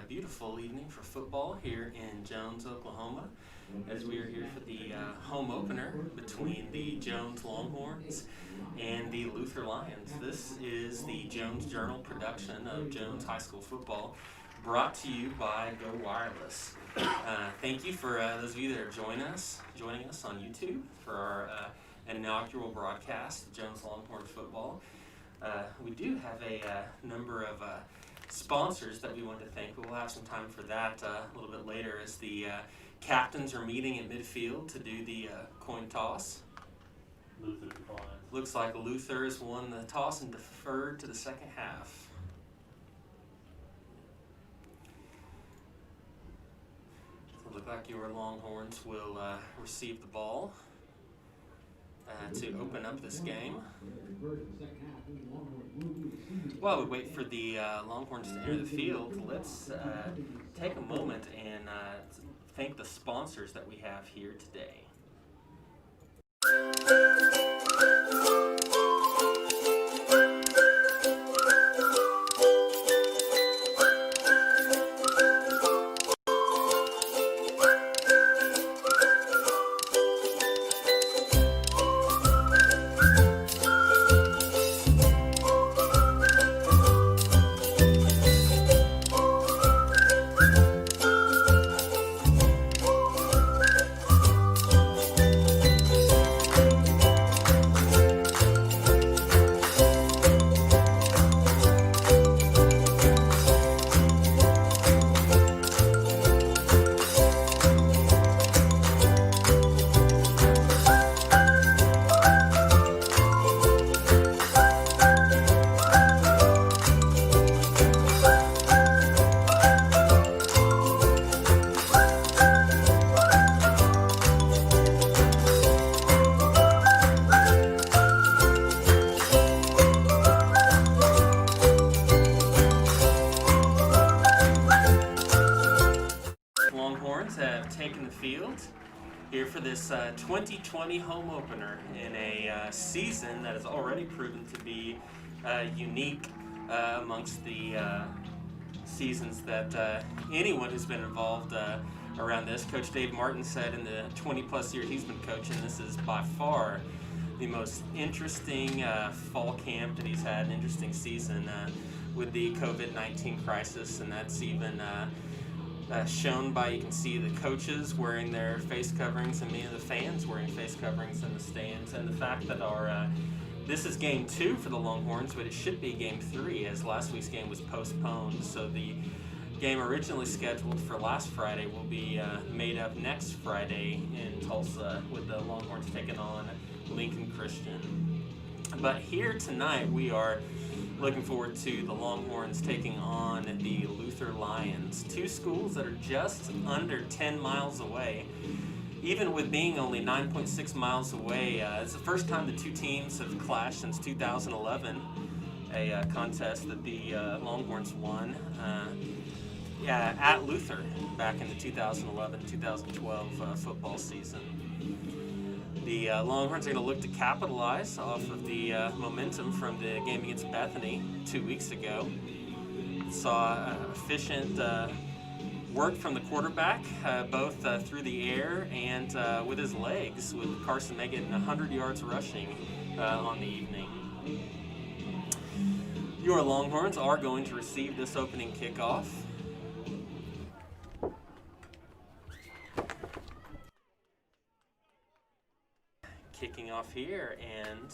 beautiful evening for football here in Jones, Oklahoma, as we are here for the home opener between the Jones Longhorns and the Luther Lions. This is the Jones Journal production of Jones High School football, brought to you by Go Wireless. Thank you for those of you that are joining us on YouTube for our inaugural broadcast of Jones Longhorns football. We do have a number of sponsors that we want to thank, but we'll have some time for that a little bit later as the captains are meeting at midfield to do the coin toss. Luther declines. Looks like Luther has won the toss and deferred to the second half. So it looks like your Longhorns will receive the ball to open up this game. While we wait for the Longhorns to enter the field, let's take a moment and thank the sponsors that we have here today. Longhorns have taken the field here for this 2020 home opener in a season that has already proven to be unique amongst the seasons that anyone who's been involved around this. Coach Dave Martin said in the 20-plus years he's been coaching, this is by far the most interesting fall camp that he's had, an interesting season with the COVID-19 crisis, and that's even shown by, you can see the coaches wearing their face coverings and many of the fans wearing face coverings in the stands, and the fact that this is game 2 for the Longhorns, but it should be game 3 as last week's game was postponed. So the game originally scheduled for last Friday will be made up next Friday in Tulsa with the Longhorns taking on Lincoln Christian. But here tonight we are looking forward to the Longhorns taking on the Luther Lions, two schools that are just under 10 miles away. Even with being only 9.6 miles away, it's the first time the two teams have clashed since 2011, a contest that the Longhorns won at Luther back in the 2011-2012 football season. The Longhorns are going to look to capitalize off of the momentum from the game against Bethany 2 weeks ago. Saw efficient work from the quarterback, both through the air and with his legs, with Carson May getting 100 yards rushing on the evening. Your Longhorns are going to receive this opening kickoff. Kicking off here, and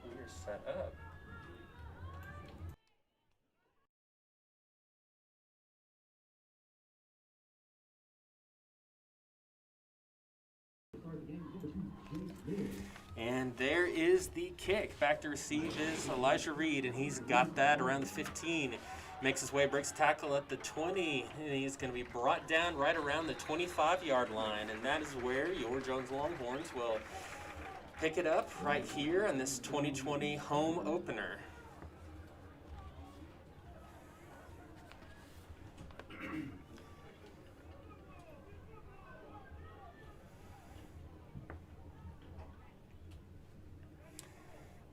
we're set up. And there is the kick. Back to receive is Elijah Reed, and he's got that around the 15. Makes his way, breaks tackle at the 20, and he's going to be brought down right around the 25-yard line, and that is where your Jones Longhorns will pick it up right here in this 2020 home opener.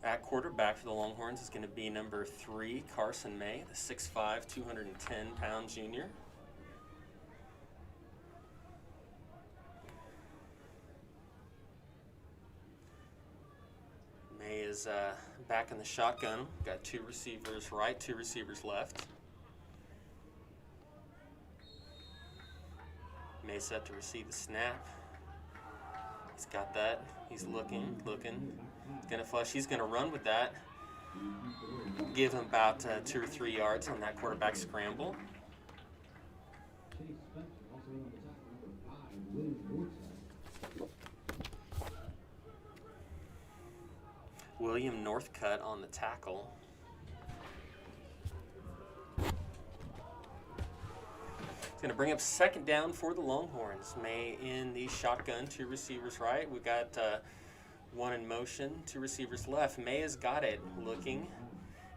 At quarterback for the Longhorns is going to be number 3, Carson May, the 6'5", 210-pound junior. is back in the shotgun. Got 2 receivers right, 2 receivers left. May set to receive the snap. He's got that. He's looking. He's going to flush. He's going to run with that. Give him about 2 or 3 yards on that quarterback scramble. William Northcutt on the tackle. It's going to bring up 2nd down for the Longhorns. May in the shotgun, 2 receivers right. We've got 1 in motion, 2 receivers left. May has got it, looking.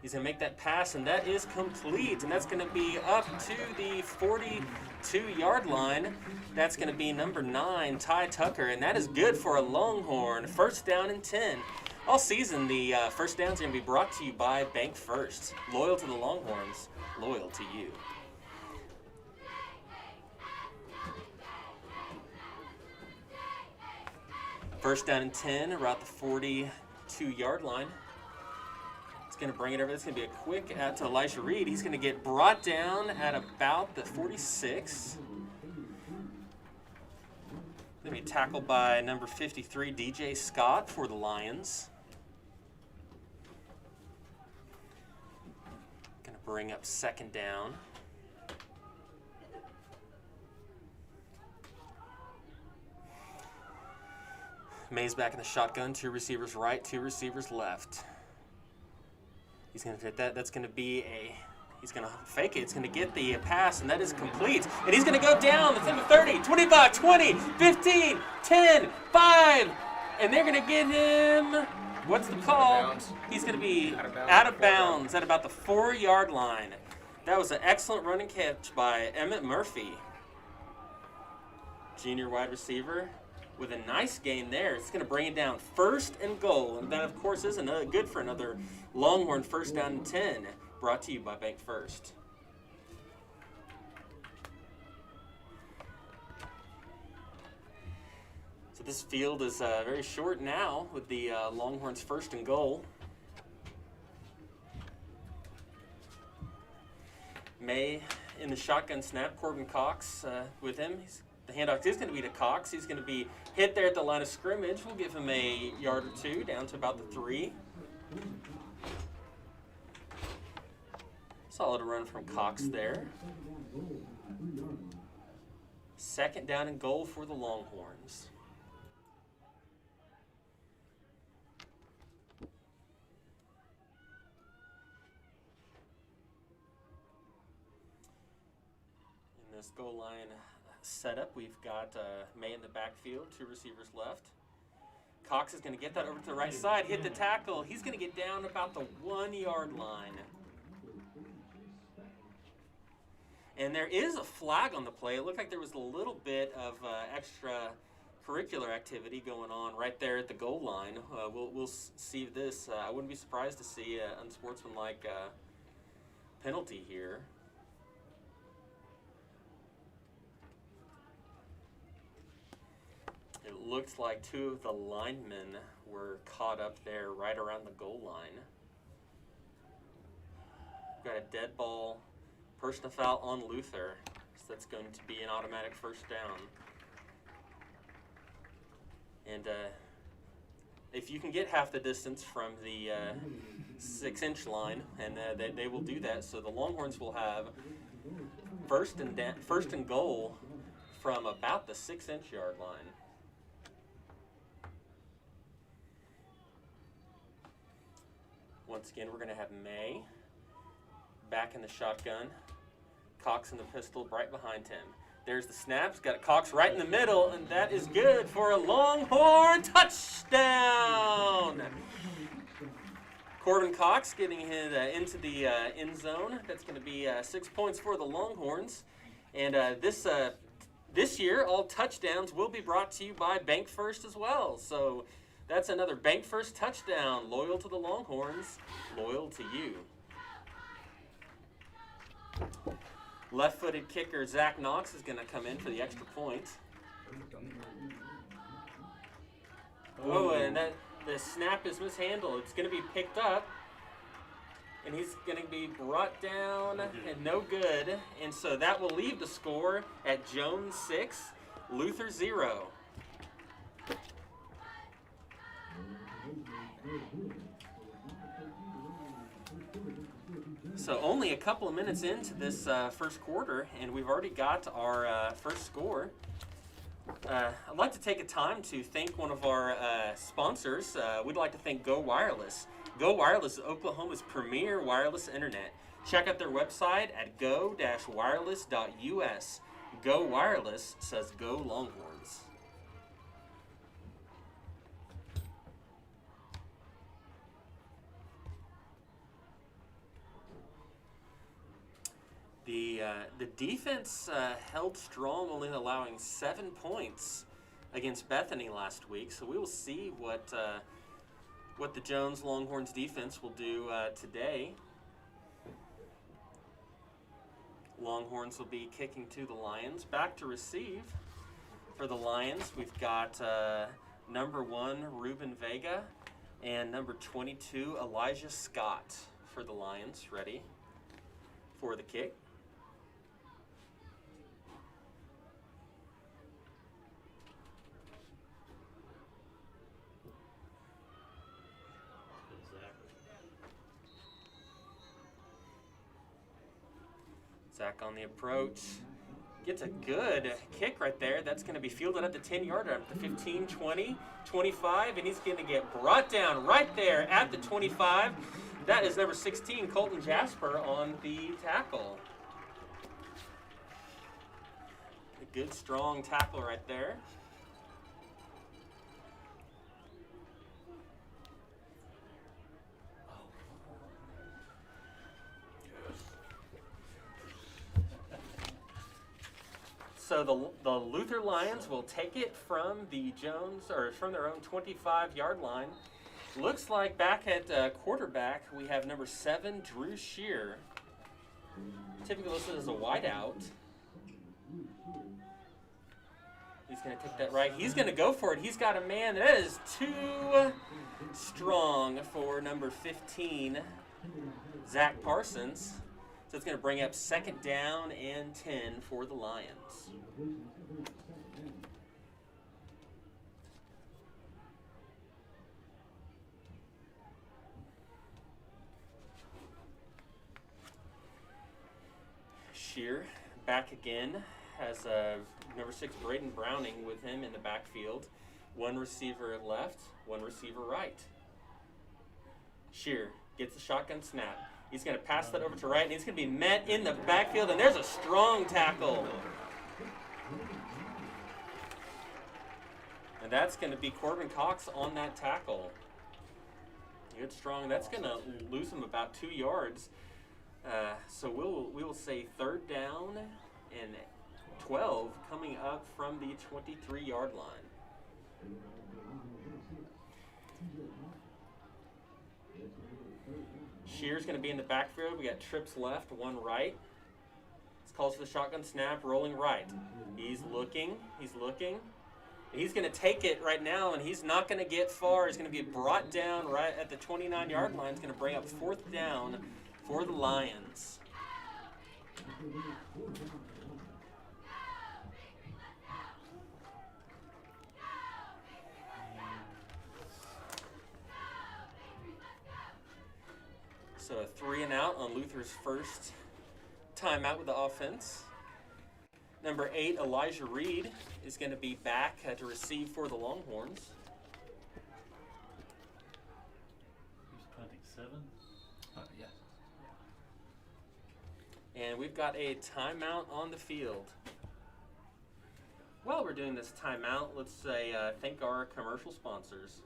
He's going to make that pass, and that is complete. And that's going to be up to the 42-yard line. That's going to be number 9, Ty Tucker, and that is good for a Longhorn. 1st down and 10. All season, the first downs are going to be brought to you by Bank First. Loyal to the Longhorns, loyal to you. First down and 10, around the 42-yard line. It's going to bring it over. It's going to be a quick out to Elijah Reed. He's going to get brought down at about the 46. Going to be tackled by number 53, DJ Scott for the Lions. Going to bring up 2nd down. May's back in the shotgun, 2 receivers right, 2 receivers left. He's going to hit that. That's going to be he's going to fake it. It's going to get the pass, and that is complete. And he's going to go down. It's in the 30, 25, 20, 15, 10, 5. And they're going to get him, what's the call? He's going to be out of bounds at about the 4-yard line. That was an excellent running catch by Emmett Murphy. Junior wide receiver. With a nice gain there. It's going to bring it down 1st and goal. And that, of course, isn't good for another Longhorn 1st down and 10. Brought to you by Bank First. So this field is very short now with the Longhorns 1st and goal. May in the shotgun snap. Corbin Cox with him. The handoff is going to be to Cox. He's going to be hit there at the line of scrimmage. We'll give him a yard or 2 down to about the 3. Solid run from Cox there. 2nd down and goal for the Longhorns. In this goal line setup, we've got May in the backfield, 2 receivers left. Cox is going to get that over to the right side, hit the tackle. He's going to get down about the 1-yard line. And there is a flag on the play. It looked like there was a little bit of extra curricular activity going on right there at the goal line. We'll see this. I wouldn't be surprised to see an unsportsmanlike penalty here. It looks like 2 of the linemen were caught up there right around the goal line. We've got a dead ball, personal foul on Luther. So that's going to be an automatic 1st down. And if you can get half the distance from the 6-inch line, and they will do that, so the Longhorns will have first and goal from about the 6-inch yard line. Once again, we're going to have May back in the shotgun. Cox in the pistol right behind him. There's the snaps. Got Cox right in the middle, and that is good for a Longhorn touchdown. Corbin Cox getting hit into the end zone. That's going to be 6 points for the Longhorns. And this year, all touchdowns will be brought to you by Bank First as well. So that's another Bank First touchdown. Loyal to the Longhorns, loyal to you. Left-footed kicker Zach Knox is going to come in for the extra point. Oh, and the snap is mishandled. It's going to be picked up, and he's going to be brought down and no good. And so that will leave the score at Jones 6, Luther 0. So only a couple of minutes into this first quarter, and we've already got our first score. I'd like to take a time to thank one of our sponsors. We'd like to thank Go Wireless. Go Wireless is Oklahoma's premier wireless internet. Check out their website at go-wireless.us. Go Wireless says Go Longhorns. The defense held strong, only allowing 7 points against Bethany last week. So we will see what the Jones Longhorns defense will do today. Longhorns will be kicking to the Lions. Back to receive for the Lions. We've got number 1 Ruben Vega and number 22 Elijah Scott for the Lions. Ready for the kick. Zach on the approach. Gets a good kick right there. That's going to be fielded at the 10-yard line, at the 15, 20, 25, and he's going to get brought down right there at the 25. That is number 16, Colton Jasper, on the tackle. A good, strong tackle right there. So the Luther Lions will take it from the Jones, or from their own 25-yard line. Looks like back at quarterback, we have number 7, Drew Shear. Typically listed as a wideout. He's going to take that right. He's going to go for it. He's got a man that is too strong for number 15, Zach Parsons. So it's going to bring up 2nd down and 10 for the Lions. Shear back again, has number 6 Braden Browning with him in the backfield. 1 receiver left, 1 receiver right. Shear gets the shotgun snap. He's going to pass that over to right, and he's going to be met in the backfield, and there's a strong tackle. And that's going to be Corbin Cox on that tackle. Good, strong. That's going to lose him about 2 yards. So we will say 3rd down and 12 coming up from the 23-yard line. Shear's going to be in the backfield. We got trips left, 1 right. This calls for the shotgun snap, rolling right. He's looking. He's going to take it right now, and he's not going to get far. He's going to be brought down right at the 29-yard line. It's going to bring up 4th down for the Lions. So a 3 and out on Luther's first timeout with the offense. Number 8, Elijah Reed, is going to be back to receive for the Longhorns. He's 27. Yes. And we've got a timeout on the field. While we're doing this timeout, let's say thank our commercial sponsors.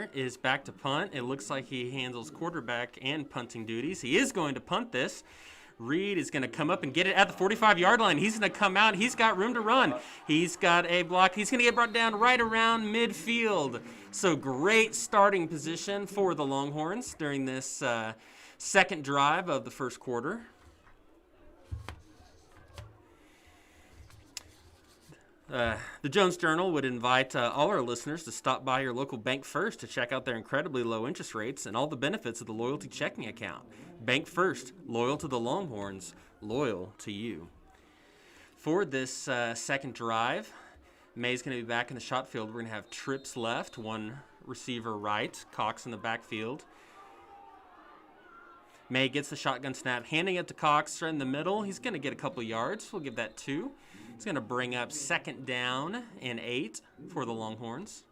center is back to punt. It looks like he handles quarterback and punting duties. He is going to punt this. Reed is going to come up and get it at the 45-yard line. He's going to come out. He's got room to run. He's got a block. He's going to get brought down right around midfield. So great starting position for the Longhorns during this second drive of the first quarter. The Jones Journal would invite all our listeners to stop by your local Bank First to check out their incredibly low interest rates and all the benefits of the loyalty checking account. Bank First, loyal to the Longhorns, loyal to you. For this second drive, May's going to be back in the shot field. We're going to have trips left, one receiver right, Cox in the backfield. May gets the shotgun snap, handing it to Cox right in the middle. He's going to get a couple yards. We'll give that 2. He's going to bring up 2nd down and 8 for the Longhorns.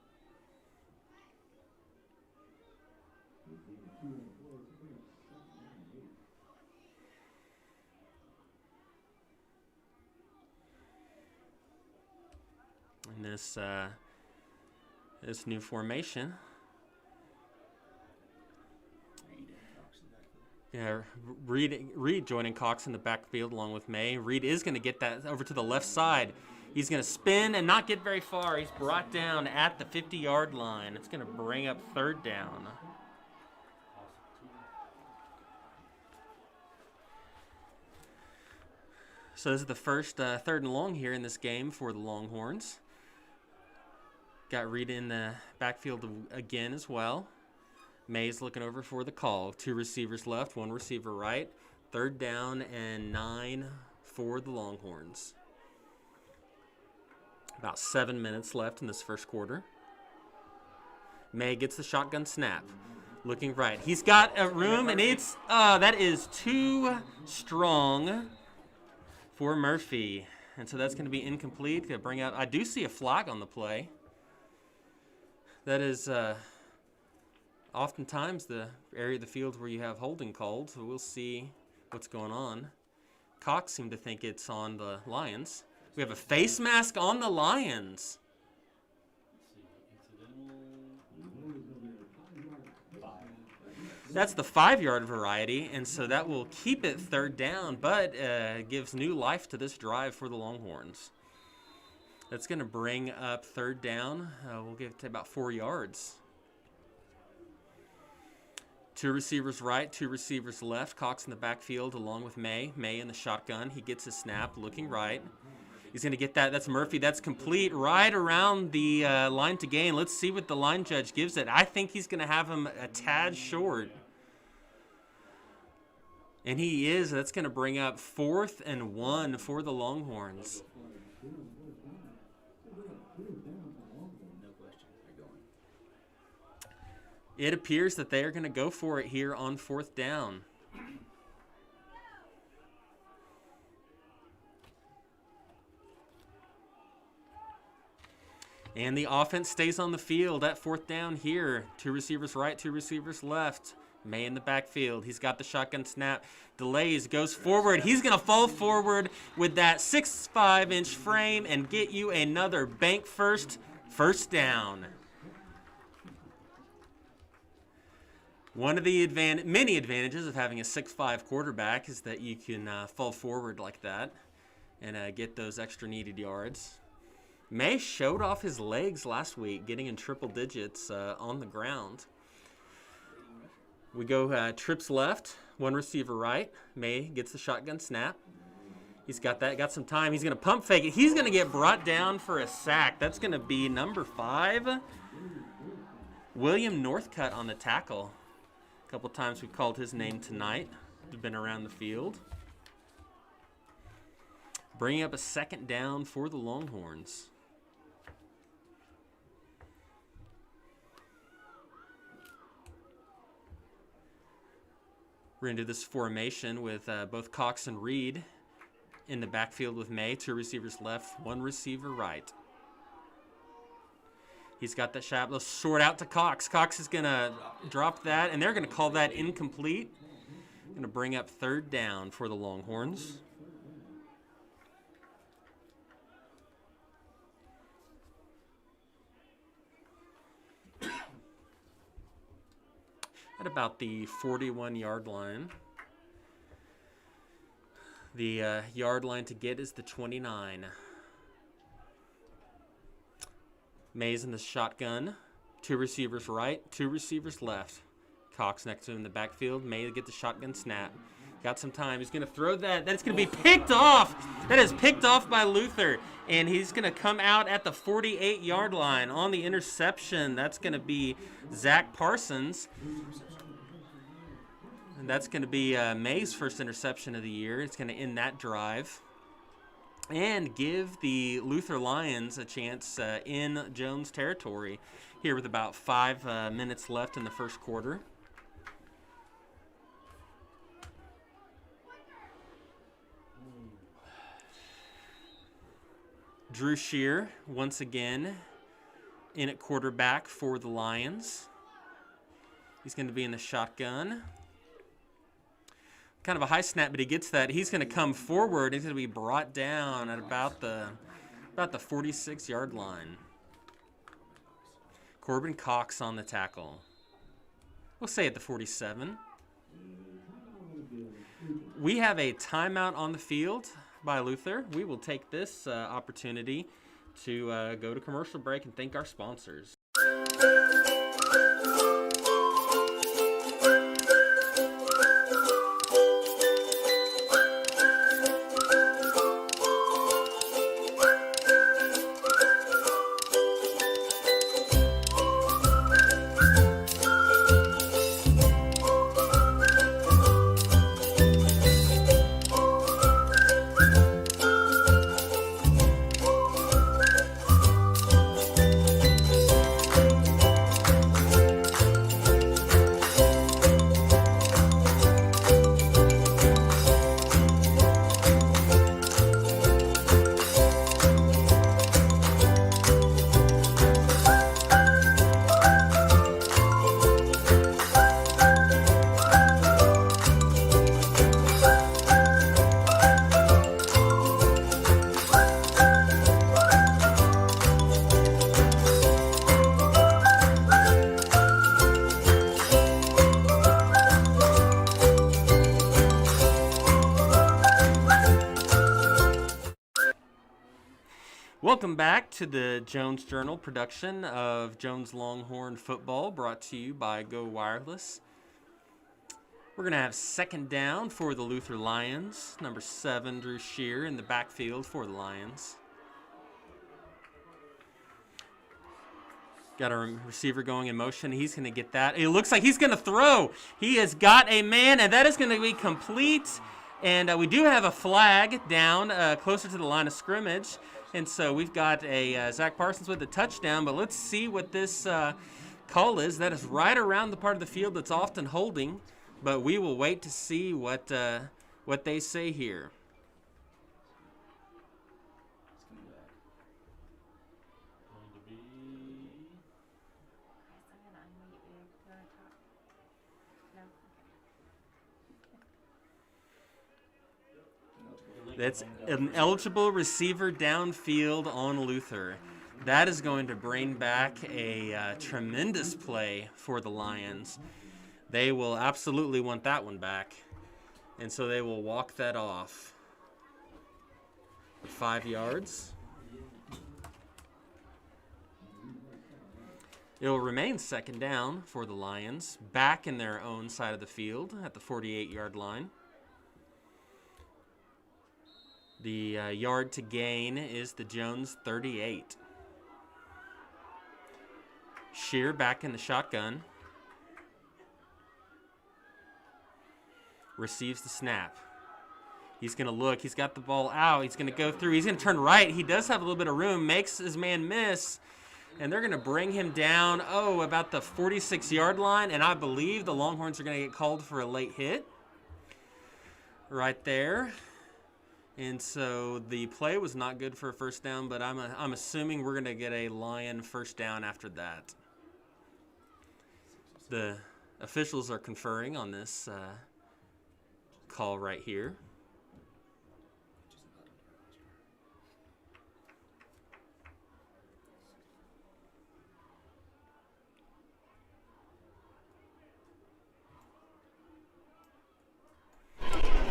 And this new formation. Yeah, Reed joining Cox in the backfield along with May. Reed is going to get that over to the left side. He's going to spin and not get very far. He's brought down at the 50-yard line. It's going to bring up 3rd down. So this is the first 3rd and long here in this game for the Longhorns. Got Reed in the backfield again as well. May's looking over for the call. 2 receivers left, 1 receiver right. 3rd down and 9 for the Longhorns. About 7 minutes left in this first quarter. May gets the shotgun snap. Looking right. He's got a room, and it's that is too strong for Murphy. And so that's going to be incomplete. Going to bring out. I do see a flag on the play. That is oftentimes the area of the field where you have holding called, so we'll see what's going on. Cox seemed to think it's on the Lions. We have a face mask on the Lions. That's the 5-yard variety, and so that will keep it 3rd down, but gives new life to this drive for the Longhorns. That's going to bring up 3rd down. We'll give it to about 4 yards. 2 receivers right, 2 receivers left. Cox in the backfield along with May. May in the shotgun. He gets his snap, looking right. He's going to get that. That's Murphy. That's complete right around the line to gain. Let's see what the line judge gives it. I think he's going to have him a tad short. And he is. That's going to bring up 4th and 1 for the Longhorns. It appears that they are going to go for it here on 4th down. And the offense stays on the field at 4th down here. 2 receivers right, 2 receivers left. May in the backfield. He's got the shotgun snap. Delays, goes forward. He's going to fall forward with that 6'5" frame and get you another Bank First 1st down. One of the many advantages of having a 6'5" quarterback is that you can fall forward like that and get those extra needed yards. May showed off his legs last week, getting in triple digits on the ground. We go trips left, 1 receiver right. May gets the shotgun snap. He's got that, got some time. He's going to pump fake it. He's going to get brought down for a sack. That's going to be number 5. William Northcutt on the tackle. A couple times we've called his name tonight. We've been around the field. Bringing up a 2nd down for the Longhorns. We're going to do this formation with both Cox and Reed in the backfield with May. 2 receivers left, 1 receiver right. He's got that shot. Let's short out to Cox. Cox is going to drop that, and they're going to call that incomplete. Going to bring up 3rd down for the Longhorns. at about the 41-yard line. The yard line to get is the 29. Mays in the shotgun. 2 receivers right, 2 receivers left. Cox next to him in the backfield. May get the shotgun snap. Got some time. He's going to throw that. That's going to be picked off. That is picked off by Luther. And he's going to come out at the 48-yard line on the interception. That's going to be Zach Parsons. And that's going to be May's first interception of the year. It's going to end that drive and give the Luther Lions a chance in Jones territory here with about 5 minutes left in the first quarter. Drew Shear once again in at quarterback for the Lions. He's going to be in the shotgun. Kind of a high snap, but he gets that. He's going to come forward. He's going to be brought down at about the 46-yard line. Corbin Cox on the tackle. We'll say at the 47. We have a timeout on the field by Luther. We will take this opportunity to go to commercial break and thank our sponsors. Welcome back to the Jones Journal production of Jones Longhorn football, brought to you by Go Wireless. We're going to have second down for the Luther Lions. Number 7, Drew Shear in the backfield for the Lions. Got our receiver going in motion. He's going to get that. It looks like he's going to throw. He has got a man, and that is going to be complete. And we do have a flag down closer to the line of scrimmage. And so we've got a Zach Parsons with a touchdown, but let's see what this call is. That is right around the part of the field that's often holding, but we will wait to see what they say here. That's an eligible receiver downfield on Luther. That is going to bring back a tremendous play for the Lions. They will absolutely want that one back, and so they will walk that off. 5 yards. It will remain second down for the Lions, back in their own side of the field at the 48-yard line. The yard to gain is the Jones 38. Shear back in the shotgun. Receives the snap. He's going to look. He's got the ball out. He's going to go through. He's going to turn right. He does have a little bit of room. Makes his man miss. And they're going to bring him down, about the 46-yard line. And I believe the Longhorns are going to get called for a late hit. Right there. And so the play was not good for a first down, but I'm assuming we're going to get a Lion first down after that. The officials are conferring on this call right here.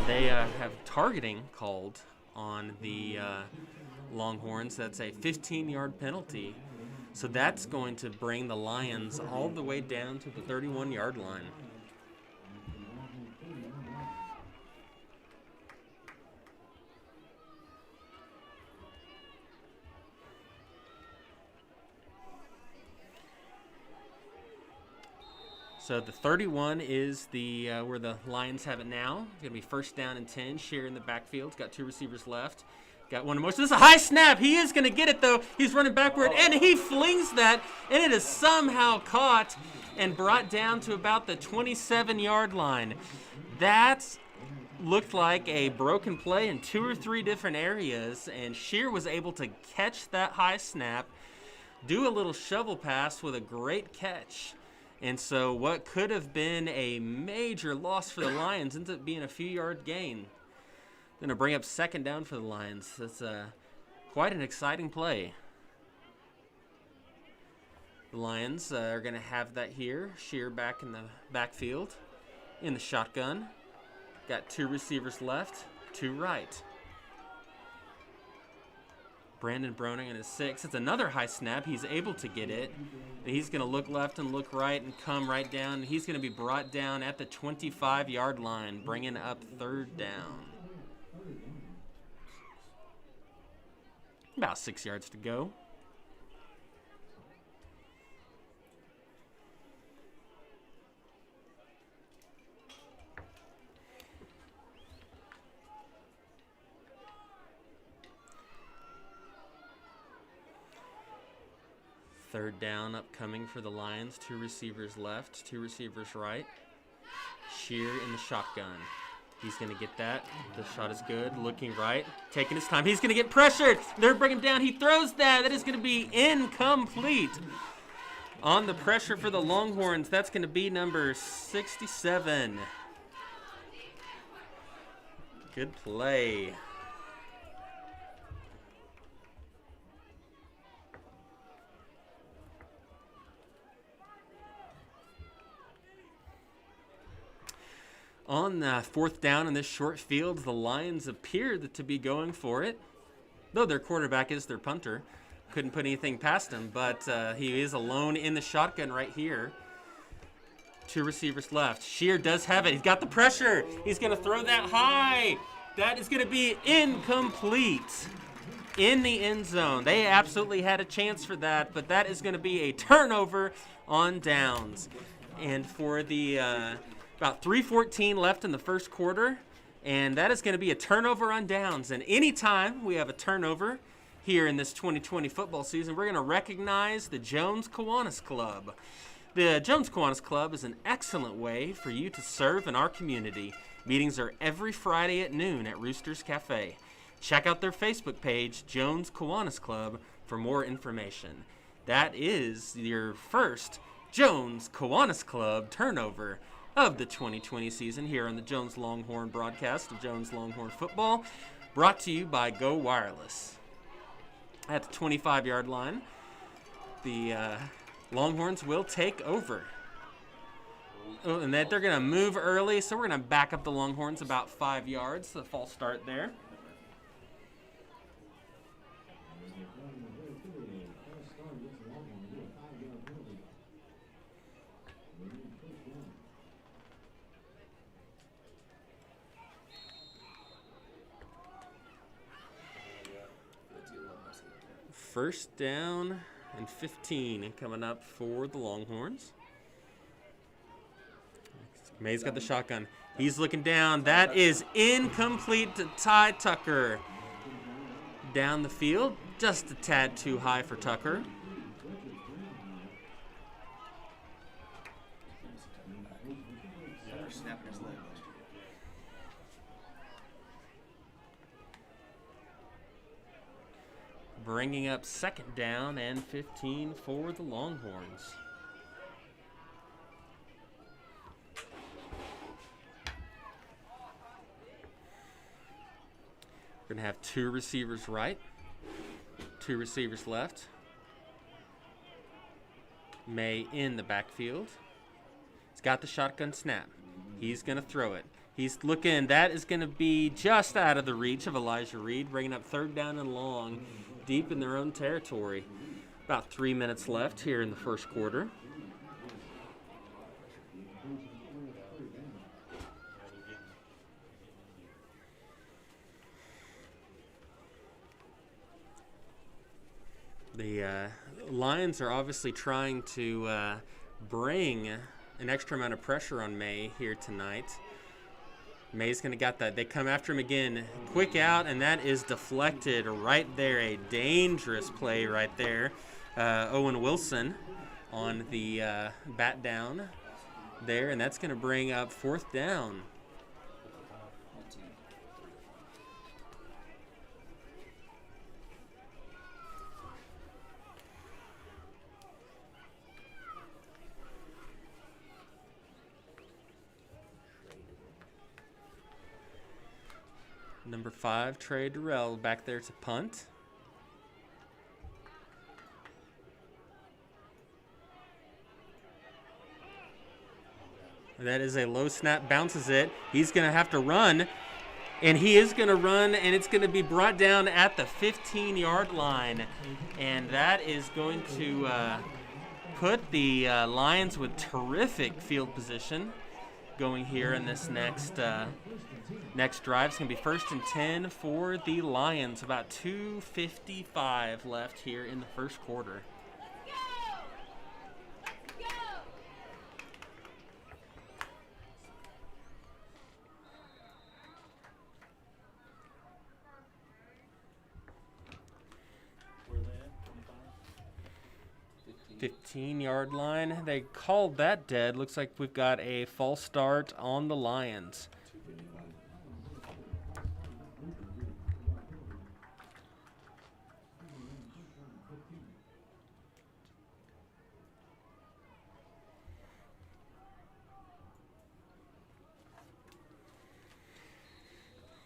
They have targeting called on the Longhorns. That's a 15-yard penalty. So that's going to bring the Lions all the way down to the 31-yard line. So the 31 is the where the Lions have it now. It's going to be first down and 10. Shear in the backfield. Got two receivers left. Got one in motion. This is a high snap. He is going to get it, though. He's running backward, and he flings that, and it is somehow caught and brought down to about the 27-yard line. That looked like a broken play in 2 or 3 different areas, and Shear was able to catch that high snap, do a little shovel pass with a great catch. And so what could have been a major loss for the Lions ends up being a few-yard gain. Going to bring up second down for the Lions. That's quite an exciting play. The Lions are going to have that here. Shear back in the backfield in the shotgun. Got 2 receivers left, 2 right. Brandon Broning in his 6. It's another high snap. He's able to get it. And he's going to look left and look right and come right down. He's going to be brought down at the 25-yard line, bringing up third down. About 6 yards to go. Third down upcoming for the Lions. 2 receivers left, 2 receivers right. Shear in the shotgun. He's going to get that. The shot is good. Looking right. Taking his time. He's going to get pressured. They're bringing him down. He throws that. That is going to be incomplete. On the pressure for the Longhorns, that's going to be number 67. Good play. On fourth down in this short field, the Lions appeared to be going for it, though their quarterback is their punter. Couldn't put anything past him, but he is alone in the shotgun right here. 2 receivers left. Shear does have it. He's got the pressure. He's going to throw that high. That is going to be incomplete in the end zone. They absolutely had a chance for that, but that is going to be a turnover on downs. And for the about 3:14 left in the first quarter, and that is going to be a turnover on downs. And anytime we have a turnover here in this 2020 football season, we're going to recognize the Jones Kiwanis Club. The Jones Kiwanis Club is an excellent way for you to serve in our community. Meetings are every Friday at noon at Rooster's Cafe. Check out their Facebook page, Jones Kiwanis Club, for more information. That is your first Jones Kiwanis Club turnover of the 2020 season here on the Jones Longhorn broadcast of Jones Longhorn football, brought to you by Go Wireless. At the 25-yard line, the Longhorns will take over. Oh, and that they're going to move early, so we're going to back up the Longhorns about 5 yards. The false start there. First down and 15 coming up for the Longhorns. May's got the shotgun. He's looking down. That is incomplete to Ty Tucker. Down the field, just a tad too high for Tucker. Bringing up second down and 15 for the Longhorns. We're going to have 2 receivers right, 2 receivers left. May in the backfield. He's got the shotgun snap. He's going to throw it. He's looking. That is going to be just out of the reach of Elijah Reed, bringing up 3rd down and long, deep in their own territory. About 3 minutes left here in the first quarter. The Lions are obviously trying to bring an extra amount of pressure on May here tonight. May's going to get that. They come after him again. Quick out, and that is deflected right there. A dangerous play right there. Owen Wilson on the bat down there, and that's going to bring up 4th down. Number 5, Trey Durrell, back there to punt. That is a low snap, bounces it. He's going to have to run, and he is going to run, and it's going to be brought down at the 15-yard line. And that is going to put the Lions with terrific field position going here in this next drive. It's going to be 1st and 10 for the Lions. About 2:55 left here in the first quarter. Where are they at? 15-yard line. They called that dead. Looks like we've got a false start on the Lions.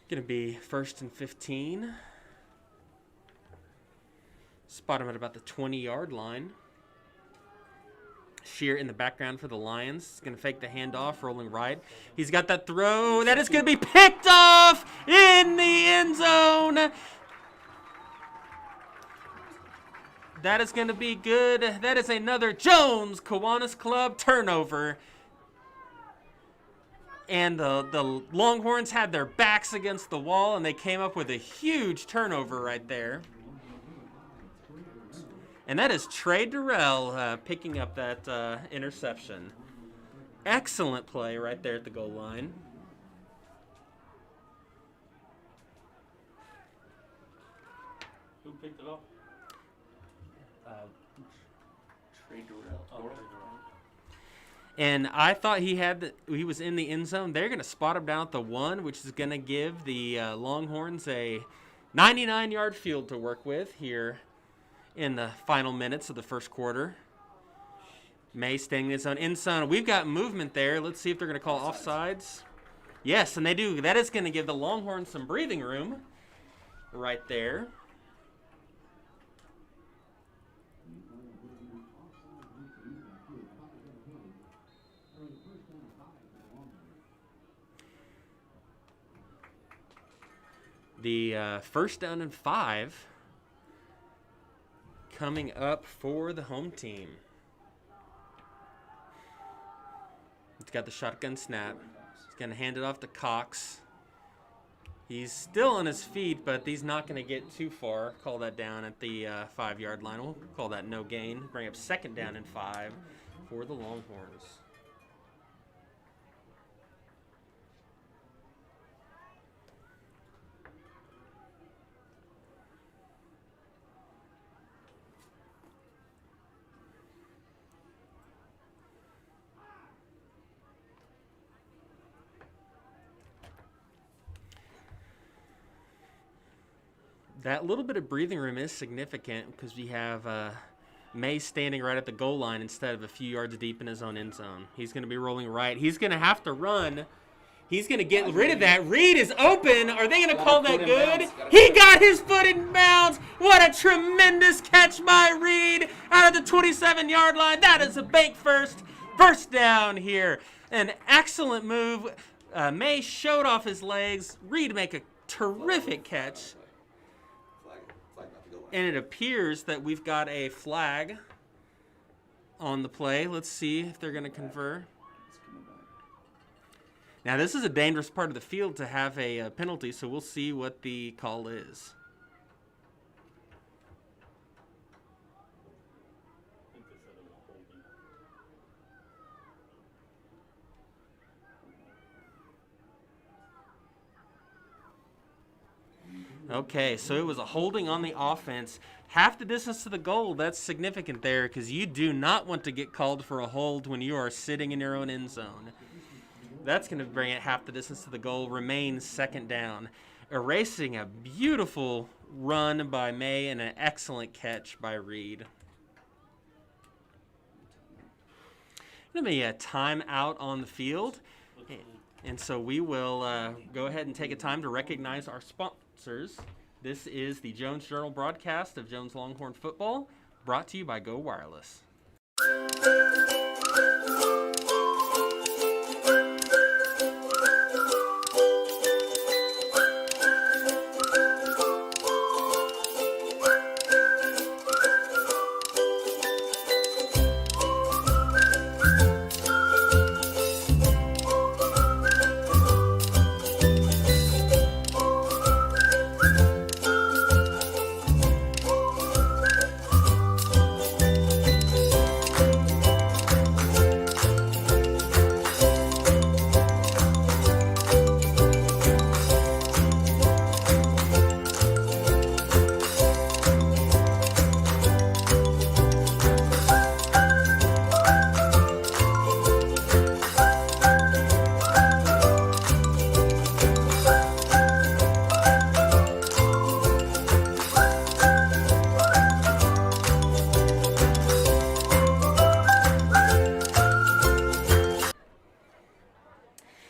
Going to be 1st and 15. Spot him at about the 20-yard line. Shear in the background for the Lions. He's going to fake the handoff, rolling right. He's got that throw. That is going to be picked off in the end zone. That is going to be good. That is another Jones Kiwanis Club turnover. And the Longhorns had their backs against the wall, and they came up with a huge turnover right there. And that is Trey Durrell picking up that interception. Excellent play right there at the goal line. Who picked it up? Trey Durrell. Oh, Trey Durrell. And I thought he was in the end zone. They're going to spot him down at the 1, which is going to give the Longhorns a 99-yard field to work with here in the final minutes of the first quarter. May staying in his own end zone. We've got movement there. Let's see if they're going to call offsides. Yes, and they do. That is going to give the Longhorns some breathing room right there. The 1st down and 5 coming up for the home team. He's got the shotgun snap. He's going to hand it off to Cox. He's still on his feet, but he's not going to get too far. Call that down at the 5-yard line. We'll call that no gain. Bring up 2nd down and 5 for the Longhorns. That little bit of breathing room is significant because we have May standing right at the goal line instead of a few yards deep in his own end zone. He's going to be rolling right. He's going to have to run. He's going to get rid of that. Reed is open. Are they going to call that good? He got his foot in bounds. What a tremendous catch by Reed out of the 27-yard line. That is a bank first down here. An excellent move. May showed off his legs. Reed make a terrific catch. And it appears that we've got a flag on the play. Let's see if they're going to convert. Now, this is a dangerous part of the field to have a penalty, so we'll see what the call is. Okay, so it was a holding on the offense. Half the distance to the goal, that's significant there because you do not want to get called for a hold when you are sitting in your own end zone. That's going to bring it half the distance to the goal, remains second down. Erasing a beautiful run by May and an excellent catch by Reed. Going to be a timeout on the field. And so we will go ahead and take a time to recognize our sponsors. This is the Jones Journal broadcast of Jones Longhorn football, brought to you by Go Wireless.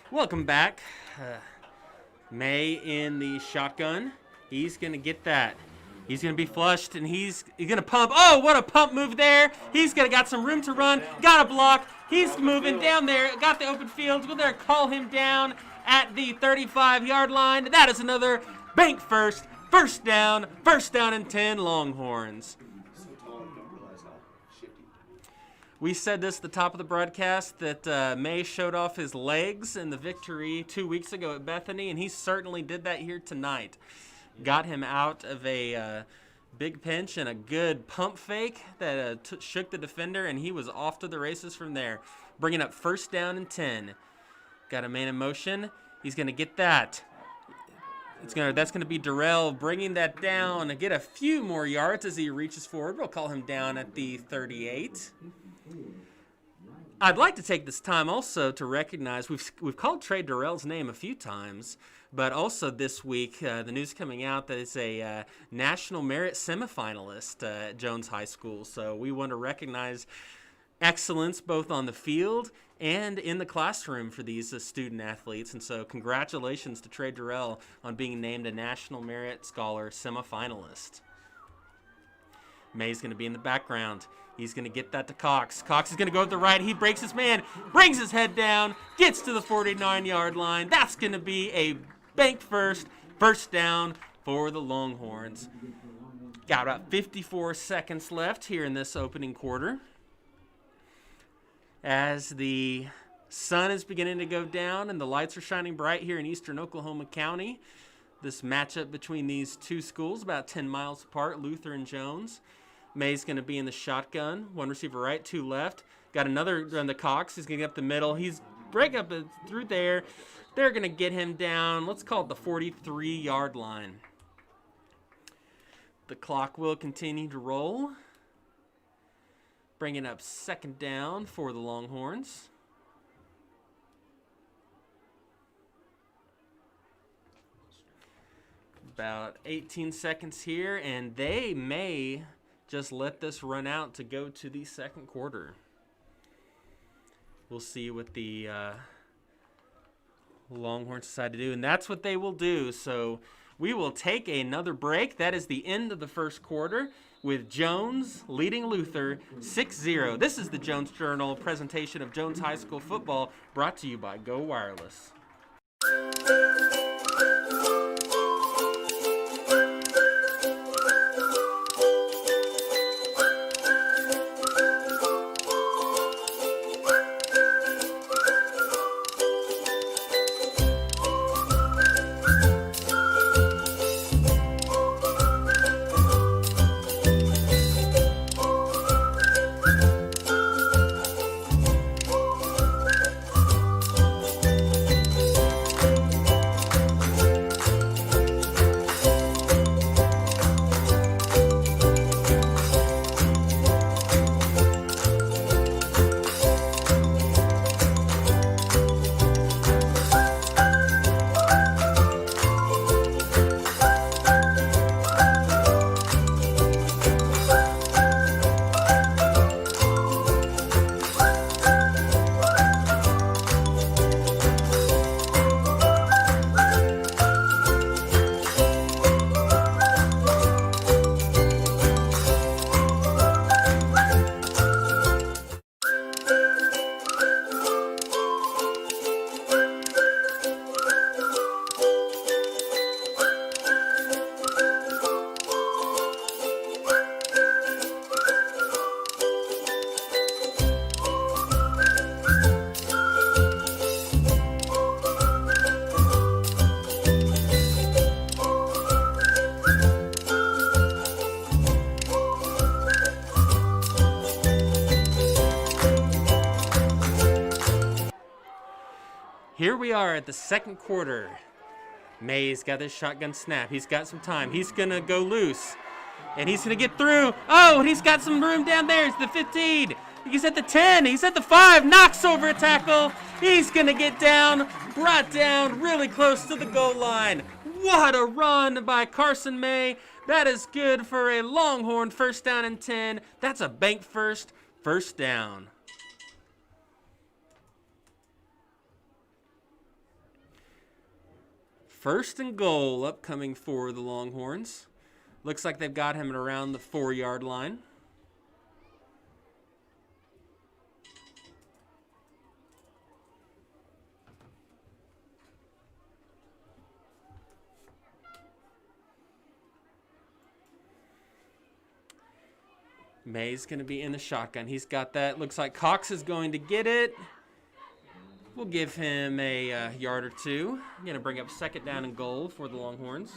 Welcome back. May in the shotgun. He's going to get that. He's going to be flushed, and he's going to pump. Oh, what a pump move there. He's got some room to run. Got a block. He's moving down there. Got the open field. Will they call him down at the 35-yard line? That is another bank first. First down and 10 Longhorns. We said this at the top of the broadcast that May showed off his legs in the victory 2 weeks ago at Bethany, and he certainly did that here tonight. Got him out of a big pinch and a good pump fake that shook the defender, and he was off to the races from there. Bringing up first down and 10. Got a man in motion. He's going to get that. That's going to be Durrell bringing that down and get a few more yards as he reaches forward. We'll call him down at the 38. I'd like to take this time also to recognize we've called Trey Durrell's name a few times, but also this week the news coming out that it's a National Merit semifinalist at Jones High School. So we want to recognize excellence both on the field and in the classroom for these student athletes. And so congratulations to Trey Durrell on being named a National Merit Scholar semifinalist. May's going to be in the background. He's going to get that to Cox. Cox is going to go to the right. He breaks his man, brings his head down, gets to the 49-yard line. That's going to be a bank first down for the Longhorns. Got about 54 seconds left here in this opening quarter. As the sun is beginning to go down and the lights are shining bright here in eastern Oklahoma County, this matchup between these two schools, about 10 miles apart, Luther and Jones. May's going to be in the shotgun. One receiver right, two left. Got another on the Cox. He's going to get up the middle. He's break up through there. They're going to get him down. Let's call it the 43-yard line. The clock will continue to roll. Bringing up second down for the Longhorns. About 18 seconds here, and they may just let this run out to go to the second quarter. We'll see what the Longhorns decide to do, and that's what they will do. So we will take another break. That is the end of the first quarter with Jones leading Luther 6-0. This is the Jones Journal presentation of Jones High School football, brought to you by Go Wireless. Here we are at the second quarter. May's got this shotgun snap. He's got some time. He's going to go loose. And he's going to get through. Oh, and he's got some room down there. It's the 15. He's at the 10. He's at the 5. Knocks over a tackle. He's going to get down. Brought down really close to the goal line. What a run by Carson May. That is good for a Longhorn first down and 10. That's a bank first down. First and goal upcoming for the Longhorns. Looks like they've got him at around the 4-yard line. May's going to be in the shotgun. He's got that. Looks like Cox is going to get it. We'll give him a yard or two. Going to bring up second down and goal for the Longhorns.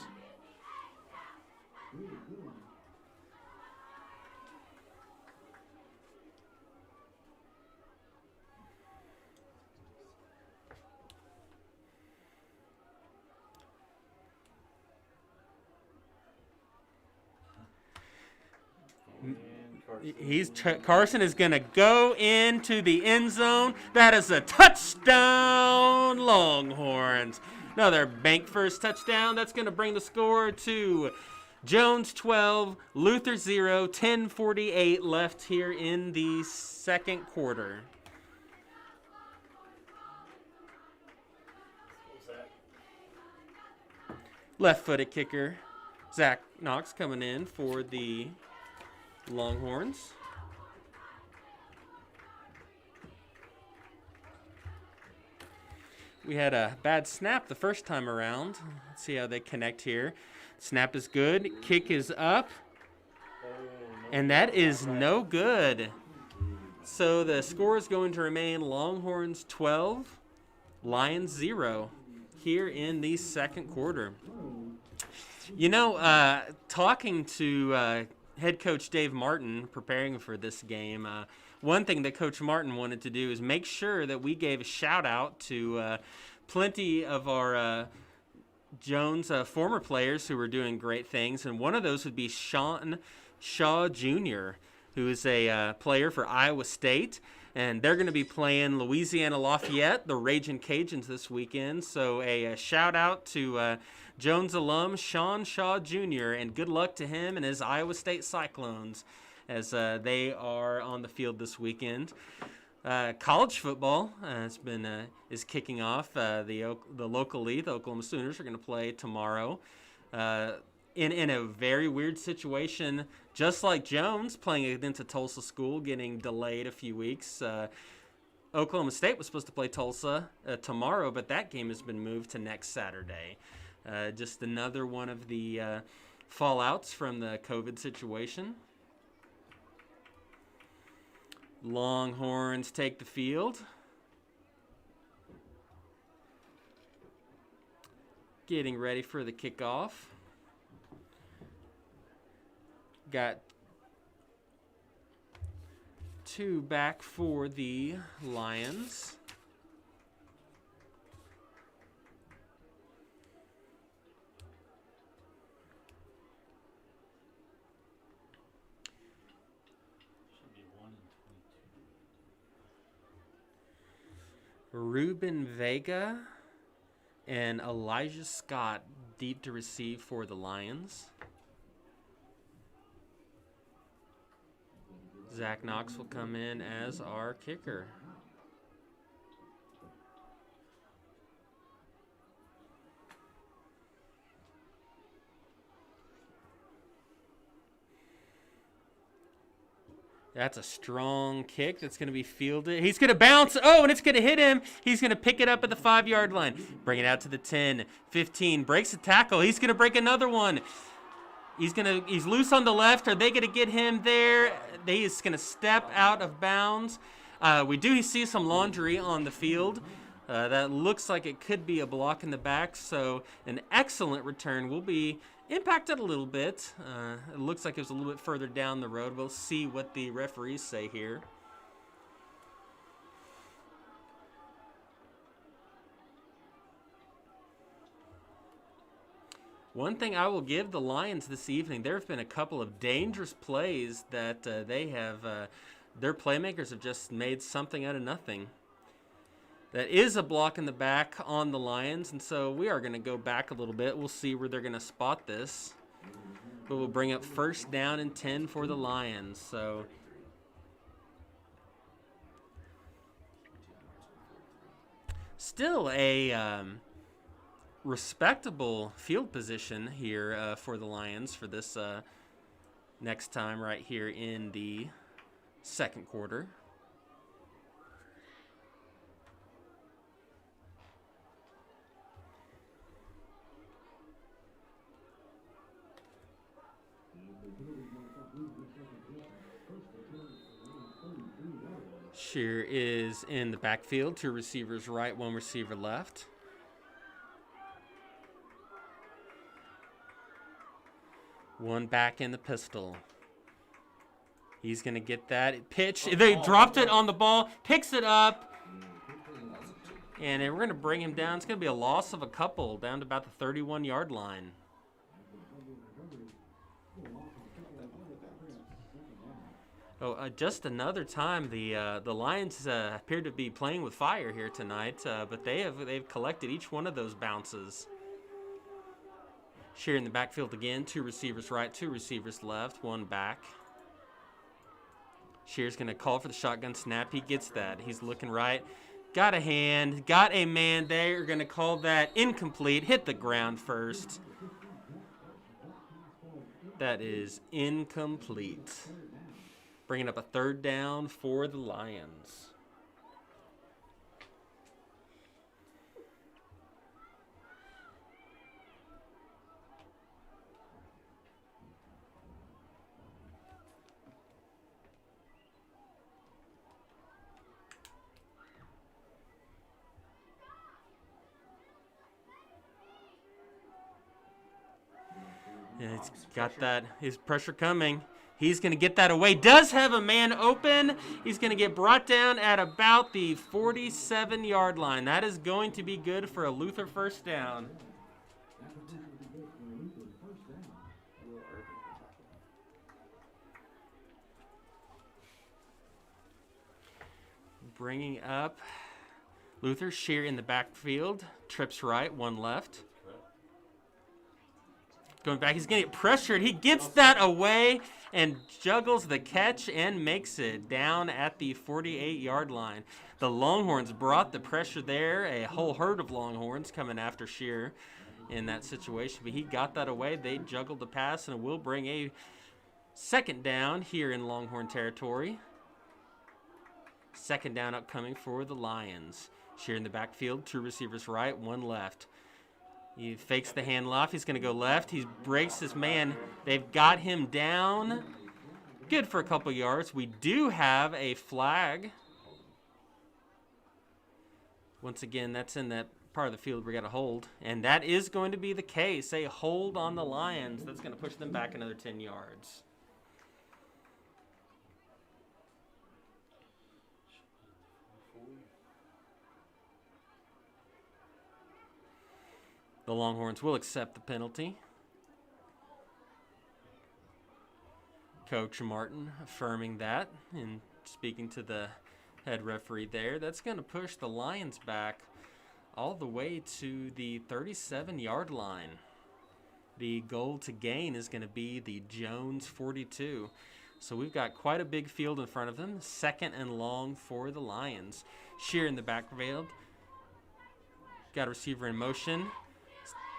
Carson is going to go into the end zone. That is a touchdown, Longhorns. Another bank first touchdown. That's going to bring the score to Jones 12, Luther 0, 10:48 left here in the second quarter. Left-footed kicker Zach Knox coming in for the Longhorns. We had a bad snap the first time around. Let's see how they connect here. Snap is good. Kick is up. And that is no good. So the score is going to remain Longhorns 12, Lions 0 here in the second quarter. You know, talking to head coach Dave Martin preparing for this game, one thing that Coach Martin wanted to do is make sure that we gave a shout out to plenty of our Jones former players who were doing great things, and one of those would be Sean Shaw Jr., who is a player for Iowa State, and they're going to be playing Louisiana Lafayette, the Ragin' Cajuns, this weekend. So a shout out to Jones alum Sean Shaw Jr., and good luck to him and his Iowa State Cyclones as they are on the field this weekend. College football is kicking off. The local league, the Oklahoma Sooners, are going to play tomorrow in a very weird situation, just like Jones playing against a Tulsa school, getting delayed a few weeks. Oklahoma State was supposed to play Tulsa tomorrow, but that game has been moved to next Saturday. Just another one of the fallouts from the COVID situation. Longhorns take the field. Getting ready for the kickoff. Got 2 back for the Lions. Should be 1 and 22. Ruben Vega and Elijah Scott deep to receive for the Lions. Zach Knox will come in as our kicker. That's a strong kick that's going to be fielded. He's going to bounce. Oh, and it's going to hit him. He's going to pick it up at the 5-yard line. Bring it out to the 10, 15. Breaks a tackle. He's going to break another one. He's loose on the left. Are they going to get him there? He's going to step out of bounds. We do see some laundry on the field. That looks like it could be a block in the back. So an excellent return. Will be impacted a little bit. It looks like it was a little bit further down the road. We'll see what the referees say here. One thing I will give the Lions this evening, there have been a couple of dangerous plays that they have, their playmakers have just made something out of nothing. That is a block in the back on the Lions, and so we are going to go back a little bit. We'll see where they're going to spot this. But we'll bring up 1st down and 10 for the Lions. So still a respectable field position here for the Lions for this next time right here in the 2nd quarter. Shear is in the backfield, 2 receivers right, 1 receiver left. One back in the pistol. He's going to get that pitch. They dropped it on the ball, picks it up, and we're going to bring him down. It's going to be a loss of a couple down to about the 31-yard line. Oh, just another time the Lions appear to be playing with fire here tonight, but they've collected each one of those bounces. Shear in the backfield again, 2 receivers right, 2 receivers left, 1 back. Shear's going to call for the shotgun snap. He gets that. He's looking right. Got a hand. Got a man. They're going to call that incomplete. Hit the ground first. That is incomplete. Bringing up a 3rd down for the Lions. Yeah, he's got that. His pressure coming. He's going to get that away. Does have a man open. He's going to get brought down at about the 47-yard line. That is going to be good for a Luther 1st down. Bringing up Luther. Shear in the backfield. Trips right, 1 left. Going back, he's going to get pressured. He gets that away and juggles the catch and makes it down at the 48-yard line. The Longhorns brought the pressure there. A whole herd of Longhorns coming after Shear in that situation. But he got that away. They juggled the pass, and it will bring a 2nd down here in Longhorn territory. Second down upcoming for the Lions. Shear in the backfield, 2 receivers right, 1 left. He fakes the handoff. He's going to go left. He breaks his man. They've got him down. Good for a couple yards. We do have a flag. Once again, that's in that part of the field we got to hold. And that is going to be the case. A hold on the Lions. That's going to push them back another 10 yards. The Longhorns will accept the penalty. Coach Martin affirming that and speaking to the head referee there. That's going to push the Lions back all the way to the 37-yard line. The goal to gain is going to be the Jones 42. So we've got quite a big field in front of them. Second and long for the Lions. Shear in the backfield. Got a receiver in motion.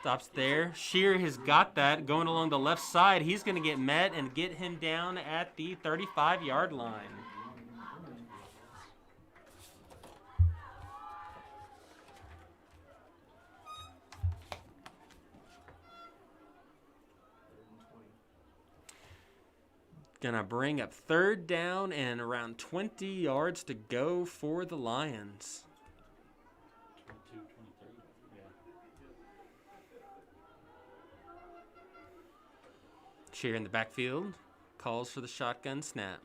Stops there. Shear has got that going along the left side. He's going to get met and get him down at the 35-yard line. Gonna bring up third down and around 20 yards to go for the Lions. 22, 23. Yeah. Shear in the backfield. Calls for the shotgun snap.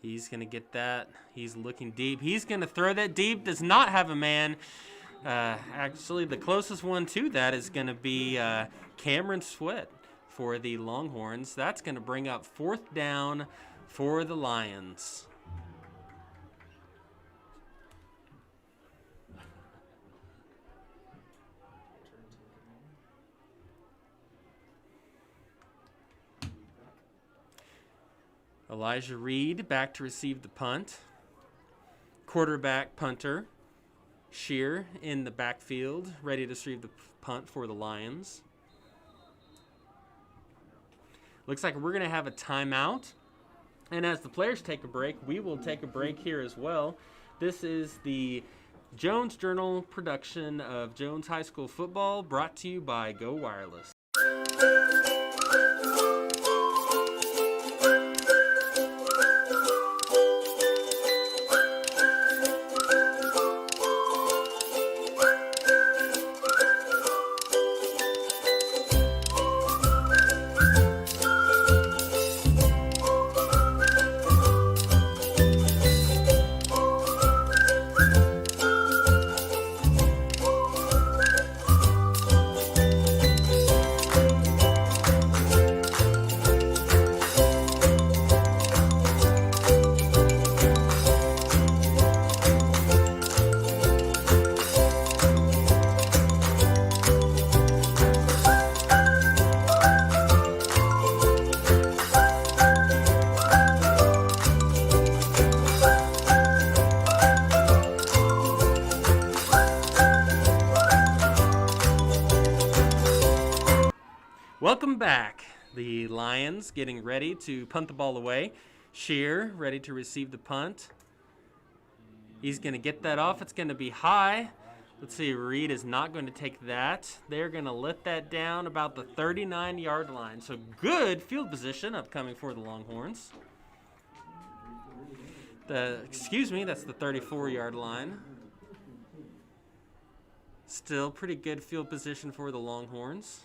He's going to get that. He's looking deep. He's going to throw that deep. Does not have a man. Actually, the closest one to that is going to be Cameron Sweat for the Longhorns. That's going to bring up fourth down for the Lions. Elijah Reed back to receive the punt. Quarterback punter. Shear in the backfield, ready to receive the punt for the Lions. Looks like we're going to have a timeout. And as the players take a break, we will take a break here as well. This is the Jones Journal production of Jones High School football, brought to you by Go Wireless. Welcome back. The Lions getting ready to punt the ball away. Shear ready to receive the punt. He's going to get that off. It's going to be high. Let's see, Reed is not going to take that. They're going to let that down about the 39-yard line. So good field position upcoming for the Longhorns. That's the 34-yard line. Still pretty good field position for the Longhorns.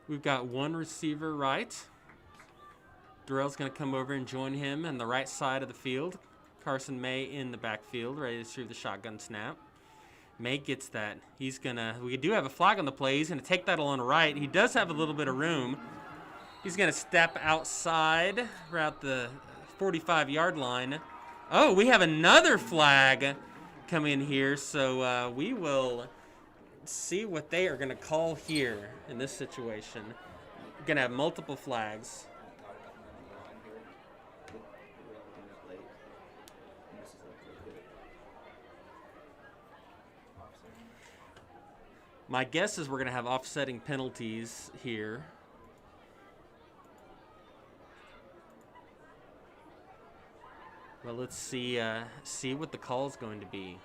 We've got one receiver right. Durrell's going to come over and join him on the right side of the field. Carson May in the backfield, ready to receive the shotgun snap. May gets that. We do have a flag on the play. He's going to take that along the right. He does have a little bit of room. He's going to step outside around the 45-yard line. Oh, we have another flag come in here, so we will see what they are going to call here in this situation. Going to have multiple flags. My guess is we're going to have offsetting penalties here. Well, let's see what the call is going to be.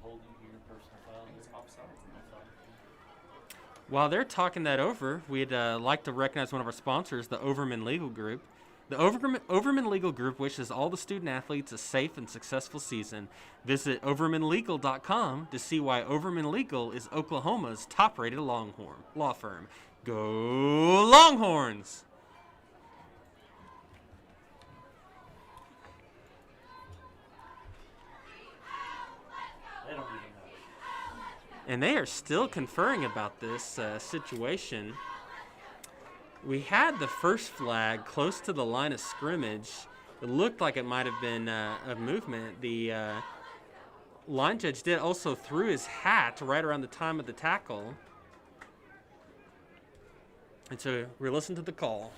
Holding here, personal foul. It's offside. While they're talking that over, we'd like to recognize one of our sponsors, the Overman Legal Group. The Overman Legal Group wishes all the student athletes a safe and successful season. Visit overmanlegal.com to see why Overman Legal is Oklahoma's top-rated law firm. Go Longhorns! They don't even know. And they are still conferring about this situation. We had the first flag close to the line of scrimmage. It looked like it might have been a movement. The line judge did also threw his hat right around the time of the tackle. And so we're listening to the call.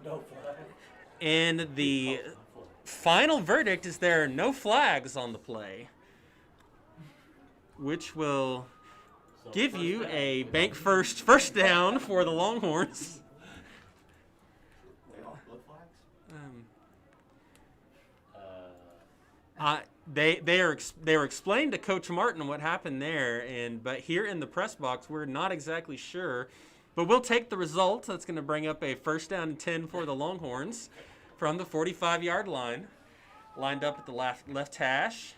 No flag. And the final verdict is there are no flags on the play, which will So give first you down. a bank first down for the Longhorns. They all blood flags? They were explaining to Coach Martin what happened there, but here in the press box we're not exactly sure, but we'll take the result. That's going to bring up a 1st down and 10 for the Longhorns from the 45-yard line, lined up at the left hash.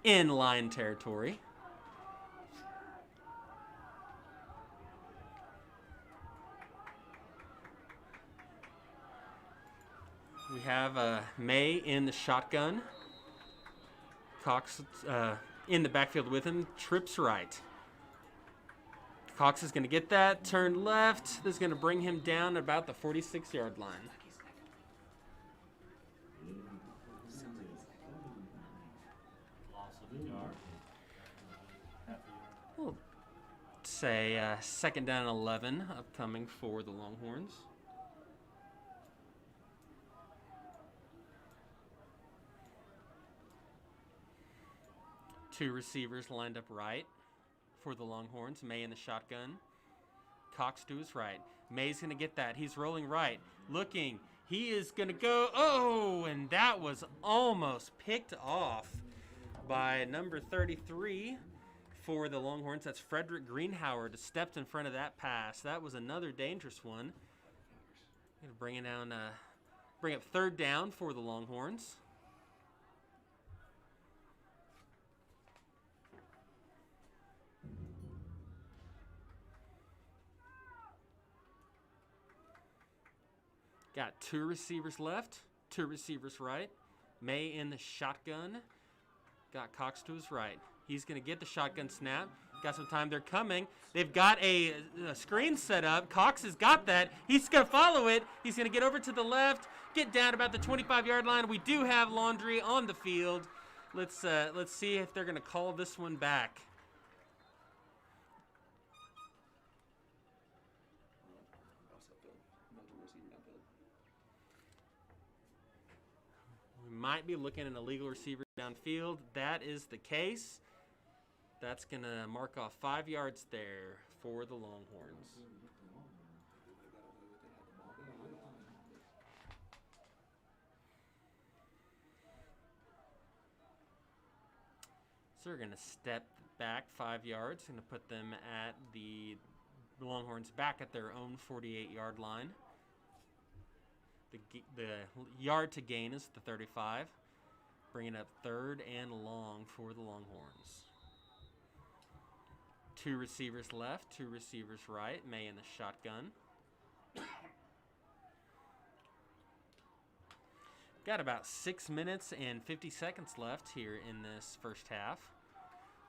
In line territory. We have May in the shotgun. Cox in the backfield with him, trips right. Cox is going to get that, turn left. This is going to bring him down about the 46-yard line. Loss of a yard. Half a yard. We'll say 2nd down and 11 upcoming for the Longhorns. Two receivers lined up right for the Longhorns. May in the shotgun. Cox to his right. May's going to get that. He's rolling right. Looking. He is going to go. Oh, and that was almost picked off by number 33 for the Longhorns. That's Frederick Greenhoward. Stepped in front of that pass. That was another dangerous one. Going to bring up 3rd down for the Longhorns. Got 2 receivers left, 2 receivers right. May in the shotgun. Got Cox to his right. He's going to get the shotgun snap. Got some time. They're coming. They've got a screen set up. Cox has got that. He's going to follow it. He's going to get over to the left, get down about the 25-yard line. We do have Laundry on the field. Let's see if they're going to call this one back. We might be looking at an illegal receiver downfield. That is the case. That's going to mark off 5 yards there for the Longhorns. So we're going to step back 5 yards. Going to put them at the Longhorns back at their own 48-yard line. The yard to gain is the 35. Bringing up 3rd and long for the Longhorns. 2 receivers left, 2 receivers right. May in the shotgun. Got about 6 minutes and 50 seconds left here in this first half.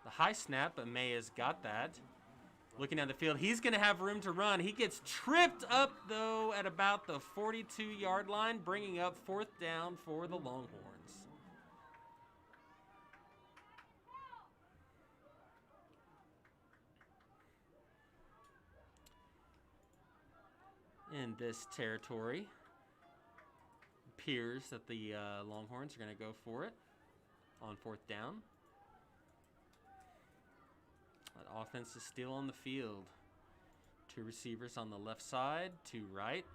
The high snap, but May has got that. Looking at the field, he's going to have room to run. He gets tripped up, though, at about the 42-yard line, bringing up 4th down for the Longhorns. In this territory, appears that the Longhorns are going to go for it on 4th down. That offense is still on the field. 2 receivers on the left side, 2 right.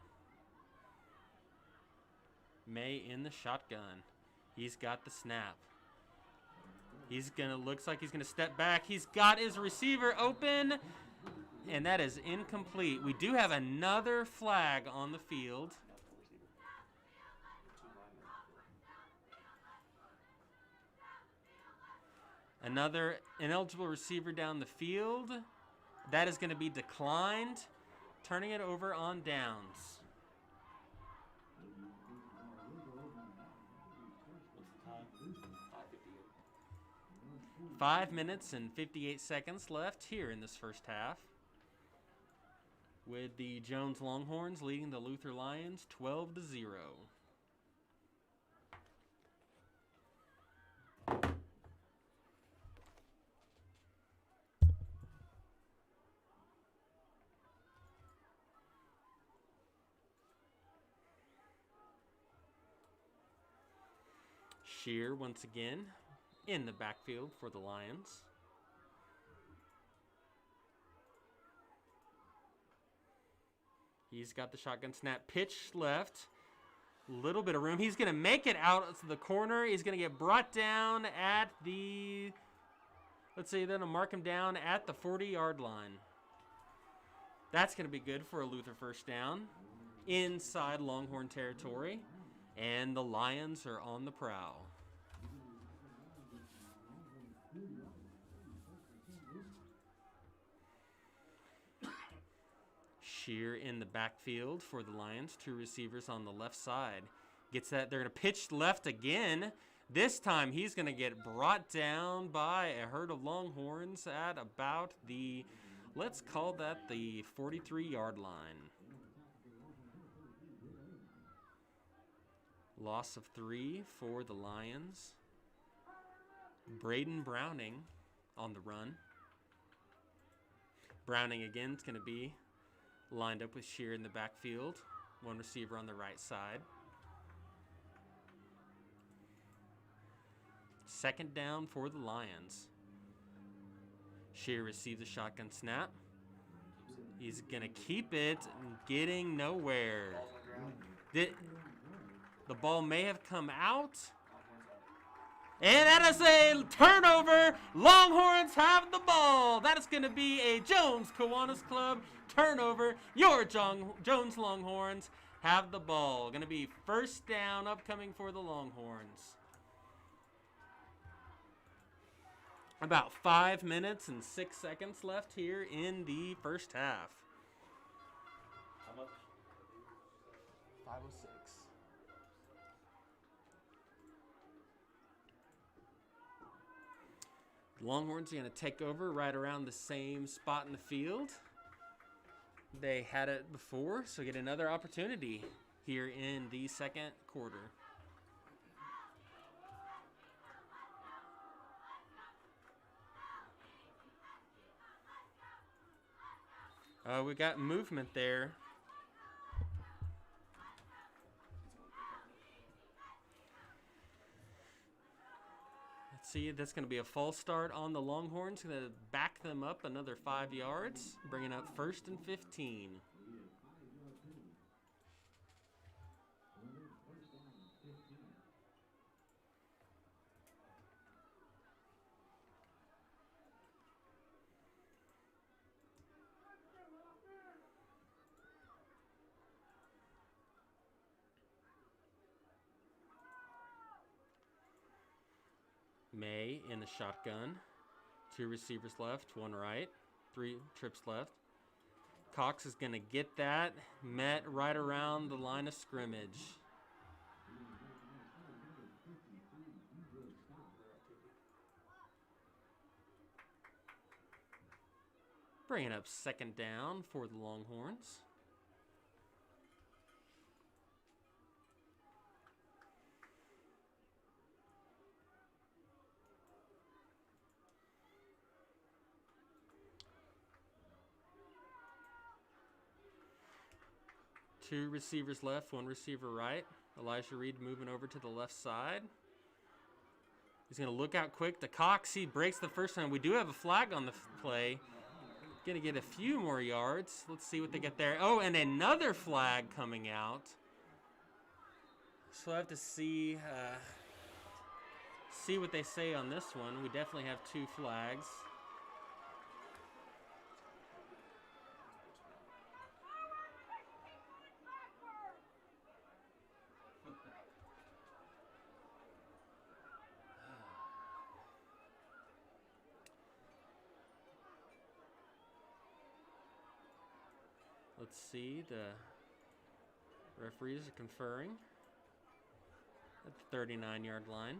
May in the shotgun. He's got the snap. Looks like he's gonna step back. He's got his receiver open, and that is incomplete. We do have another flag on the field. Another ineligible receiver down the field. That is going to be declined. Turning it over on downs. What's the time? 5 minutes and 58 seconds left here in this first half, with the Jones Longhorns leading the Luther Lions 12-0. Shear once again in the backfield for the Lions. He's got the shotgun snap, pitch left, little bit of room. He's going to make it out to the corner. He's going to get brought down at the, let's see, then I'll mark him down at the 40-yard line. That's going to be good for a Luther first down inside Longhorn territory, and the Lions are on the prowl. Shear in the backfield for the Lions. 2 receivers on the left side. Gets that. They're going to pitch left again. This time he's going to get brought down by a herd of Longhorns at about the, let's call that the 43-yard line. Loss of 3 for the Lions. Braden Browning on the run. Browning again is going to be lined up with Shear in the backfield. 1 receiver on the right side. 2nd down for the Lions. Shear receives a shotgun snap. He's going to keep it, getting nowhere. The ball may have come out. And that is a turnover. Longhorns have the ball. That is going to be a Jones Kiwanis Club turnover. Your Jones Longhorns have the ball. Going to be first down upcoming for the Longhorns. About 5 minutes and 6 seconds left here in the first half. How much? 5:06. Longhorns are going to take over right around the same spot in the field. They had it before, so get another opportunity here in the second quarter. We got movement there. See, that's going to be a false start on the Longhorns. Going to back them up another 5 yards, bringing up 1st and 15. May in the shotgun. 2 receivers left, 1 right, 3 trips left. Cox is going to get that, met right around the line of scrimmage. Bringing up second down for the Longhorns. Two receivers left, one receiver right. Elijah Reed moving over to the left side. He's going to look out quick. The Cox, he breaks the first time. We do have a flag on the play. Going to get a few more yards. Let's see what they get there. Oh, and another flag coming out. So I have to see what they say on this one. We definitely have two flags. Let's see, the referees are conferring at the 39-yard line.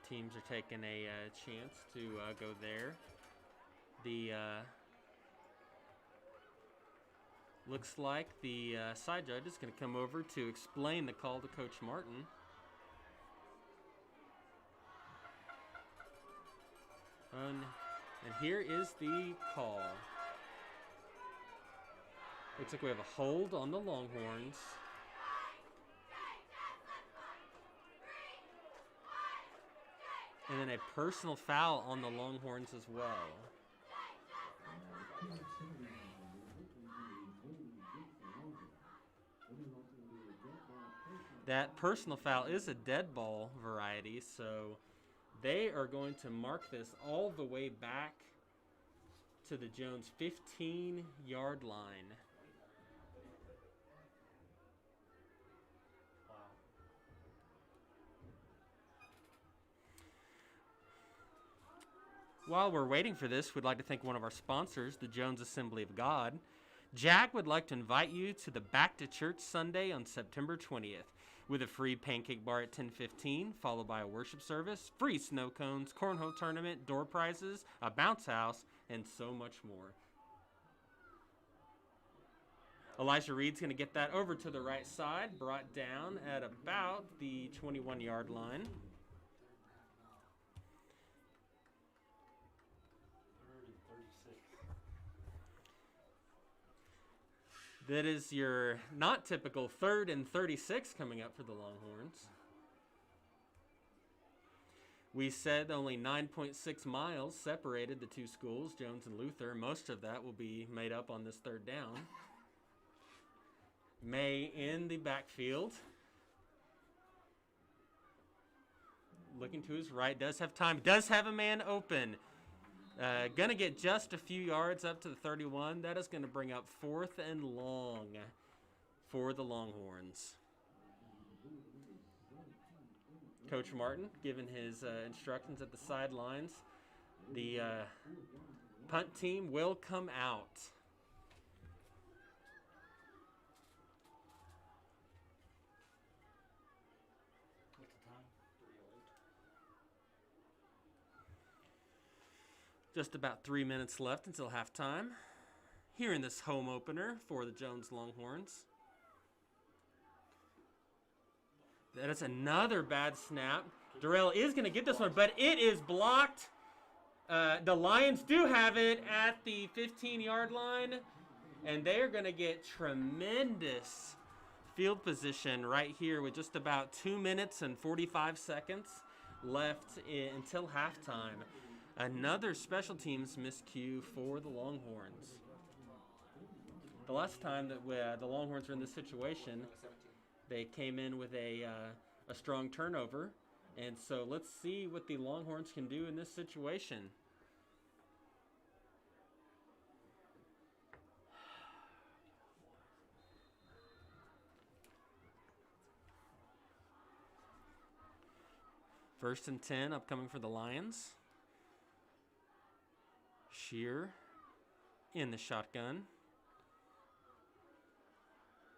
Teams are taking a chance to go there. The looks like the side judge is going to come over to explain the call to Coach Martin. And here is the call. Looks like we have a hold on the Longhorns. And then a personal foul on the Longhorns as well. That personal foul is a dead ball variety, so they are going to mark this all the way back to the Jones 15-yard line. While we're waiting for this, we'd like to thank one of our sponsors, the Jones Assembly of God. Jack would like to invite you to the Back to Church Sunday on September 20th with a free pancake bar at 10:15, followed by a worship service, free snow cones, cornhole tournament, door prizes, a bounce house, and so much more. Elijah Reed's going to get that over to the right side, brought down at about the 21-yard line. That is your not typical 3rd and 36 coming up for the Longhorns. We said only 9.6 miles separated the two schools, Jones and Luther. Most of that will be made up on this third down. May in the backfield. Looking to his right, does have time, does have a man open. Gonna get just a few yards up to the 31. That is gonna bring up 4th and long for the Longhorns. Coach Martin giving his instructions at the sidelines. The punt team will come out. What's the time? Just about 3 minutes left until halftime. Here in this home opener for the Jones Longhorns. That is another bad snap. Darrell is going to get this one, but it is blocked. The Lions do have it at the 15-yard line, and they are going to get tremendous field position right here with just about 2 minutes and 45 seconds left until halftime. Another special teams miscue for the Longhorns. The last time that the Longhorns were in this situation, they came in with a strong turnover. And so let's see what the Longhorns can do in this situation. First and 10 upcoming for the Lions. Shear in the shotgun.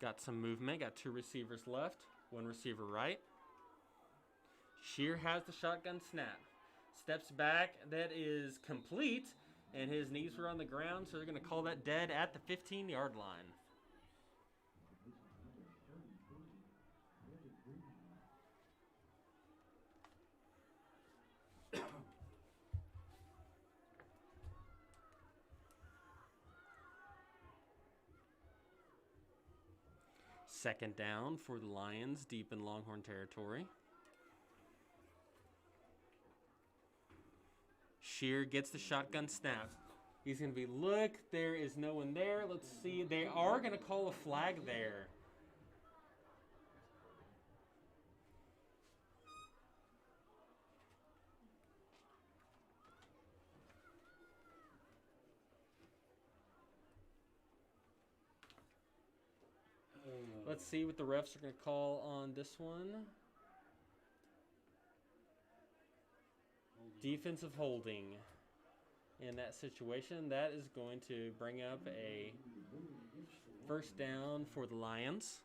Got some movement. Got two receivers left. One receiver right. Shear has the shotgun snap. Steps back. That is complete. and his knees were on the ground, so they're going to call that dead at the 15-yard line. Second down for the Lions, deep in Longhorn territory. Shear gets the shotgun snap. He's going to be, look, there is no one there. Let's see. They are going to call a flag there. Let's see what the refs are going to call on this one. Defensive holding. In that situation, that is going to bring up a first down for the Lions.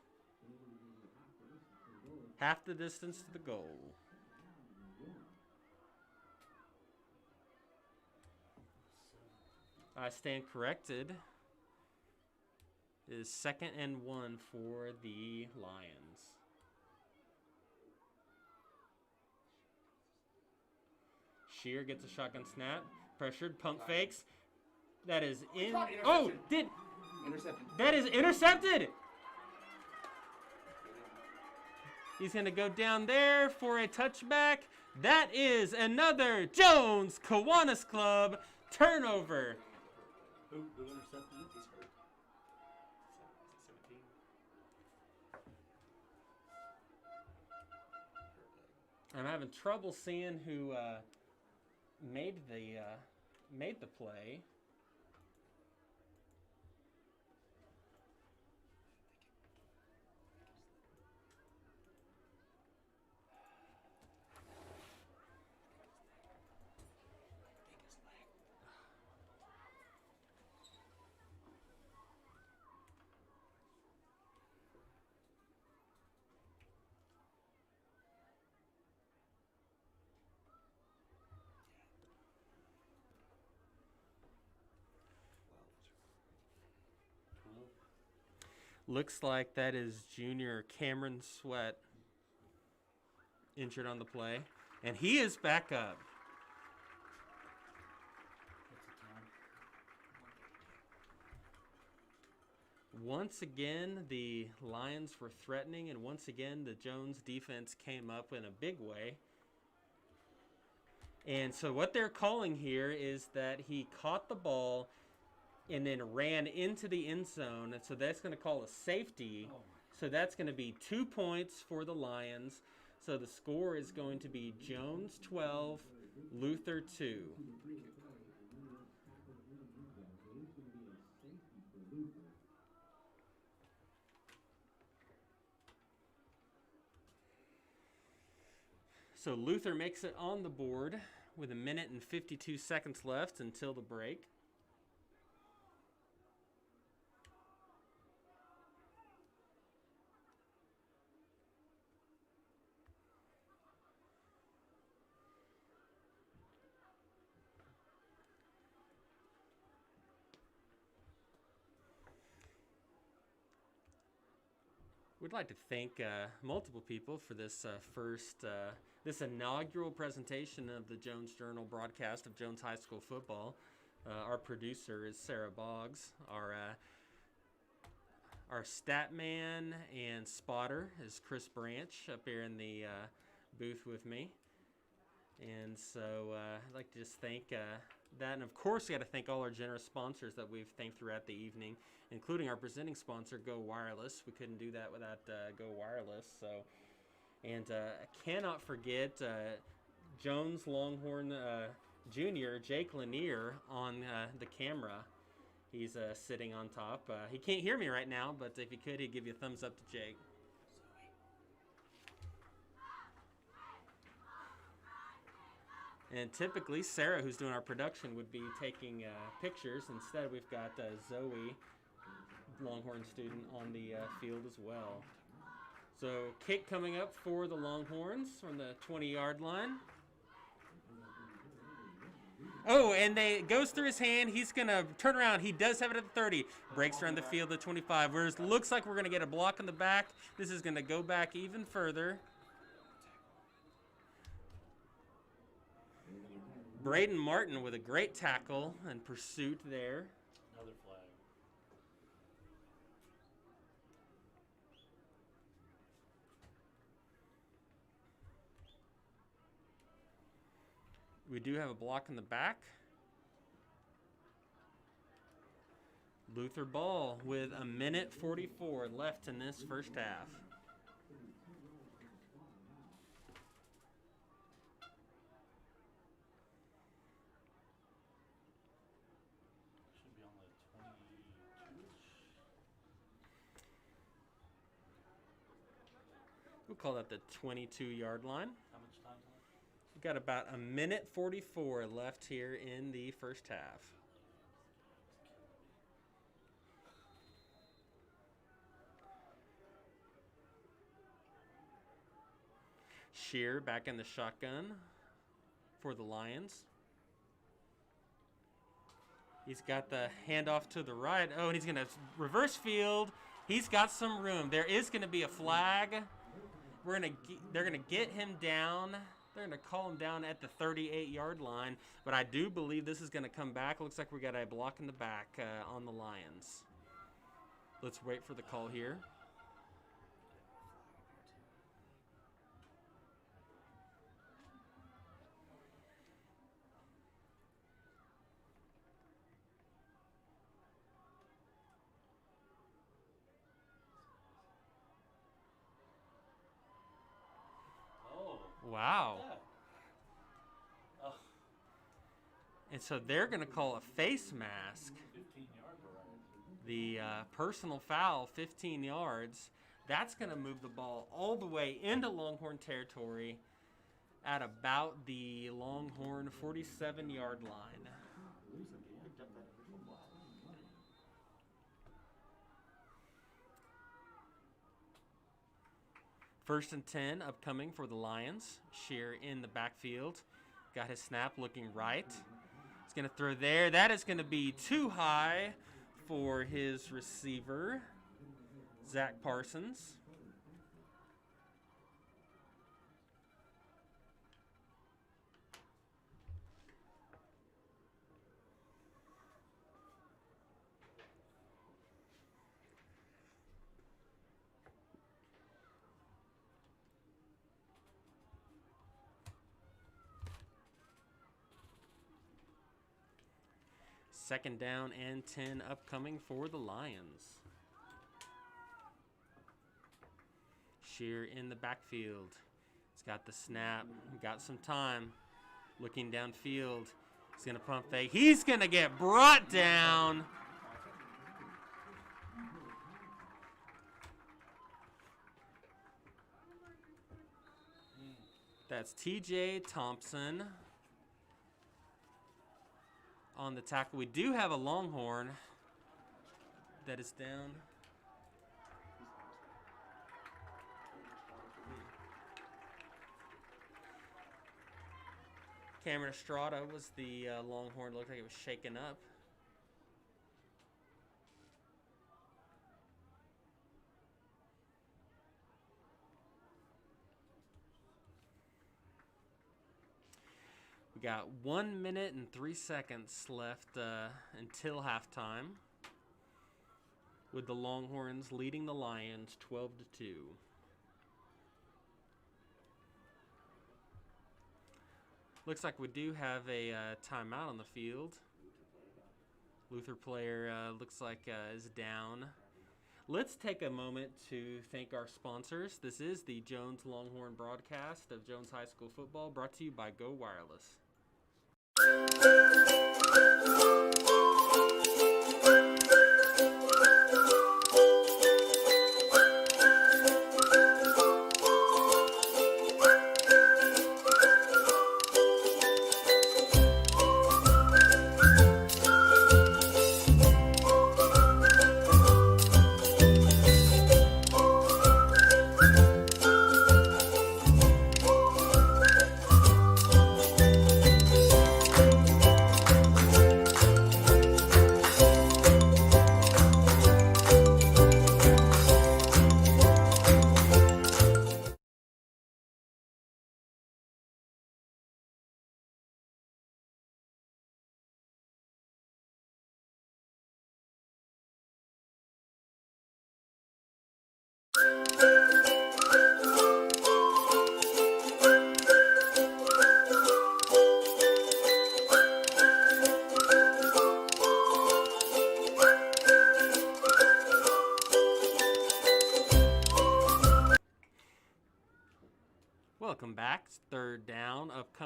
Half the distance to the goal. I stand corrected. It is 2nd and 1 for the Lions. Shear gets a shotgun snap. Pressured, pump fakes. That is in. Oh, Intercepted. That is intercepted. He's going to go down there for a touchback. That is another Jones Kiwanis Club turnover. Who intercepted it? He's hurt. 17. I'm having trouble seeing who made the play. Looks like that is junior Cameron Sweat injured on the play. And he is back up. What's the time? Once again, the Lions were threatening, and once again, the Jones defense came up in a big way. And so what they're calling here is that he caught the ball and then ran into the end zone. And so that's going to call a safety. So that's going to be 2 points for the Lions. So the score is going to be Jones 12, Luther 2. So Luther makes it on the board with 1 minute and 52 seconds left until the break. We'd like to thank multiple people for this this inaugural presentation of the Jones Journal broadcast of Jones High School football. Our producer is Sarah Boggs. Our stat man and spotter is Chris Branch up here in the booth with me. And so I'd like to just thank that. And, of course, we got to thank all our generous sponsors that we've thanked throughout the evening, including our presenting sponsor, Go Wireless. We couldn't do that without Go Wireless. So, and I cannot forget Jones Longhorn Jr., Jake Lanier, on the camera. He's sitting on top. He can't hear me right now, but if he could, he'd give you a thumbs up to Jake. And typically, Sarah, who's doing our production, would be taking pictures. Instead, we've got Zoe, Longhorn student, on the field as well. So, kick coming up for the Longhorns from the 20-yard line. Oh, and it goes through his hand. He's going to turn around. He does have it at the 30. Breaks around the field at 25. Whereas looks like we're going to get a block in the back. This is going to go back even further. Braden Martin with a great tackle and pursuit there. Another flag. We do have a block in the back. Luther ball with 1:44 left in this first half. Should be on the 22-ish. We'll call that the 22-yard line. How much time left? We've got about 1:44 left here in the first half. Shear back in the shotgun for the Lions. He's got the handoff to the right. Oh, and he's going to reverse field. He's got some room. There is going to be a flag. They're going to get him down. They're going to call him down at the 38-yard line. But I do believe this is going to come back. Looks like we got a block in the back on the Lions. Let's wait for the call here. Wow. Yeah. Oh, And so they're going to call a face mask. 15-yard variety. The personal foul, 15 yards. That's going to move the ball all the way into Longhorn territory at about the Longhorn 47-yard line. First and 10 upcoming for the Lions. Shear in the backfield. Got his snap looking right. He's going to throw there. That is going to be too high for his receiver, Zach Parsons. Second down and 10 upcoming for the Lions. Shear in the backfield. He's got the snap. Got some time. Looking downfield. He's going to pump fake. He's going to get brought down. That's TJ Thompson on the tackle. We do have a Longhorn that is down. Cameron Estrada was the Longhorn. Looked like it was shaken up. We got 1 minute and 3 seconds left until halftime, with the Longhorns leading the Lions 12-2. Looks like we do have a timeout on the field. Luther player looks like is down. Let's take a moment to thank our sponsors. This is the Jones Longhorn broadcast of Jones High School football, brought to you by Go Wireless.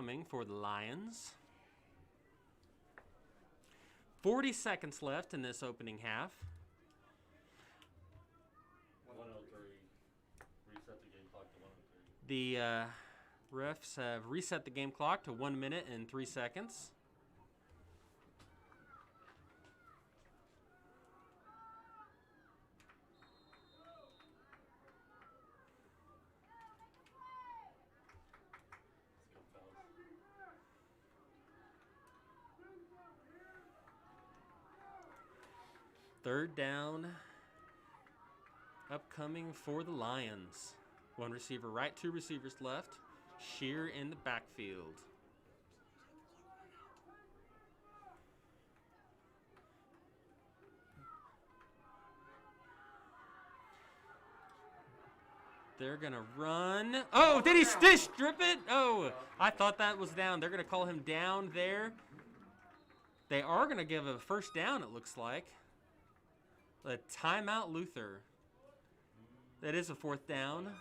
coming for the Lions. 40 seconds left in this opening half. 103. Reset the game clock to 103. The refs have reset the game clock to 1 minute and 3 seconds. Let's go, fellas. Third down upcoming for the Lions. One receiver right, two receivers left. Shear in the backfield. They're going to run. Oh, did he strip it? Oh, I thought that was down. They're going to call him down there. They are going to give a first down, it looks like. A timeout, Luther. That is a fourth down. Yeah.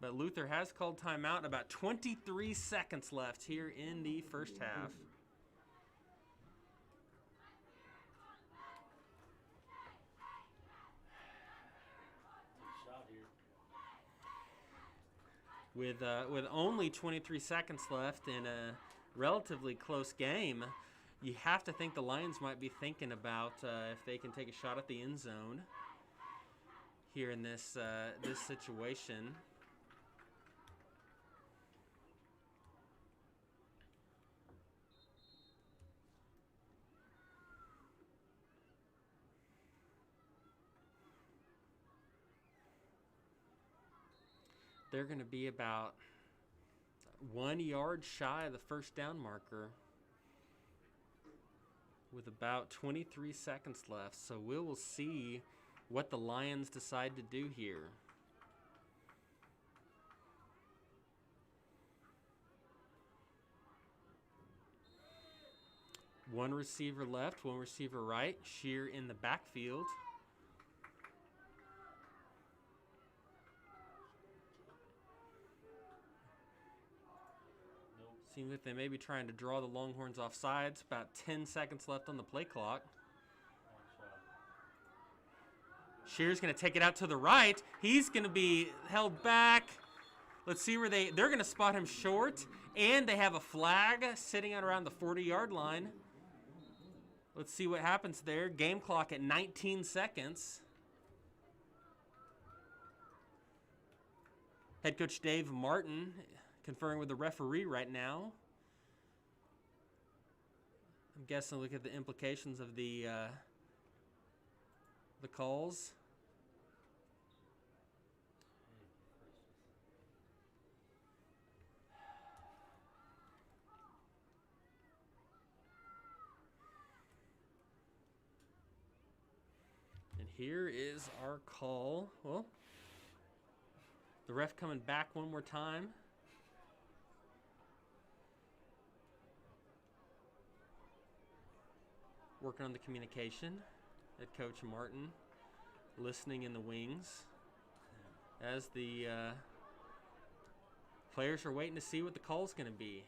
But Luther has called timeout. About 23 seconds left here in the first half. Take a shot here. With only 23 seconds left in a relatively close game, you have to think the Lions might be thinking about if they can take a shot at the end zone here in this this situation. They're going to be about 1 yard shy of the first down marker with about 23 seconds left. So we will see what the Lions decide to do here. One receiver left, one receiver right. Shear in the backfield. Seems like they may be trying to draw the Longhorns off sides. About 10 seconds left on the play clock. Shear's going to take it out to the right. He's going to be held back. Let's see where they're going to spot him short. And they have a flag sitting at around the 40-yard line. Let's see what happens there. Game clock at 19 seconds. Head coach Dave Martin conferring with the referee right now. I'm guessing look at the implications of the calls. And here is our call. Well, the ref coming back one more time. Working on the communication. Head coach Martin listening in the wings as the players are waiting to see what the call's going to be.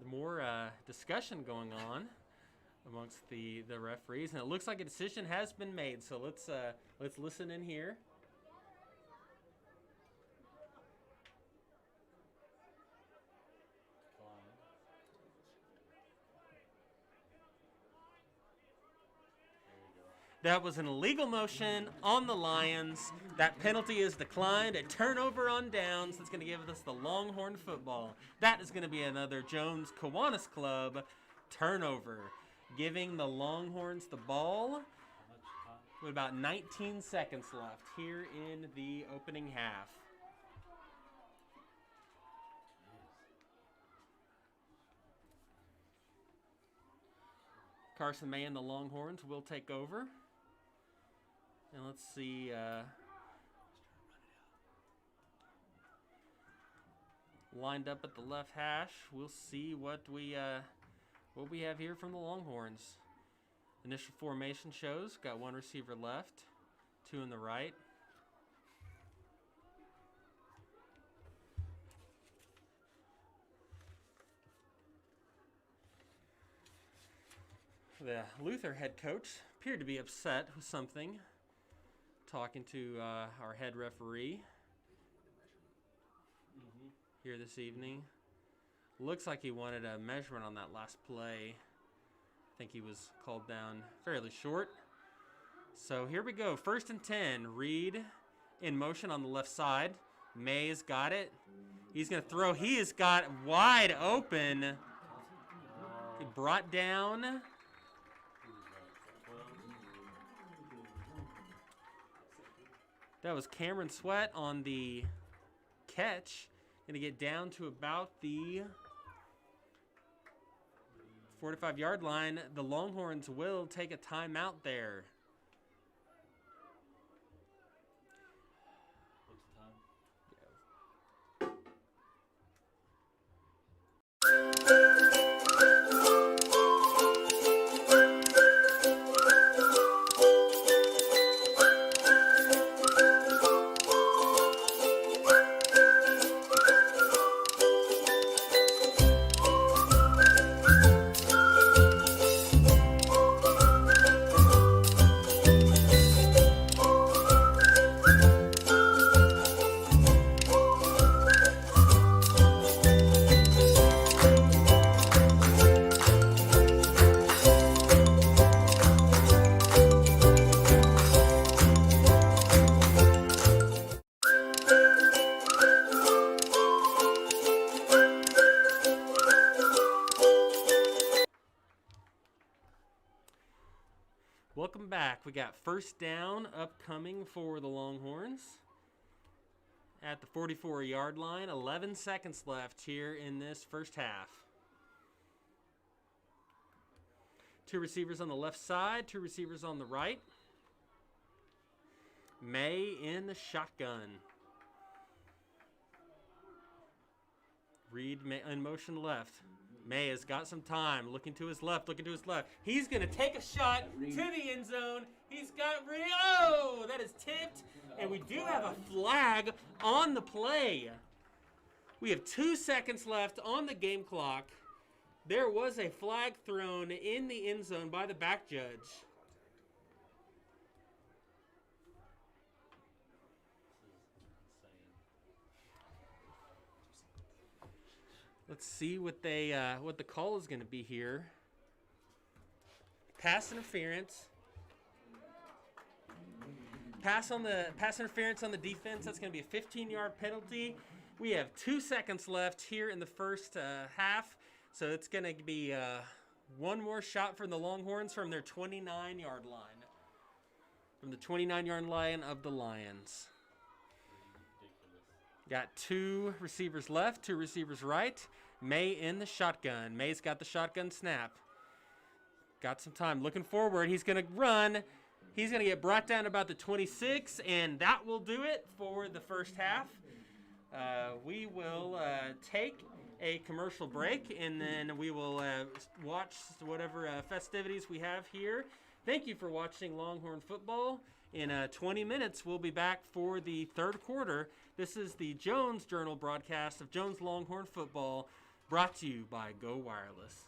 More discussion going on amongst the referees, and it looks like a decision has been made. So let's listen in here. That was an illegal motion on the Lions. That penalty is declined. A turnover on downs. That's going to give us the Longhorn football. That is going to be another Jones Kiwanis Club turnover, giving the Longhorns the ball with about 19 seconds left here in the opening half. Carson May and the Longhorns will take over. And let's see. Lined up at the left hash. We'll see what we have here from the Longhorns. Initial formation shows. Got one receiver left, two in the right. The Luther head coach appeared to be upset with something, talking to our head referee here this evening. Looks like he wanted a measurement on that last play. I think he was called down fairly short. So here we go. 1st and 10. Reed in motion on the left side. May's got it. He's going to throw. He has got wide open. He brought down. That was Cameron Sweat on the catch. Going to get down to about the 45-yard line. The Longhorns will take a timeout there. What's the time? Welcome back. We got 1st down upcoming for the Longhorns at the 44-yard line. 11 seconds left here in this first half. Two receivers on the left side, two receivers on the right. May in the shotgun. Reed in motion left. May has got some time, looking to his left, He's going to take a shot to the end zone. He's got, oh, that is tipped. And we do have a flag on the play. We have 2 seconds left on the game clock. There was a flag thrown in the end zone by the back judge. Let's see what the call is going to be here. Pass interference. Pass interference on the defense. That's going to be a 15-yard penalty. We have 2 seconds left here in the first half, so it's going to be one more shot from the Longhorns from their 29-yard line. From the 29-yard line of the Lions. Got two receivers left, two receivers right. May in the shotgun. May's got the shotgun snap. Got some time. Looking forward. He's going to run. He's going to get brought down about the 26, and that will do it for the first half. We will take a commercial break, and then we will watch whatever festivities we have here. Thank you for watching Longhorn football. In 20 minutes, we'll be back for the third quarter. This is the Jones Journal broadcast of Jones Longhorn football, brought to you by Go Wireless.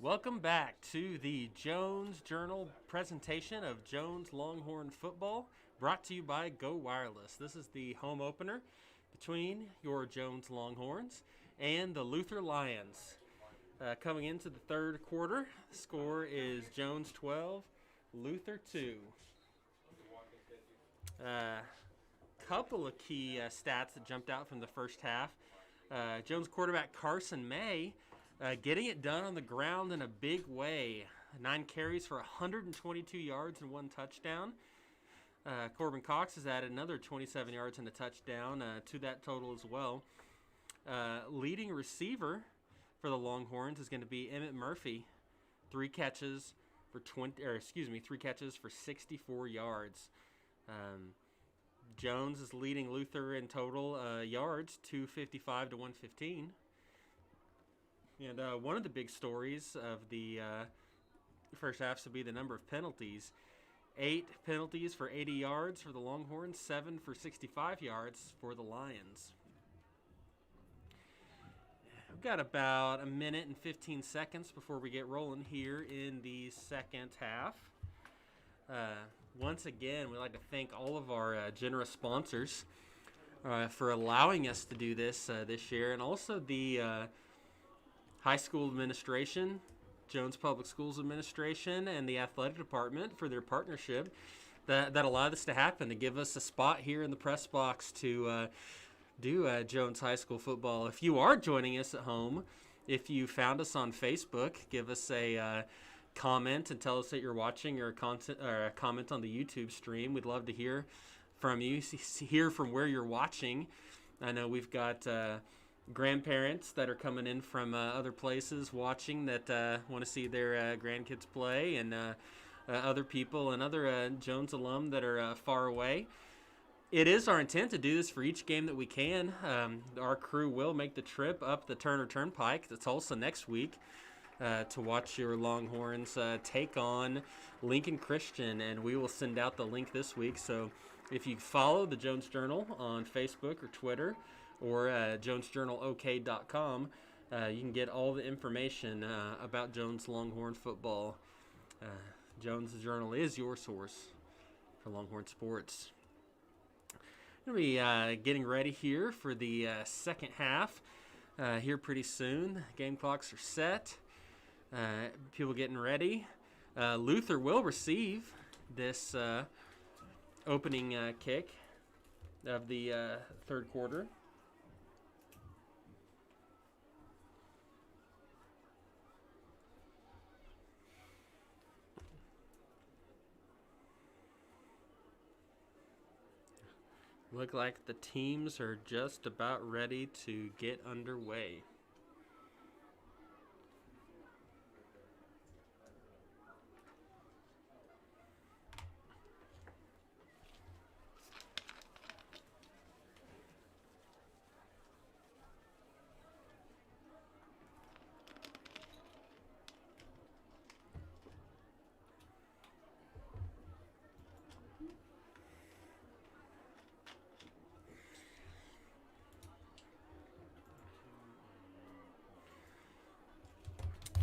Welcome back to the Jones Journal presentation of Jones Longhorn football, brought to you by Go Wireless. This is the home opener between your Jones Longhorns and the Luther Lions. Coming into the third quarter, the score is Jones 12, Luther 2. Couple of key stats that jumped out from the first half. Jones quarterback Carson May getting it done on the ground in a big way. 9 carries for 122 yards and 1 touchdown. Corbin Cox has added another 27 yards and a touchdown to that total as well. Leading receiver for the Longhorns is going to be Emmett Murphy, 3 catches for 64 yards. Jones is leading Luther in total yards, 255 to 115. And one of the big stories of the first half would be the number of penalties. 8 penalties for 80 yards for the Longhorns, 7 for 65 yards for the Lions. We've got about a minute and 15 seconds before we get rolling here in the second half. Once again, we'd like to thank all of our generous sponsors for allowing us to do this this year, and also the high school administration, Jones Public Schools Administration, and the athletic department for their partnership that allowed this to happen, to give us a spot here in the press box to do Jones High School football. If you are joining us at home, if you found us on Facebook, give us a comment and tell us that you're watching, or a comment on the YouTube stream. We'd love to hear from you, hear from where you're watching. I know we've got grandparents that are coming in from other places watching that want to see their grandkids play, and other people and other Jones alum that are far away. It is our intent to do this for each game that we can. Our crew will make the trip up the Turner Turnpike to Tulsa next week to watch your Longhorns take on Lincoln Christian, and we will send out the link this week. So if you follow the Jones Journal on Facebook or Twitter, or jonesjournalok.com, you can get all the information about Jones Longhorn football. Jones Journal is your source for Longhorn sports. We'll be getting ready here for the second half here pretty soon. Game clocks are set. People getting ready. Luther will receive this opening kick of the third quarter. Look like the teams are just about ready to get underway.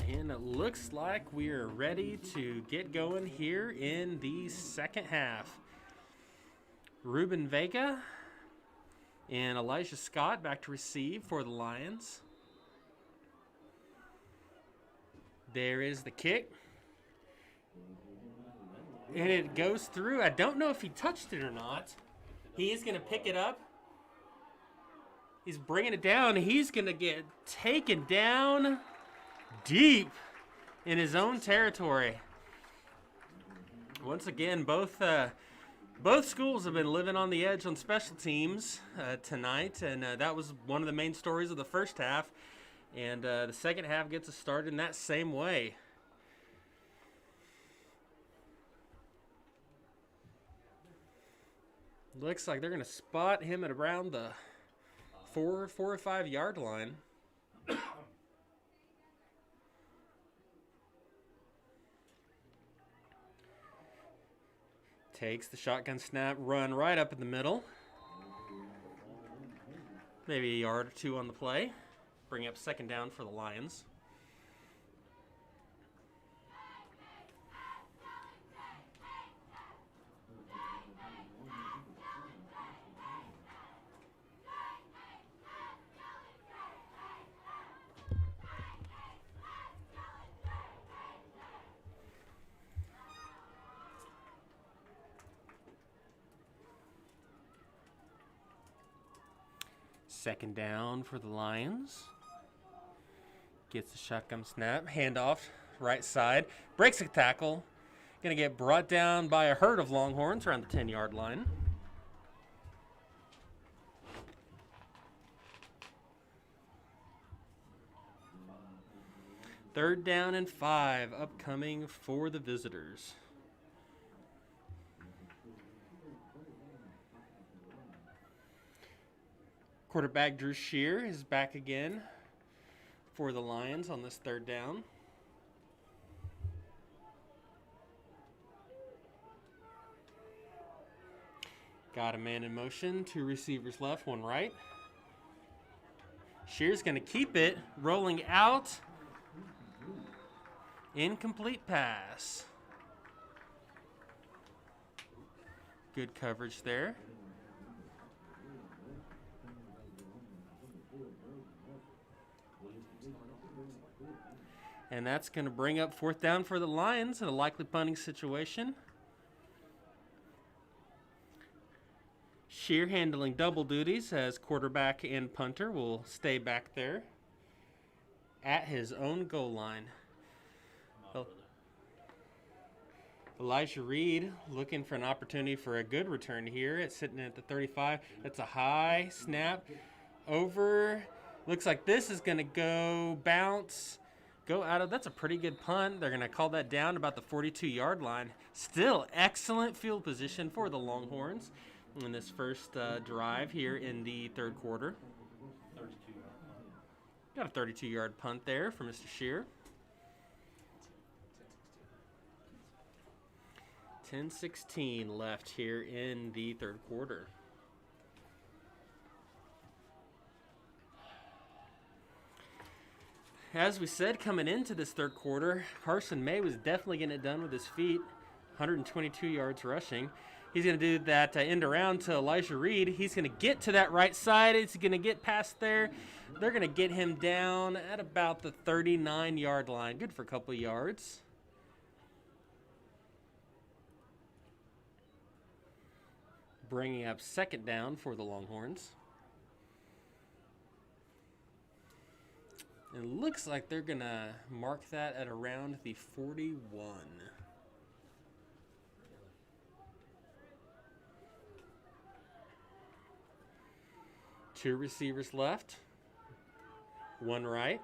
And it looks like we are ready to get going here in the second half. Ruben Vega and Elijah Scott back to receive for the Lions. There is the kick. And it goes through. I don't know if he touched it or not. He is going to pick it up. He's bringing it down. He's going to get taken down deep in his own territory. Once again, both schools have been living on the edge on special teams tonight, and that was one of the main stories of the first half. And the second half gets us started in that same way. Looks like they're going to spot him at around the 4 or 5 yard line. Takes the shotgun snap, run right up in the middle. Maybe a yard or two on the play. Bring up second down for the Lions. Second down for the Lions. Gets the shotgun snap. Handoff, right side. Breaks a tackle. Going to get brought down by a herd of Longhorns around the 10-yard line. Third down and 5 upcoming for the visitors. Quarterback Drew Shear is back again for the Lions on this third down. Got a man in motion, 2 receivers left, 1 right. Shear's going to keep it, rolling out. Incomplete pass. Good coverage there. And that's going to bring up 4th down for the Lions in a likely punting situation. Shear handling double duties as quarterback and punter will stay back there at his own goal line. Elijah Reed looking for an opportunity for a good return here. It's sitting at the 35. That's a high snap over. Looks like this is going to go bounce. Go out of, that's a pretty good punt. They're going to call that down about the 42-yard line. Still excellent field position for the Longhorns in this first drive here in the third quarter. 32-yard punt. Got a 32-yard punt there for Mr. Shear. 10-16 left here in the third quarter. As we said, coming into this third quarter, Carson May was definitely getting it done with his feet. 122 yards rushing. He's going to do that end around to Elijah Reed. He's going to get to that right side. He's going to get past there. They're going to get him down at about the 39-yard line. Good for a couple of yards. Bringing up 2nd down for the Longhorns. It looks like they're going to mark that at around the 41. Two receivers left. 1 right.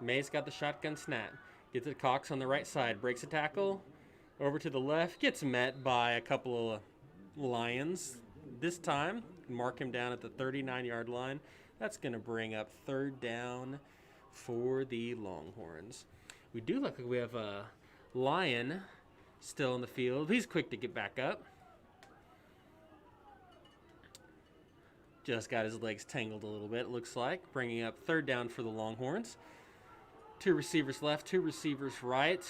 May's got the shotgun snap. Gets it to Cox on the right side. Breaks a tackle. Over to the left. Gets met by a couple of Lions. This time, mark him down at the 39-yard line. That's going to bring up 3rd down for the Longhorns. We do look like we have a Lion still in the field. He's quick to get back up. Just got his legs tangled a little bit, it looks like. Bringing up 3rd down for the Longhorns. 2 receivers left, 2 receivers right.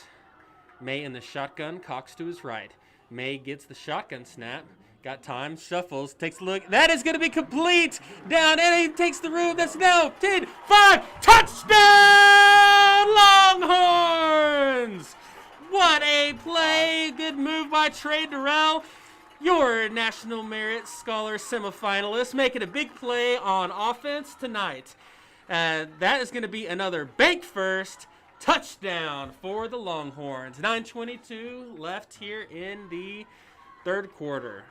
May in the shotgun, Cox to his right. May gets the shotgun snap. Got time, shuffles, takes a look. That is going to be complete. Down, and he takes the room. That's now 10, 5, touchdown, Longhorns! What a play. Good move by Trey Durrell, your National Merit Scholar semifinalist, making a big play on offense tonight. That is going to be another bank first touchdown for the Longhorns. 9:22 left here in the third quarter.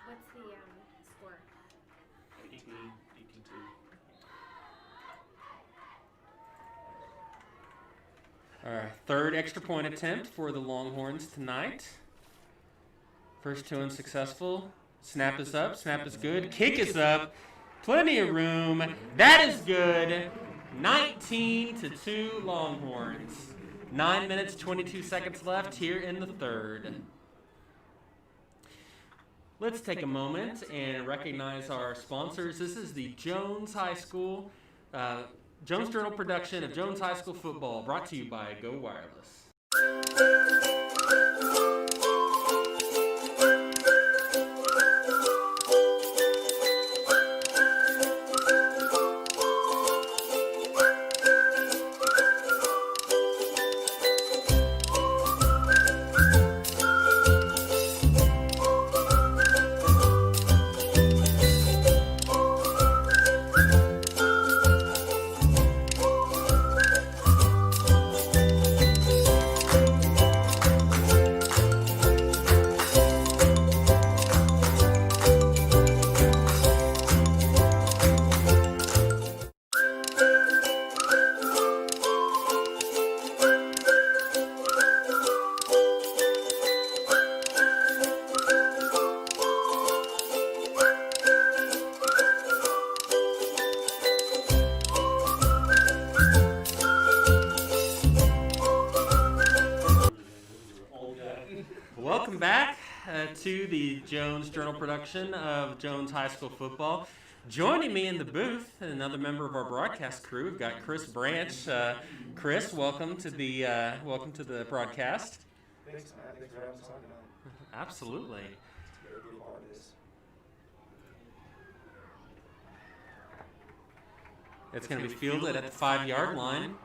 What's the score? 18-2. Our third extra point attempt for the Longhorns tonight. First 2 unsuccessful. Snap is up. Snap is good. Kick is up. Plenty of room. That is good. 19-2 Longhorns. 9 minutes, 22 seconds left here in the third. Let's take a moment and recognize our sponsors. This is the Jones High School, Jones Journal production of Jones High School football, brought to you by Go Wireless. to the Jones Journal production of Jones High School football. Joining me in the booth, another member of our broadcast crew, we've got Chris Branch. Chris, welcome to the broadcast. Thanks, Matt. Thanks for having us on tonight. Absolutely. You're a big part of this. It's going to be fielded at the 5-yard line.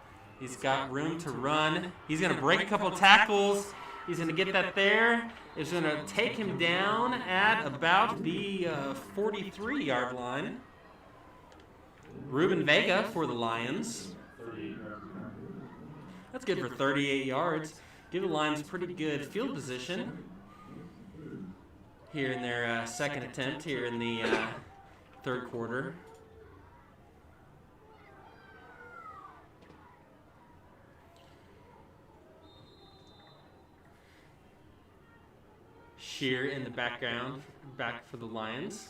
He's got room to run. He's going to break a couple tackles. He's going to get that there. It's going to take him down at about the 43-yard line. Ruben Vega for the Lions. That's good for 38 yards. Give the Lions pretty good field position here in their second attempt here in the third quarter. Shear in the background, back for the Lions.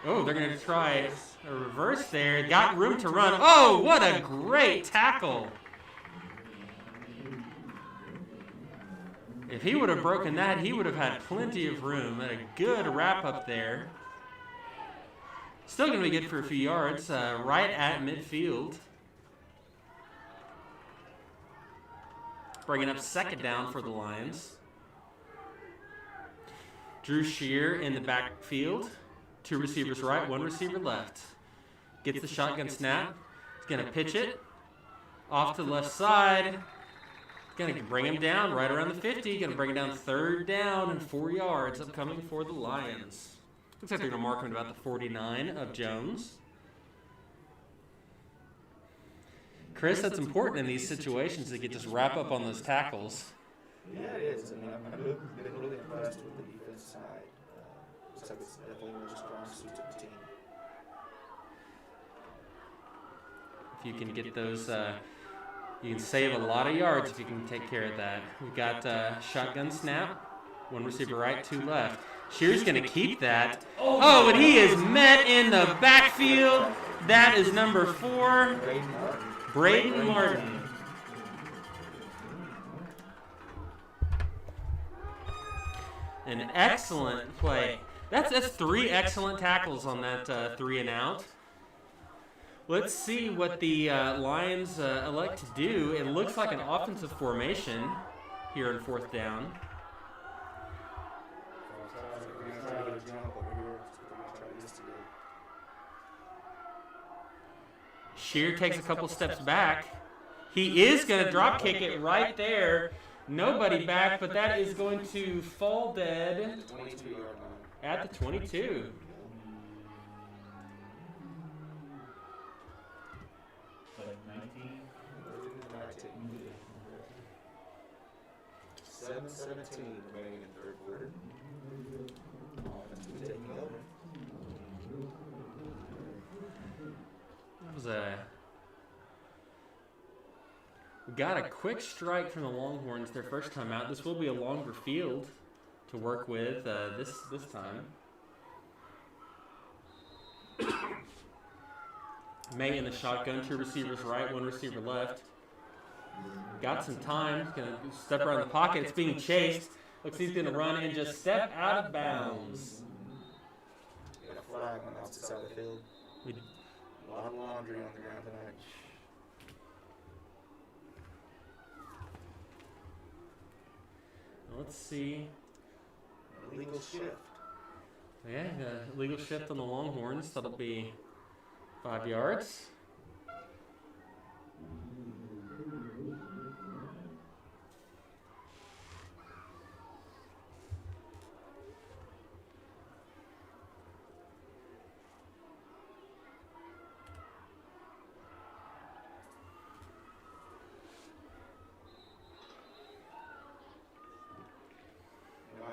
Oh, they're going to try a reverse there. Got room to run. Oh, what a great tackle. If he would have broken that, he would have had plenty of room. A good wrap up there. Still going to be good for a few yards, right at midfield. Bringing up second down for the Lions. Drew Shear in the backfield. 2 receivers right, 1 receiver left. Gets the shotgun snap. He's going to pitch it. Off to the left side. Going to bring him down right around the 50. Going to bring it down 3rd down and 4 yards upcoming for the Lions. Looks like they're going to mark him at about the 49 of Jones. Chris, that's important in these situations to get just wrap up on those tackles. Yeah, it is. And I've been really impressed with the defense side. Looks like it's definitely one of the strong suits of the team. If you can get those, you can save a lot of yards if you can take care of that. We've got shotgun snap, 1 receiver right, 2 left. Shear's going to keep that. Oh, and he is met in the backfield. That is number 4, Braden Martin. An excellent play. That's 3 excellent tackles on that 3 and out. Let's see what the Lions elect to do. It looks like an offensive formation here in 4th down. Shear takes a couple steps back. He is going to drop kick it right there. Nobody back, but that is going to fall dead at the 22. Like 19. 7:17 remaining in 3rd quarter. Offense is taking over. That was we got a quick strike from the Longhorns their first time out. This will be a longer field to work with this time. May in the shotgun, 2 receivers right, 1 receiver left. Got some time. Going to step around the pocket. It's being chased. Looks like he's going to run and just step out of bounds. Got a flag on the opposite side of the field. A lot of laundry on the ground tonight. Let's see. Illegal shift. Yeah, legal shift on the Longhorns. That'll be 5 yards.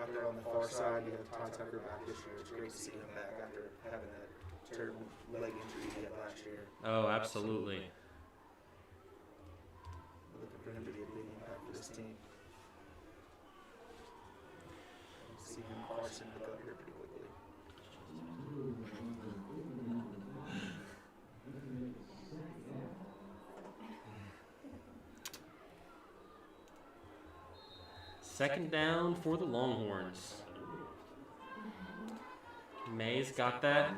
Out there on the far side, you have Todd Tucker back this year. It's great to see him back after having that terrible leg injury he had last year. Oh, absolutely. Looking for him to be a big impact for this team. See him Carson pick up here pretty quickly. Second down for the Longhorns. May's got that.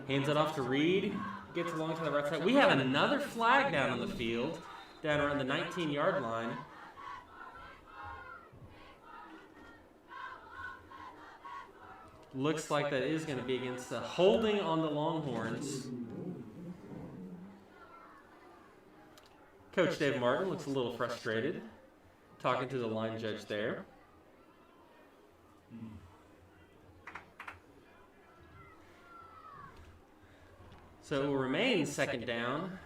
Hands it off to Reed. Gets along to the right side. We have another flag down on the field, down around the 19-yard line. Looks like that is going to be against the holding on the Longhorns. Coach Dave Martin looks a little frustrated, talking to the line judge there. So it will remain second down.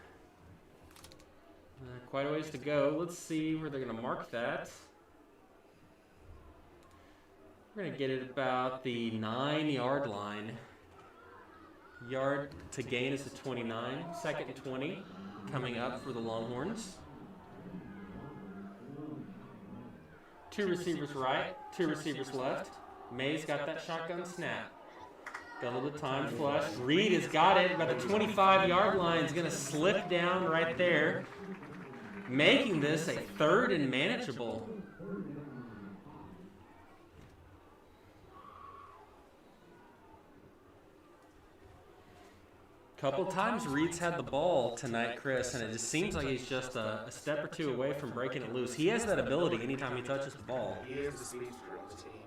Quite a ways to go. Let's see where they're going to mark that. We're going to get it about the 9-yard line. Yard to gain is the 29. Second and 20 coming up for the Longhorns. 2 receivers right, 2 receivers left. May's got that shotgun snap. Got a little time flush. Reed has got it about the 25-yard line. Is going to slip down right there, making this a 3rd and manageable. Couple times Reed's had the ball tonight, Chris, and it just seems like he's just a step or two away from breaking it loose. He has that ability anytime he touches the ball. He is the speedster on the team.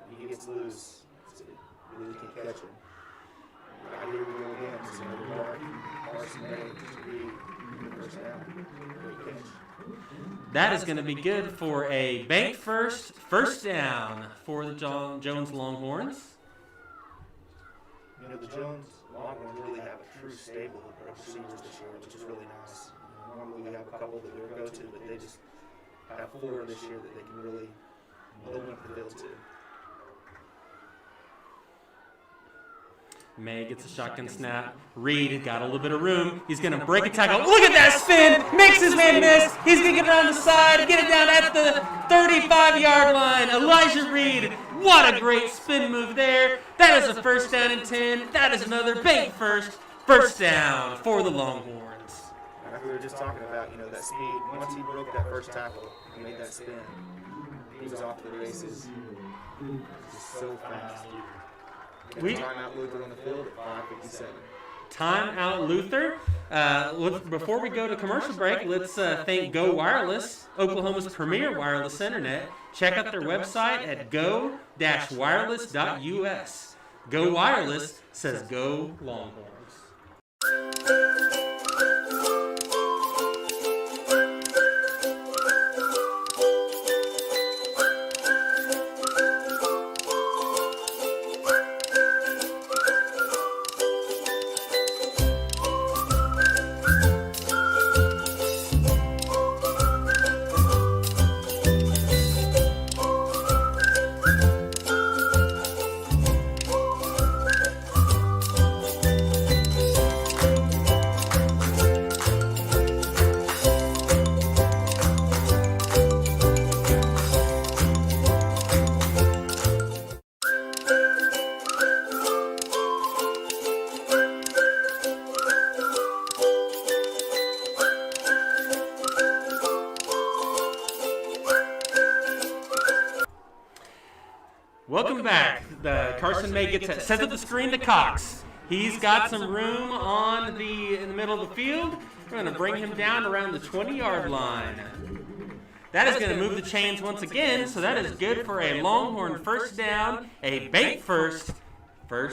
When he gets loose, you really can't catch him. Right here we go again. It's another mark. Carson May to Reed. First down. Great catch. That is going to be good for a bank first down for the Jones Longhorns. You know, the Jones Longhorns really have a true stable of receivers this year, which is really nice. Normally we have a couple that we'll go to, but they just have 4 this year that they can really open up the field to. May gets a shotgun snap. Reed got a little bit of room. He's going to break a tackle. Look at that spin. Makes his man miss. He's going to get it on the side, get it down at the 35-yard line. Elijah Reed, what a great spin move there. That is a first down and 10. That is another bank first down for the Longhorns. Like we were just talking about, you know, that speed. Once he broke that first tackle and made that spin, he was off to the races. Just so fast. Timeout Luther on the field at 5:57. Timeout Luther. Before we go to commercial break, let's thank Go Wireless, Oklahoma's premier wireless internet. Check out their website at go-wireless.us. Go Wireless says go Longhorns. Welcome back. Carson May sets up the screen to Cox. He's got some room in the middle of the field. We're going to bring him down around the 20-yard line. That is going to move the chains once again, so that is good for a Longhorn first down, a bank first down.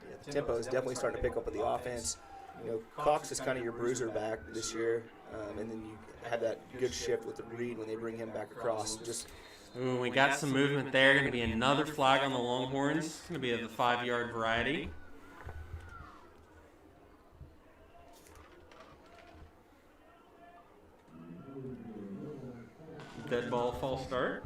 Yeah, the tempo is definitely starting to pick up with the offense. You know, Cox is kind of your bruiser back this year, and then you have that good shift with the Reed when they bring him back across. Ooh, we got some movement there. Going to be another flag on the Longhorns. It's going to be of the 5-yard variety. Dead ball, false start.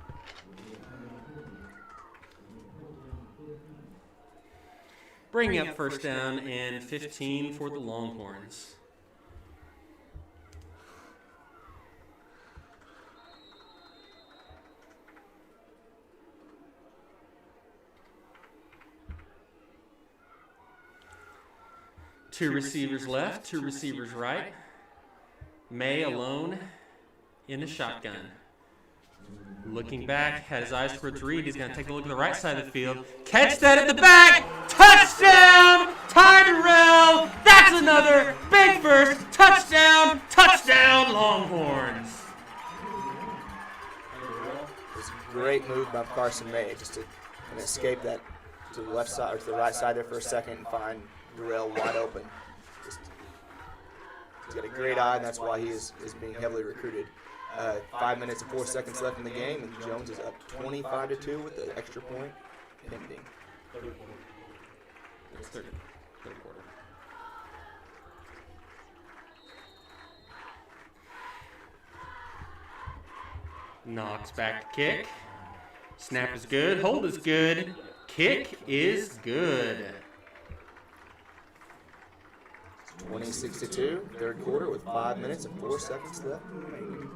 Bringing up first down and 15 for the Longhorns. Two receivers left, two receivers right. May alone in the shotgun. Looking back, had his eyes towards Reed. He's going to take a look at the right side of the field. Catch that at the back. Touchdown, Tyrell. That's another big first. Touchdown, touchdown, Longhorns. It was a great move by Carson May just to kind of escape that to the left side or to the right side there for a second and find Darrell wide open. He's got a great eye, and that's why he is being heavily recruited. 5 minutes and 4 seconds left in the game, and Jones is up 25-2 with the extra point pending. It's third quarter. Knox back to kick. Snap is good. Hold is good. Kick is good. 26-2, third quarter with 5 minutes and 4 seconds left remaining.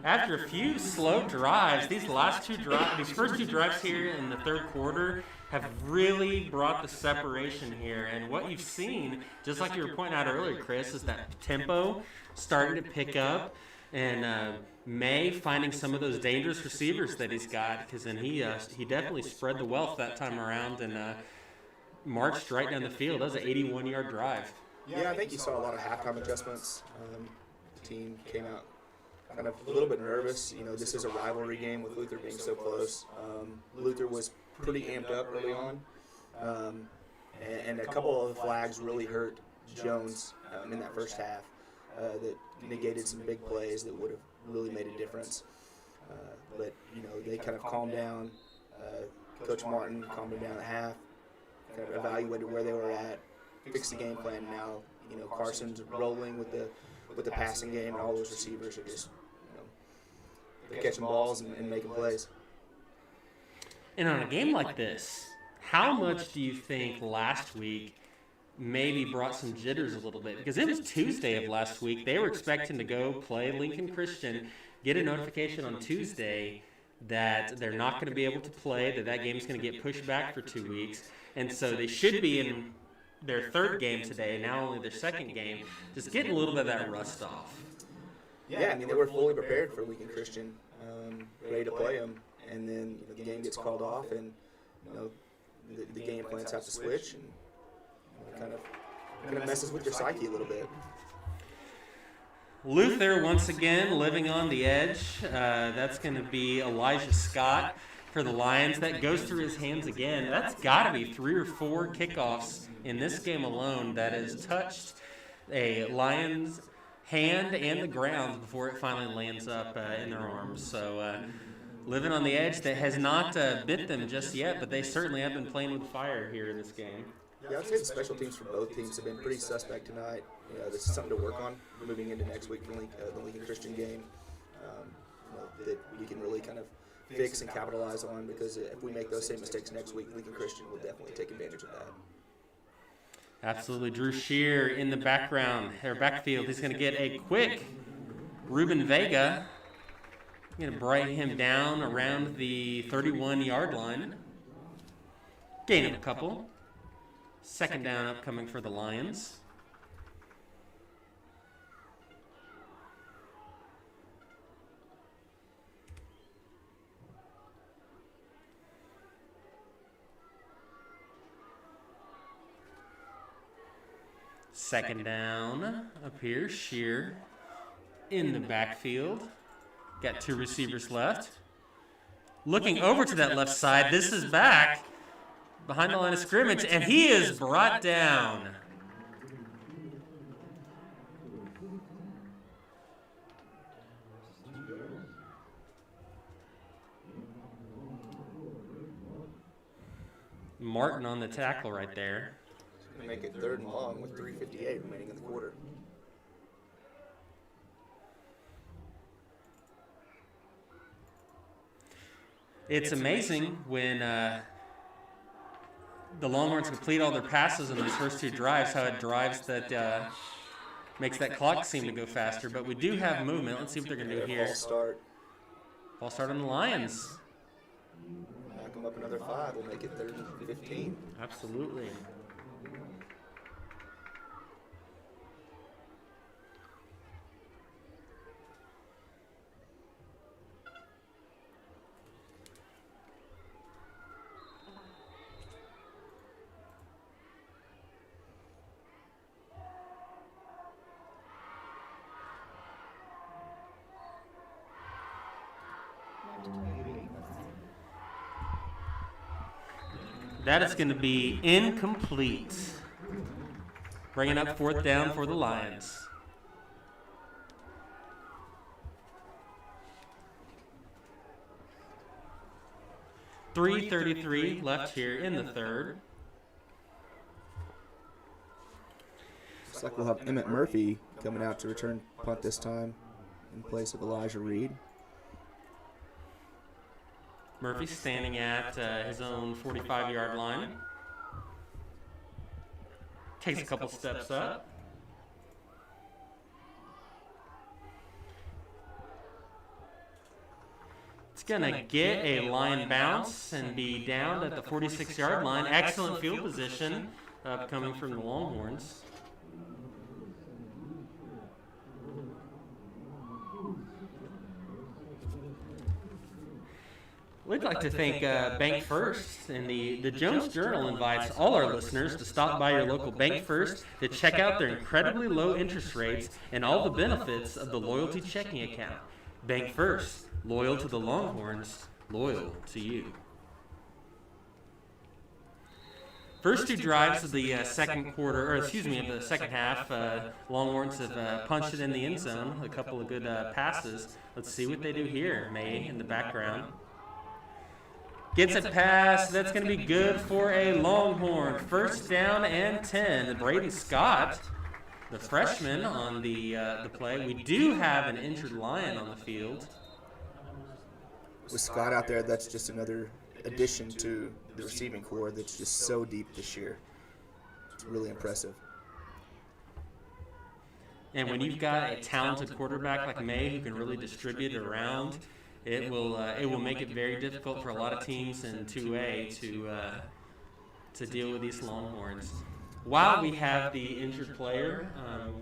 After a few slow drives, these first two drives here in the third quarter have really brought the separation here. And what you've seen, just like you were pointing out earlier, Chris, is that tempo starting to pick up, and May finding some of those dangerous receivers that he's got, because then he definitely spread the wealth that time around and marched right down the field. That was an 81-yard drive. Yeah, I think you saw a lot of halftime adjustments. The team came out kind of a little bit nervous. You know, this is a rivalry game with Luther being so close. Luther was pretty amped up early on, and a couple of the flags really hurt Jones in that first half that negated some big plays that would have really made a difference. But, you know, they kind of calmed down. Coach Martin calmed them down at half, kind of evaluated where they were at, fixed the game plan. Now, you know, Carson's rolling with the passing game, and all those receivers are just, you know, they're catching balls and making plays. And on a game like this, how much do you think last week maybe brought some jitters a little bit? Because it was Tuesday of last week. They were expecting to go play Lincoln Christian, get a notification on Tuesday that they're not going to be able to play, that game's going to get pushed back for 2 weeks. And so they should be in their third game today, now only their second game, just getting a little bit of that rust off. Yeah, I mean, they were fully prepared for Lincoln Christian, ready to play them, and then, you know, the game gets called off, and, you know, the game plans have to switch, and, you know, kind of messes with your psyche a little bit. Luther once again living on the edge. That's going to be Elijah Scott for the Lions. That goes through his hands again. That's got to be 3 or 4 kickoffs in this game alone that has touched a Lions hand and the ground before it finally lands up in their arms. So living on the edge, that has not bit them just yet, but they certainly have been playing with fire here in this game. Yeah, I'd say the special teams for both teams have been pretty suspect tonight. You know, this is something to work on moving into next week for the Lincoln Christian game. You know, that we can really kind of fix and capitalize on, because if we make those same mistakes next week, Lincoln Christian will definitely take advantage of that. Absolutely. Drew Shear in the background, or backfield. He's going to get a quick Ruben Vega. Going to bring him down around the 31-yard line. Gain a couple. Second down upcoming for the Lions. Second down up here, Shear in the backfield. Got 2 receivers left. Looking over to that left side, this is back behind the line of scrimmage, and he is brought down. Martin on the tackle right there. Make it 3rd and long with 3:58 remaining in the quarter. It's amazing when the Longhorns complete all their passes in those first 2 drives, how it drives that, makes that clock seem to go faster. But we do have movement. Let's see what they're going to do here. False start on the Lions. Back them up another 5. We'll make it 3rd and 15. Absolutely. That is going to be incomplete. Bringing up 4th down for the Lions. .333 left here in the 3rd. Looks like we'll have Emmett Murphy coming out to return punt this time in place of Elijah Reed. Murphy standing at his own 45-yard line. Takes a couple steps up. It's going to get a line bounce and be down at the 46-yard line. Excellent field position coming from the Longhorns. We'd like to thank Bank First, and the Jones Journal invites all our listeners to stop by your local Bank First to check out their incredibly low interest rates and all the benefits of the loyalty checking account. Bank First, loyal to the Longhorns, loyal to you. First 2 drives of the second quarter, or excuse me, of the second half, Longhorns have punched it in the end zone, a couple of good passes. Let's see what they do here. May in the background. Gets a pass. That's going to be good for a Longhorn. 1st down and 10. Braden Scott, the freshman, on the play. We do have an injured Lion on the field. With Scott out there, that's just another addition to the receiving core that's just so deep this year. It's really impressive. And when you've got a talented quarterback like May who can really distribute it around, it will make it very difficult for a lot of teams in 2A to deal with these Longhorns. While we have the injured player,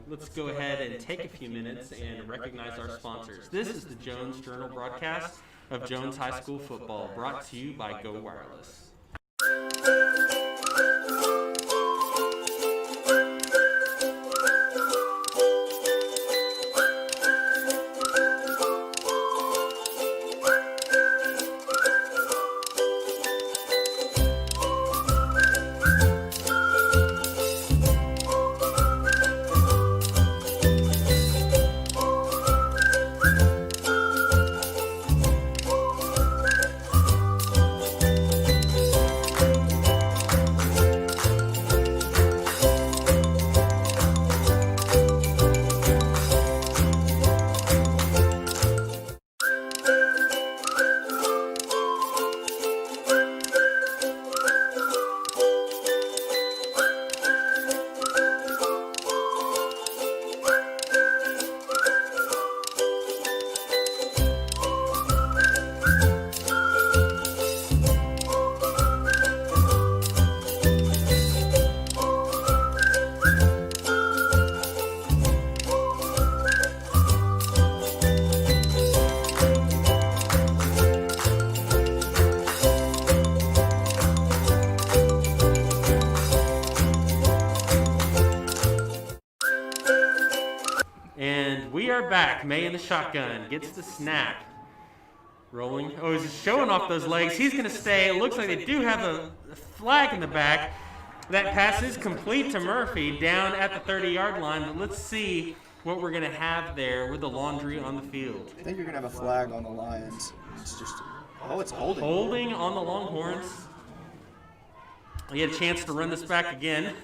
let's go ahead and take a few minutes and recognize our sponsors. This is the Jones Journal broadcast of Jones High School football, brought to you by Go Wireless. We are back. May in the shotgun. Gets the snap. Rolling. Oh, he's showing off those legs. He's going to stay. It looks like they do have a flag in the back. That pass is complete to Murphy down at the 30-yard line. But let's see what we're going to have there with the laundry on the field. I think you're going to have a flag on the Lions. It's just, oh, it's holding. Holding on the Longhorns. We had a chance to run this back again.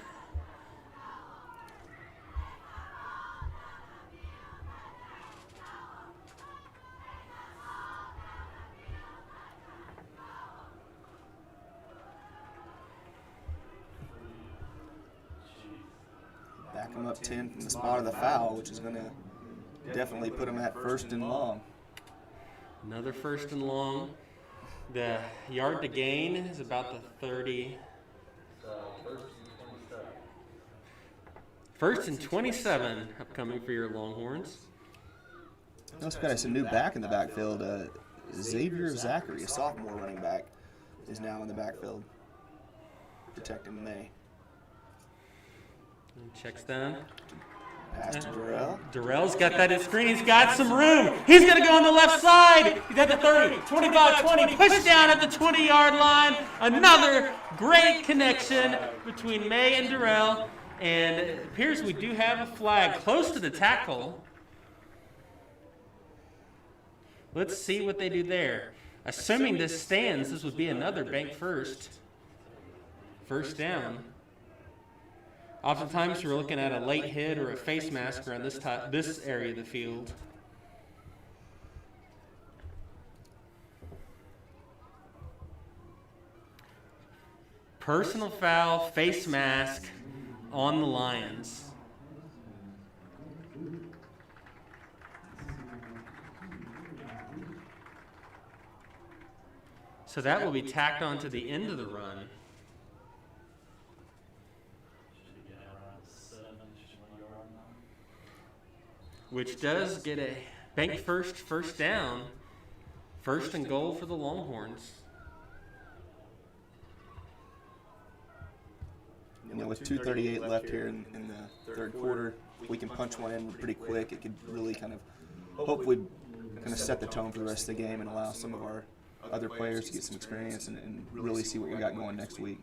Back him up 10 from the spot of the foul, which is going to definitely put him at 1st and long. Another 1st and long. The yard to gain is about the 30. 1st and 27 upcoming for your Longhorns. Also got some new back in the backfield. Xavier Zachary, a sophomore running back, is now in the backfield protecting May. And checks down. Pass to Durrell. Durrell's got that screen. He's got some room. He's going to go on the left side. He's at the 30, 25, 20. Push down at the 20-yard line. Another great connection between May and Durrell. And it appears we do have a flag close to the tackle. Let's see what they do there. Assuming this stands, this would be another bank first. First down. Oftentimes we're looking at a late hit or a face mask around this area of the field. Personal foul, face mask on the Lions. So that will be tacked onto the end of the run. Which does get a bank first down, first and goal for the Longhorns. With 2:38 left here in the third quarter, if we can punch one in pretty quick, it could really kind of hopefully kind of set the tone for the rest of the game and allow some of our other players to get some experience and really see what we got going next week.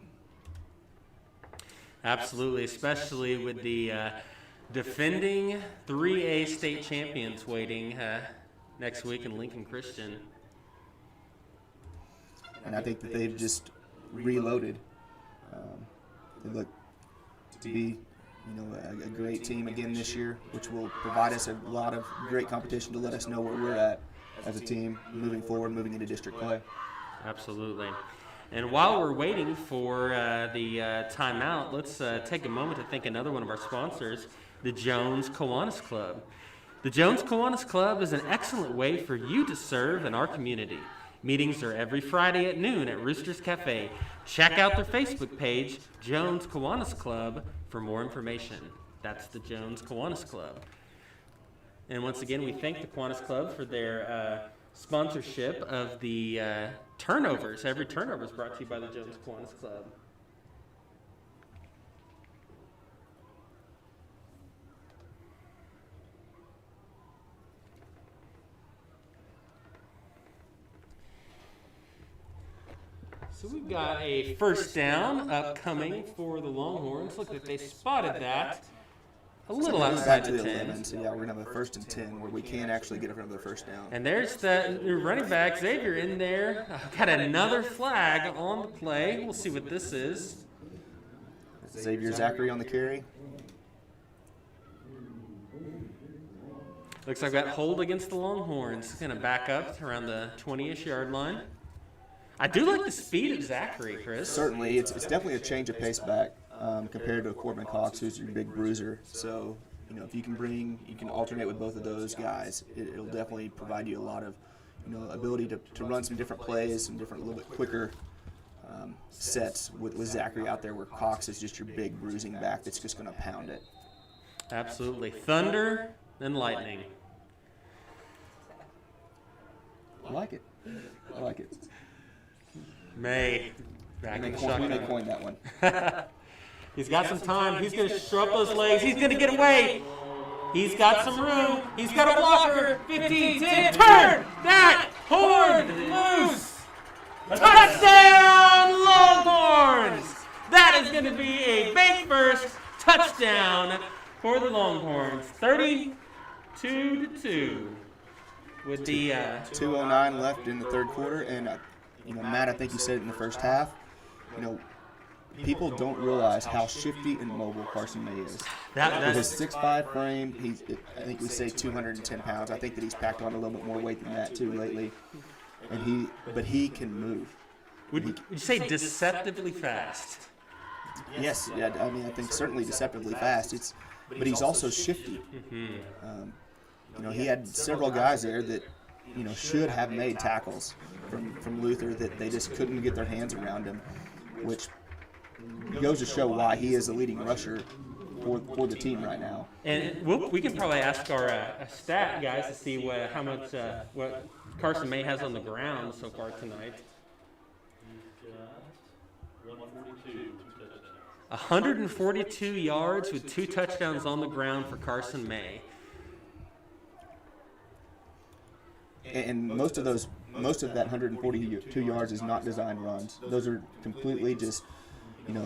Absolutely, especially with the defending 3A state champions waiting next week in Lincoln Christian. And I think that they've just reloaded. They look to be, a great team again this year, which will provide us a lot of great competition to let us know where we're at as a team moving forward, moving into district play. Absolutely. And while we're waiting for the timeout, let's take a moment to thank another one of our sponsors, the Jones Kiwanis Club. The Jones Kiwanis Club is an excellent way for you to serve in our community. Meetings are every Friday at noon at Rooster's Cafe. Check out their Facebook page, Jones Kiwanis Club, for more information. That's the Jones Kiwanis Club. And once again, we thank the Kiwanis Club for their sponsorship of the turnovers. Every turnover is brought to you by the Jones Kiwanis Club. So we've got a first down upcoming for the Longhorns. Look like they spotted that a little outside the 10. 11, so yeah, we're going to have a 1st and 10 where we can actually get another first down. And there's the running back, Xavier, in there. Got another flag on the play. We'll see what this is. Xavier Zachary on the carry. Looks like that hold against the Longhorns. Going to back up around the 20-ish yard line. I do like the speed of Zachary, Chris. Certainly, it's definitely a change of pace back compared to Corbin Cox, who's your big bruiser. So, if you can alternate with both of those guys, it'll definitely provide you a lot of, ability to run some different plays, some different, a little bit quicker sets with Zachary out there, where Cox is just your big bruising back that's just going to pound it. Absolutely. Thunder and lightning. I like it. I like it. May. Back in the shotgun. They coined that one. He's got some time. He's going to show up those legs. He's going to get away. He's got some room. He's got a blocker. 15, 10, turn that horn loose. Touchdown, Longhorns. That is going to be a bank first touchdown for the Longhorns. 32-2 with the 2:09 left in the third quarter, and Matt, I think you said it in the first half. People don't realize how shifty and mobile Carson May is. With his 6'5" frame, I think we say 210 pounds. I think that he's packed on a little bit more weight than that too lately. But he can move. Would you say deceptively fast? Yes, yeah. I mean, I think certainly deceptively fast. But he's also shifty. He had several guys there that should have made tackles from Luther that they just couldn't get their hands around him, which goes to show why he is the leading rusher for the team right now. And we can probably ask our stat guys to see how much what Carson May has on the ground so far tonight. He's got 142, 2 touchdowns. 142 yards with 2 touchdowns on the ground for Carson May. And most of that 142 yards is not designed runs. Those are completely just,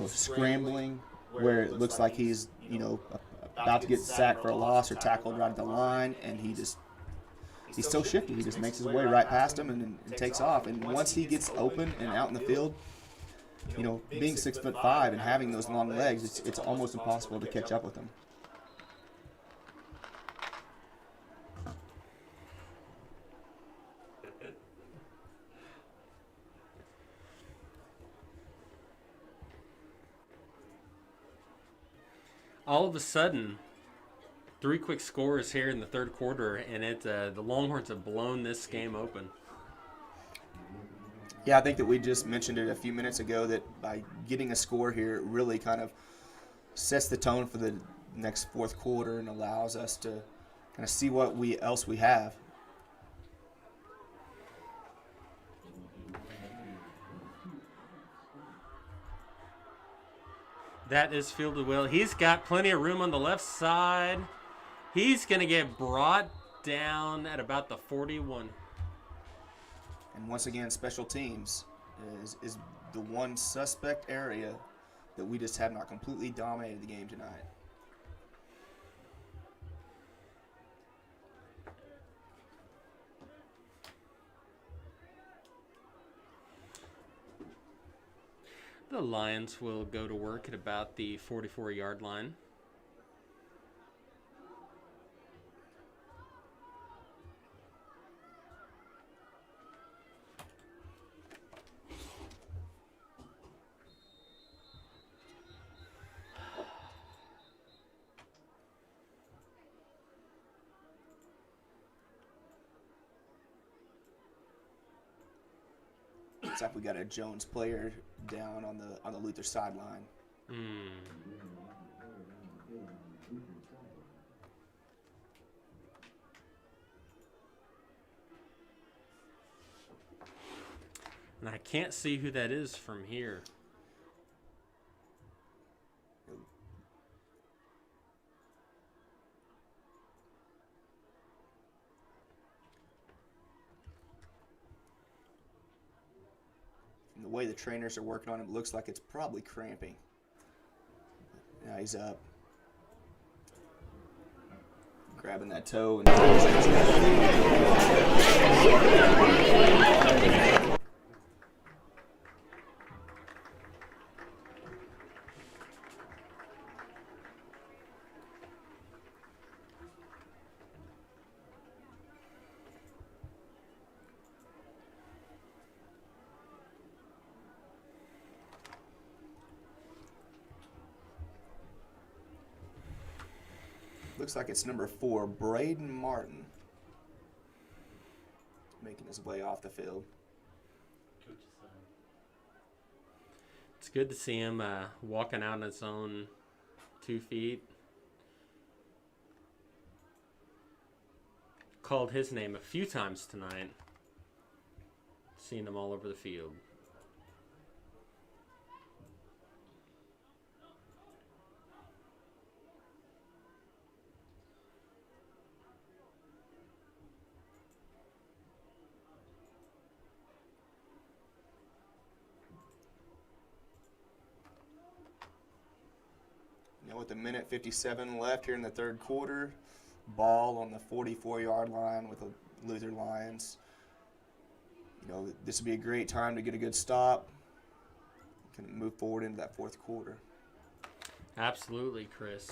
scrambling where it looks like he's, about to get sacked for a loss or tackled right at the line, and he's so shifty. He just makes his way right past him and takes off. And once he gets open and out in the field, being 6'5" and having those long legs, it's almost impossible to catch up with him. All of a sudden, 3 quick scores here in the third quarter, and the Longhorns have blown this game open. Yeah, I think that we just mentioned it a few minutes ago that by getting a score here, it really kind of sets the tone for the next fourth quarter and allows us to kind of see what else we have. That is fielded well. He's got plenty of room on the left side. He's going to get brought down at about the 41. And once again, special teams is the one suspect area that we just have not completely dominated the game tonight. The Lions will go to work at about the 44-yard line. Looks like we got a Jones player down on the Luther sideline. And I can't see who that is from here. The way the trainers are working on him, it looks like it's probably cramping. Now he's up. Grabbing that toe. And looks like it's number 4, Braden Martin, making his way off the field. It's good to see him walking out on his own 2 feet. Called his name a few times tonight. Seeing him all over the field. With a minute 57 left here in the third quarter, ball on the 44-yard line with the Luther Lions. This would be a great time to get a good stop. Can move forward into that fourth quarter. Absolutely, Chris.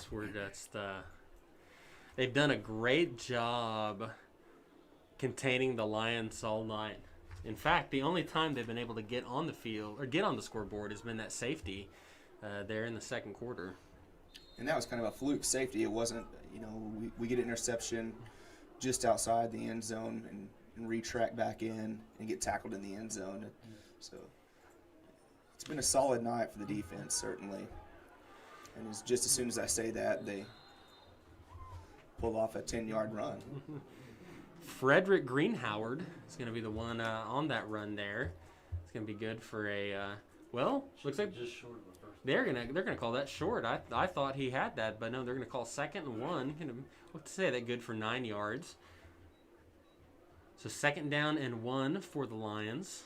They've done a great job containing the Lions all night. In fact, the only time they've been able to get on the field or get on the scoreboard has been that safety there in the second quarter. And that was kind of a fluke safety. It wasn't, we get an interception just outside the end zone and retract back in and get tackled in the end zone. So it's been a solid night for the defense, certainly. And it's just as soon as I say that, they pull off a 10-yard run. Frederick Greenhoward is going to be the one on that run there. It's going to be good for looks like just short of the first They're gonna call that short. I thought he had that, but no, they're gonna call 2nd and 1. What to say that good for 9 yards. So 2nd down and 1 for the Lions.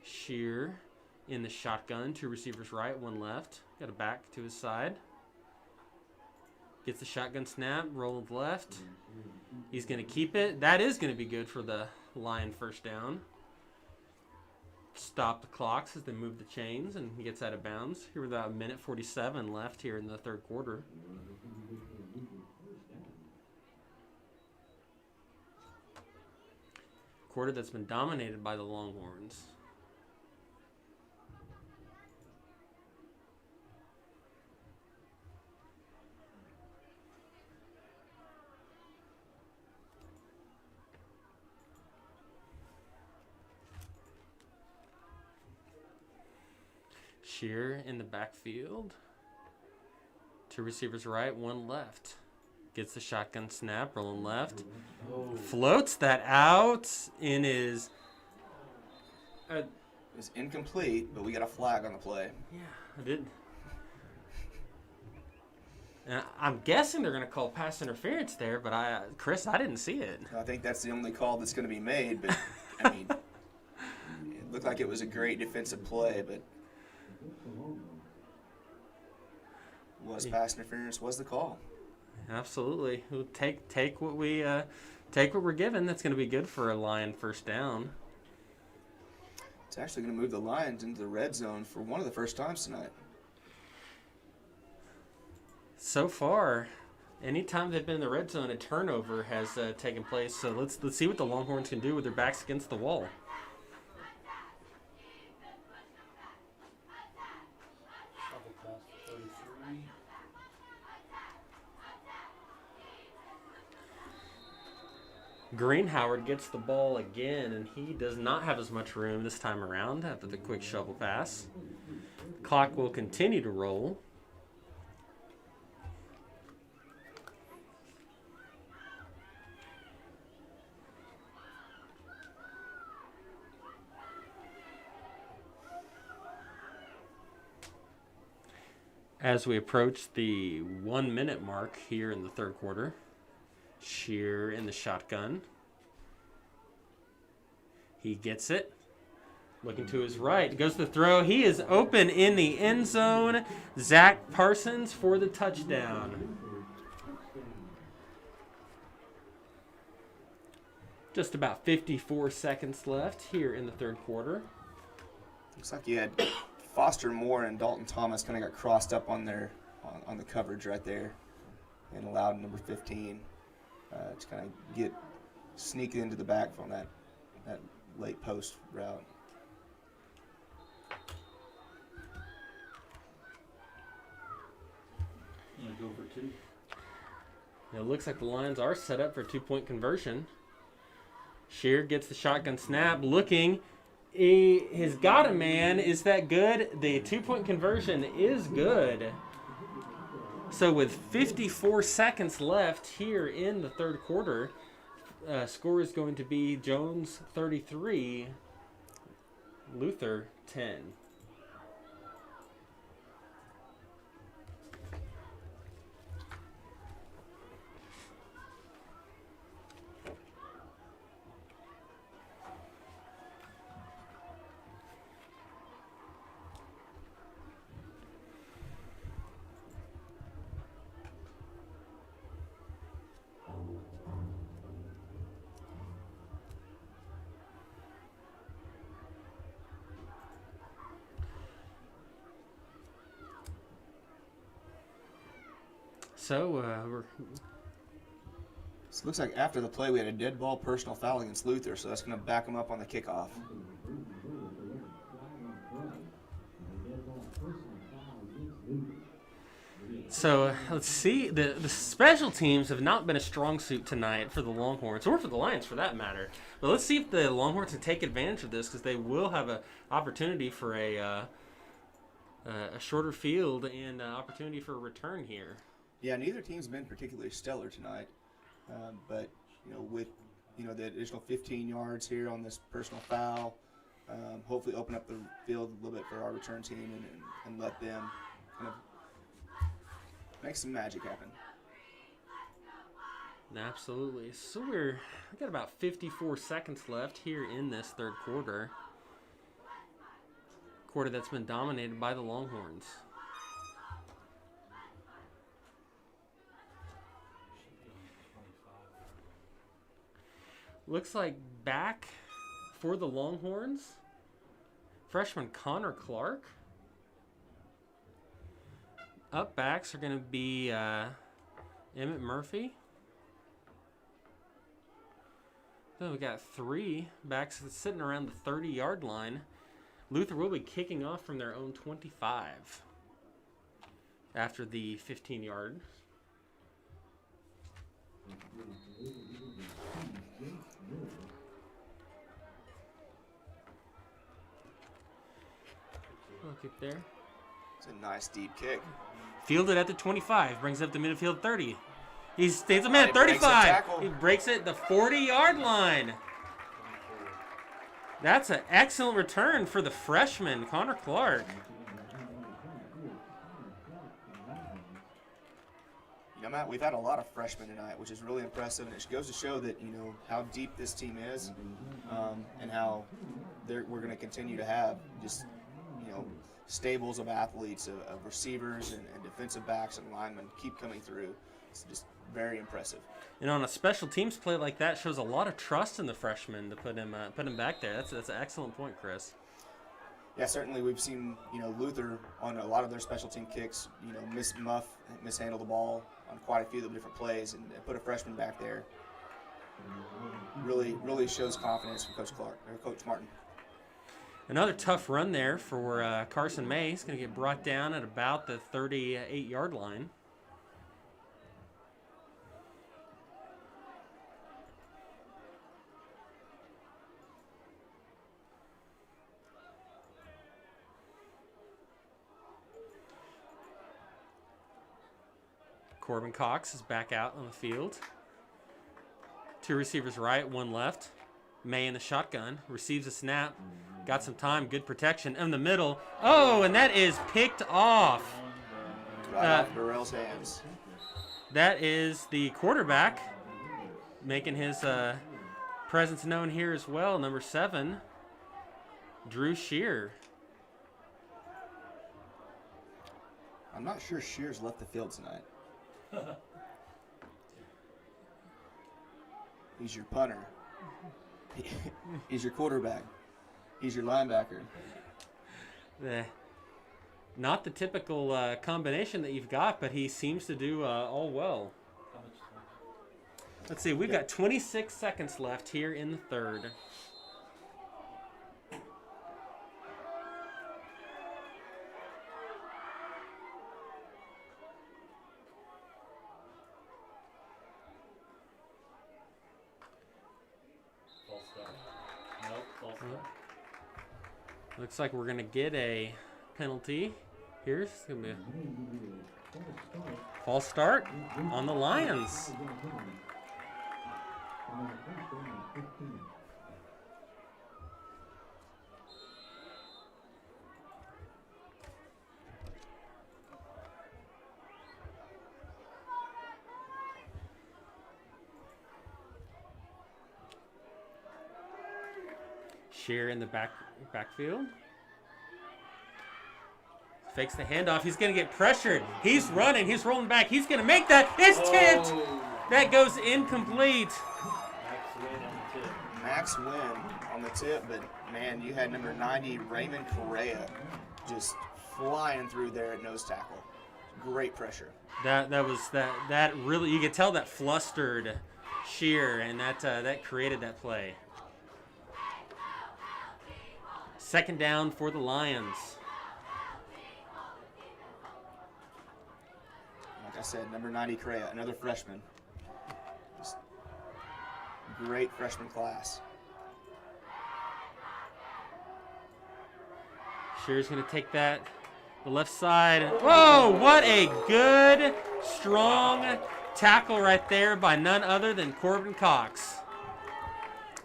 Shear in the shotgun. 2 receivers right, 1 left. Got a back to his side. Gets the shotgun snap, rolling left. He's going to keep it. That is going to be good for the Lion first down. Stop the clocks as they move the chains, and he gets out of bounds. Here with about 1:47 left here in the third quarter. Quarter that's been dominated by the Longhorns. Shear in the backfield. 2 receivers right, 1 left. Gets the shotgun snap, rolling left. Floats that out in his... It's incomplete, but we got a flag on the play. Yeah, I did. And I'm guessing they're going to call pass interference there, but Chris, I didn't see it. I think that's the only call that's going to be made, but, I mean, it looked like it was a great defensive play, but was pass interference was the call. Absolutely. We'll take what we're given. That's going to be good for a Lion first down. It's actually going to move the Lions into the red zone for one of the first times tonight. So far, anytime they've been in the red zone, a turnover has taken place. So let's see what the Longhorns can do with their backs against the wall. Double pass to 33. Greenhoward gets the ball again, and he does not have as much room this time around after the quick shovel pass. Clock will continue to roll. As we approach the 1 minute mark here in the third quarter. Shear in the shotgun. He gets it. Looking to his right. Goes to the throw. He is open in the end zone. Zach Parsons for the touchdown. Just about 54 seconds left here in the third quarter. Looks like you had Foster Moore and Dalton Thomas kind of got crossed up on the coverage right there and allowed number 15 to kind of sneak into the back from that late post route. I'm going to go for 2. It looks like the Lions are set up for a 2-point conversion. Shear gets the shotgun snap, looking. He has got a man. Is that good? The 2-point conversion is good. So with 54 seconds left here in the third quarter, score is going to be Jones 33, Luther 10. So it looks like after the play we had a dead ball personal foul against Luther, so that's going to back him up on the kickoff. So let's see. The special teams have not been a strong suit tonight for the Longhorns, or for the Lions for that matter. But let's see if the Longhorns can take advantage of this, because they will have an opportunity for a shorter field and an opportunity for a return here. Yeah, neither team's been particularly stellar tonight, but with the additional 15 yards here on this personal foul, hopefully open up the field a little bit for our return team and let them kind of make some magic happen. Absolutely. So we got about 54 seconds left here in this third quarter. Quarter that's been dominated by the Longhorns. Looks like back for the Longhorns, freshman Connor Clark. Up backs are going to be Emmett Murphy. Then we got 3 backs sitting around the 30-yard line. Luther will be kicking off from their own 25 after the 15-yard. Look at there. It's a nice deep kick. Fielded at the 25, brings up the midfield 30. He stays a man at 35. He breaks it at the 40-yard line. That's an excellent return for the freshman, Connor Clark. You know, Matt, we've had a lot of freshmen tonight, which is really impressive, and it goes to show that, you know, how deep this team is, and how we're going to continue to have just, you know, stables of athletes, of receivers and defensive backs and linemen keep coming through. It's just very impressive. And on a special teams play like that, shows a lot of trust in the freshman to put him back there. That's an excellent point, Chris. Yeah, certainly we've seen, you know, Luther on a lot of their special team kicks, you know, mishandle the ball on quite a few of the different plays, and put a freshman back there. Really shows confidence from Coach Martin. Another tough run there for Carson May. He's going to get brought down at about the 38-yard line. Corbin Cox is back out on the field. 2 receivers right, 1 left. May in the shotgun, receives a snap. Got some time, good protection in the middle. Oh, and that is picked off. Right off Burrell's hands. That is the quarterback making his presence known here as well. Number 7, Drew Shear. I'm not sure Shear's left the field tonight. He's your punter. He's your quarterback. He's your linebacker. Not the typical combination that you've got, but he seems to do all well. Let's see, we've got 26 seconds left here in the third. Looks like we're going to get a penalty. Here's going to be a false start on the Lions. Shear in the backfield. Fakes the handoff. He's going to get pressured. He's running. He's rolling back. He's going to make that. It's tipped. That goes incomplete. Max Wynn on the tip, but man, you had number 90, Raymond Correa, just flying through there at nose tackle. Great pressure. That really, you could tell that flustered Shear, and that created that play. Second down for the Lions. Like I said, number 90, Correa, another freshman. Just great freshman class. Shear's going to take that the left side. Whoa, what a good, strong tackle right there by none other than Corbin Cox.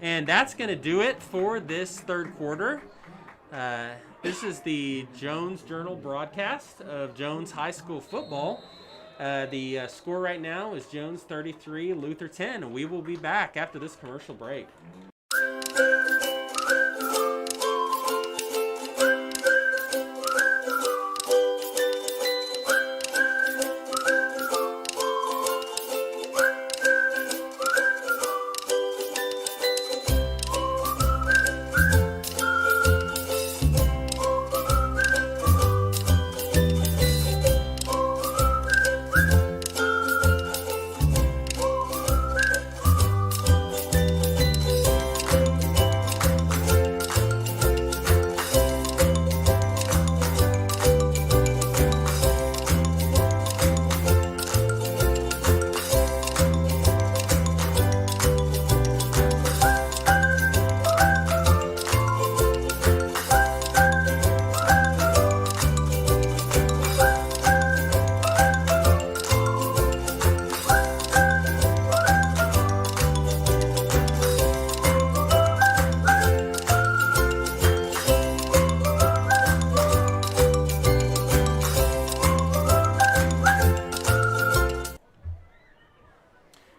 And that's going to do it for this third quarter. This is the Jones Journal broadcast of Jones High School football. The score right now is Jones 33, Luther 10. We will be back after this commercial break.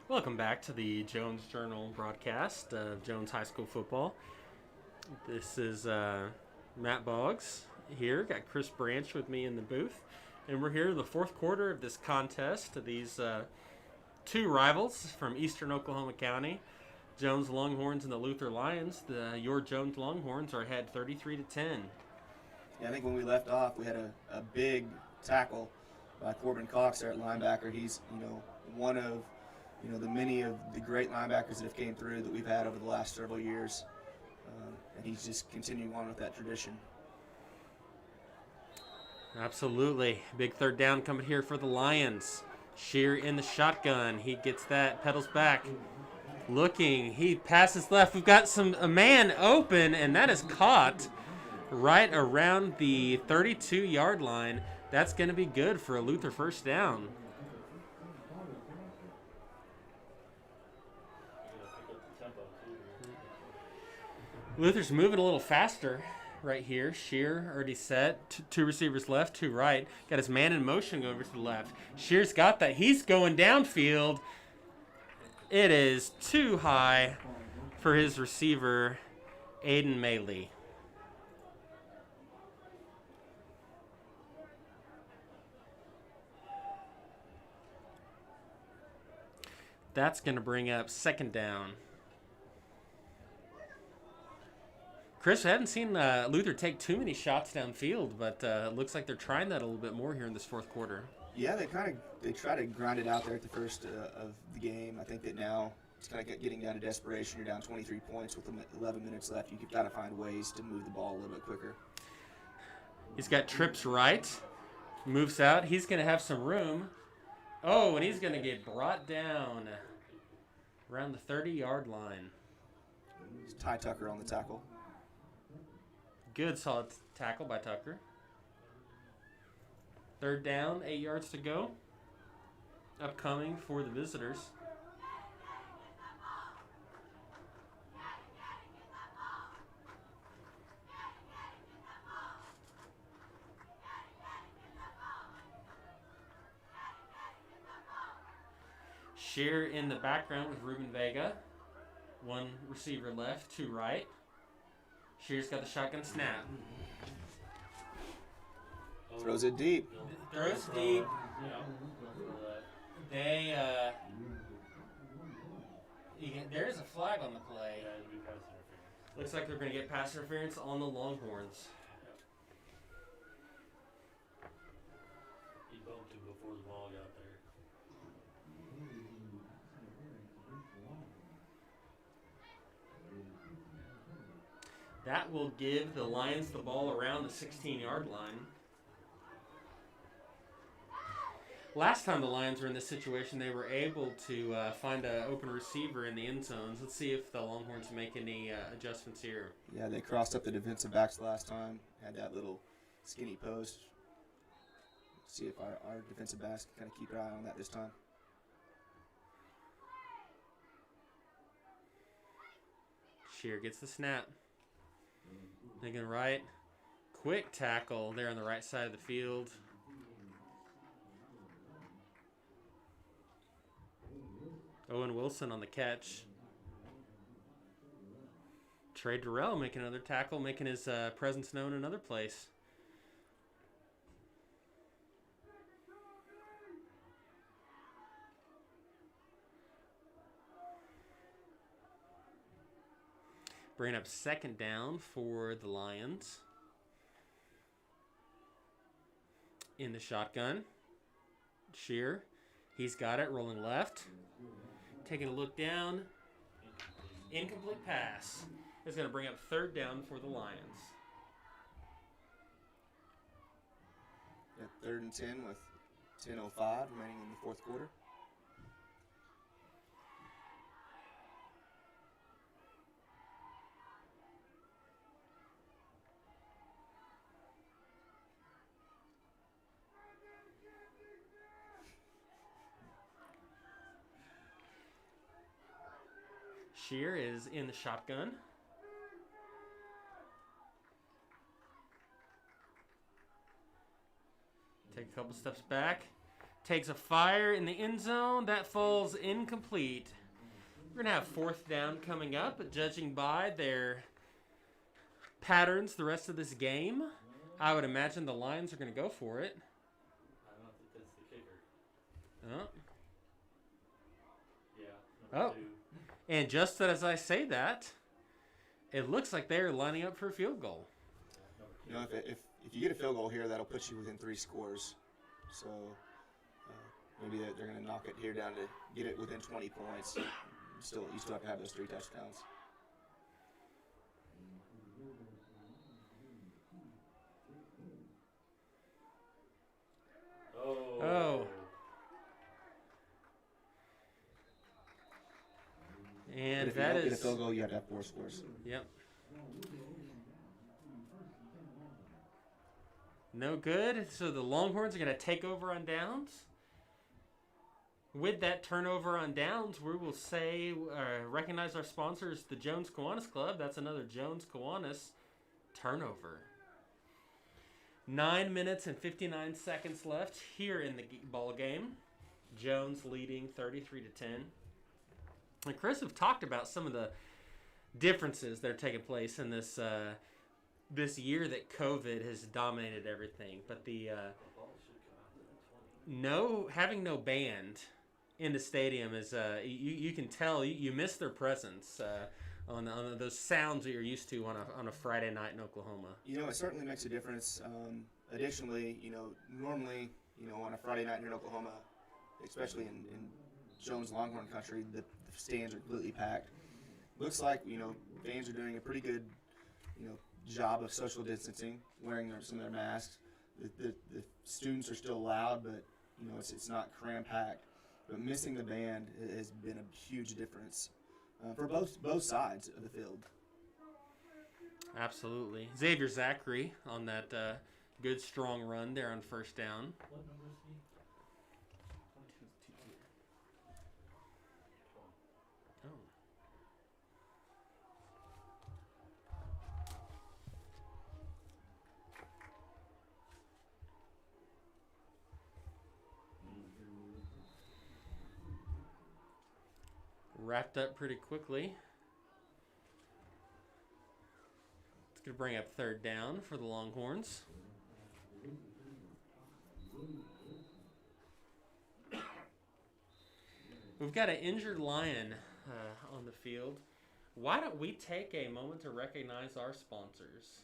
Welcome back to the Jones Journal broadcast of Jones High School football. This is Matt Boggs here. Got Chris Branch with me in the booth. And we're here in the fourth quarter of this contest. These two rivals from eastern Oklahoma County, Jones Longhorns and the Luther Lions. Your Jones Longhorns are ahead 33-10. Yeah, I think when we left off, we had a big tackle by Corbin Cox there at linebacker. He's, one of the many of the great linebackers that have came through that we've had over the last several years. And he's just continuing on with that tradition. Absolutely. Big third down coming here for the Lions. Shear in the shotgun. He gets that, pedals back. Looking, he passes left. We've got a man open, and that is caught right around the 32-yard line. That's going to be good for a Luther first down. Luther's moving a little faster right here. Shear already set. Two receivers left, two right. Got his man in motion going over to the left. Shear's got that. He's going downfield. It is too high for his receiver, Aiden Maley. That's going to bring up second down. Chris, I haven't seen Luther take too many shots downfield, but it looks like they're trying that a little bit more here in this fourth quarter. Yeah, they try to grind it out there at the first of the game. I think that now it's kind of getting down to desperation. You're down 23 points with 11 minutes left. You've got to find ways to move the ball a little bit quicker. He's got trips right, moves out. He's going to have some room. Oh, and he's going to get brought down around the 30-yard line. It's Ty Tucker on the tackle. Good solid tackle by Tucker. Third down, 8 yards to go. Upcoming for the visitors. Shear in the background with Ruben Vega. One receiver left, two right. Shear's got the shotgun snap. Throws it deep. Throws deep. They, there's a flag on the play. Looks like they're going to get pass interference on the Longhorns. He bumped him before the ball got there. That will give the Lions the ball around the 16-yard line. Last time the Lions were in this situation, they were able to find an open receiver in the end zones. Let's see if the Longhorns make any adjustments here. Yeah, they crossed up the defensive backs last time, had that little skinny post. Let's see if our defensive backs can kind of keep an eye on that this time. Shear gets the snap. Thinking right. quick tackle there on the right side of the field. Owen Wilson on the catch. Trey Durrell making another tackle, making his presence known in another place. Bringing up second down for the Lions. In the shotgun. Shear. He's got it, rolling left. Taking a look down. Incomplete pass. It's going to bring up third down for the Lions. Yeah, 3rd and 10 with 10:05 remaining in the fourth quarter. Shear is in the shotgun. Take a couple steps back. Takes a fire in the end zone. That falls incomplete. We're going to have fourth down coming up, but judging by their patterns the rest of this game, I would imagine the Lions are going to go for it. I don't think that's the kicker. Oh. Yeah. Oh. Number 2. And just as I say that, it looks like they're lining up for a field goal. You know, if you get a field goal here, that'll put you within 3 scores. So maybe they're going to knock it here down to get it within 20 points. You still have to have those 3 touchdowns. Oh. And If you that don't get a is... field goal, you have to have 4 scores. Yep. No good. So the Longhorns are going to take over on downs. With that turnover on downs, we will say, recognize our sponsors, the Jones Kiwanis Club. That's another Jones Kiwanis turnover. 9 minutes and 59 seconds left here in the ball game. Jones leading 33-10. And Chris have talked about some of the differences that are taking place in this this year that COVID has dominated everything. But the having no band in the stadium is you can tell you miss their presence on those sounds that you're used to on a Friday night in Oklahoma. You know, it certainly makes a difference. Additionally, normally, on a Friday night in Oklahoma, especially in Jones Longhorn country, the stands are completely packed. Looks like, fans are doing a pretty good, job of social distancing, wearing some of their masks. The students are still loud, but, it's not cram-packed. But missing the band has been a huge difference for both sides of the field. Absolutely. Xavier Zachary on that good, strong run there on first down. What number is he? Oh. Wrapped up pretty quickly. It's going to bring up third down for the Longhorns. We've got an injured Lion on the field. Why don't we take a moment to recognize our sponsors?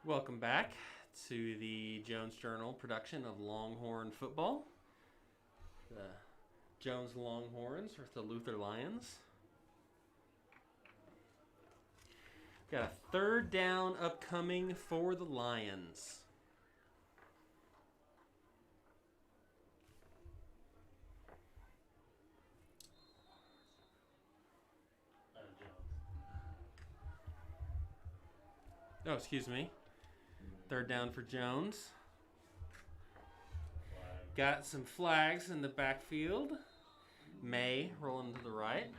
Welcome back to the Jones Journal production of Longhorn football. The Jones Longhorns versus the Luther Lions. Got a third down upcoming for the Lions. Oh, excuse me. Third down for Jones. Got some flags in the backfield. May rolling to the right.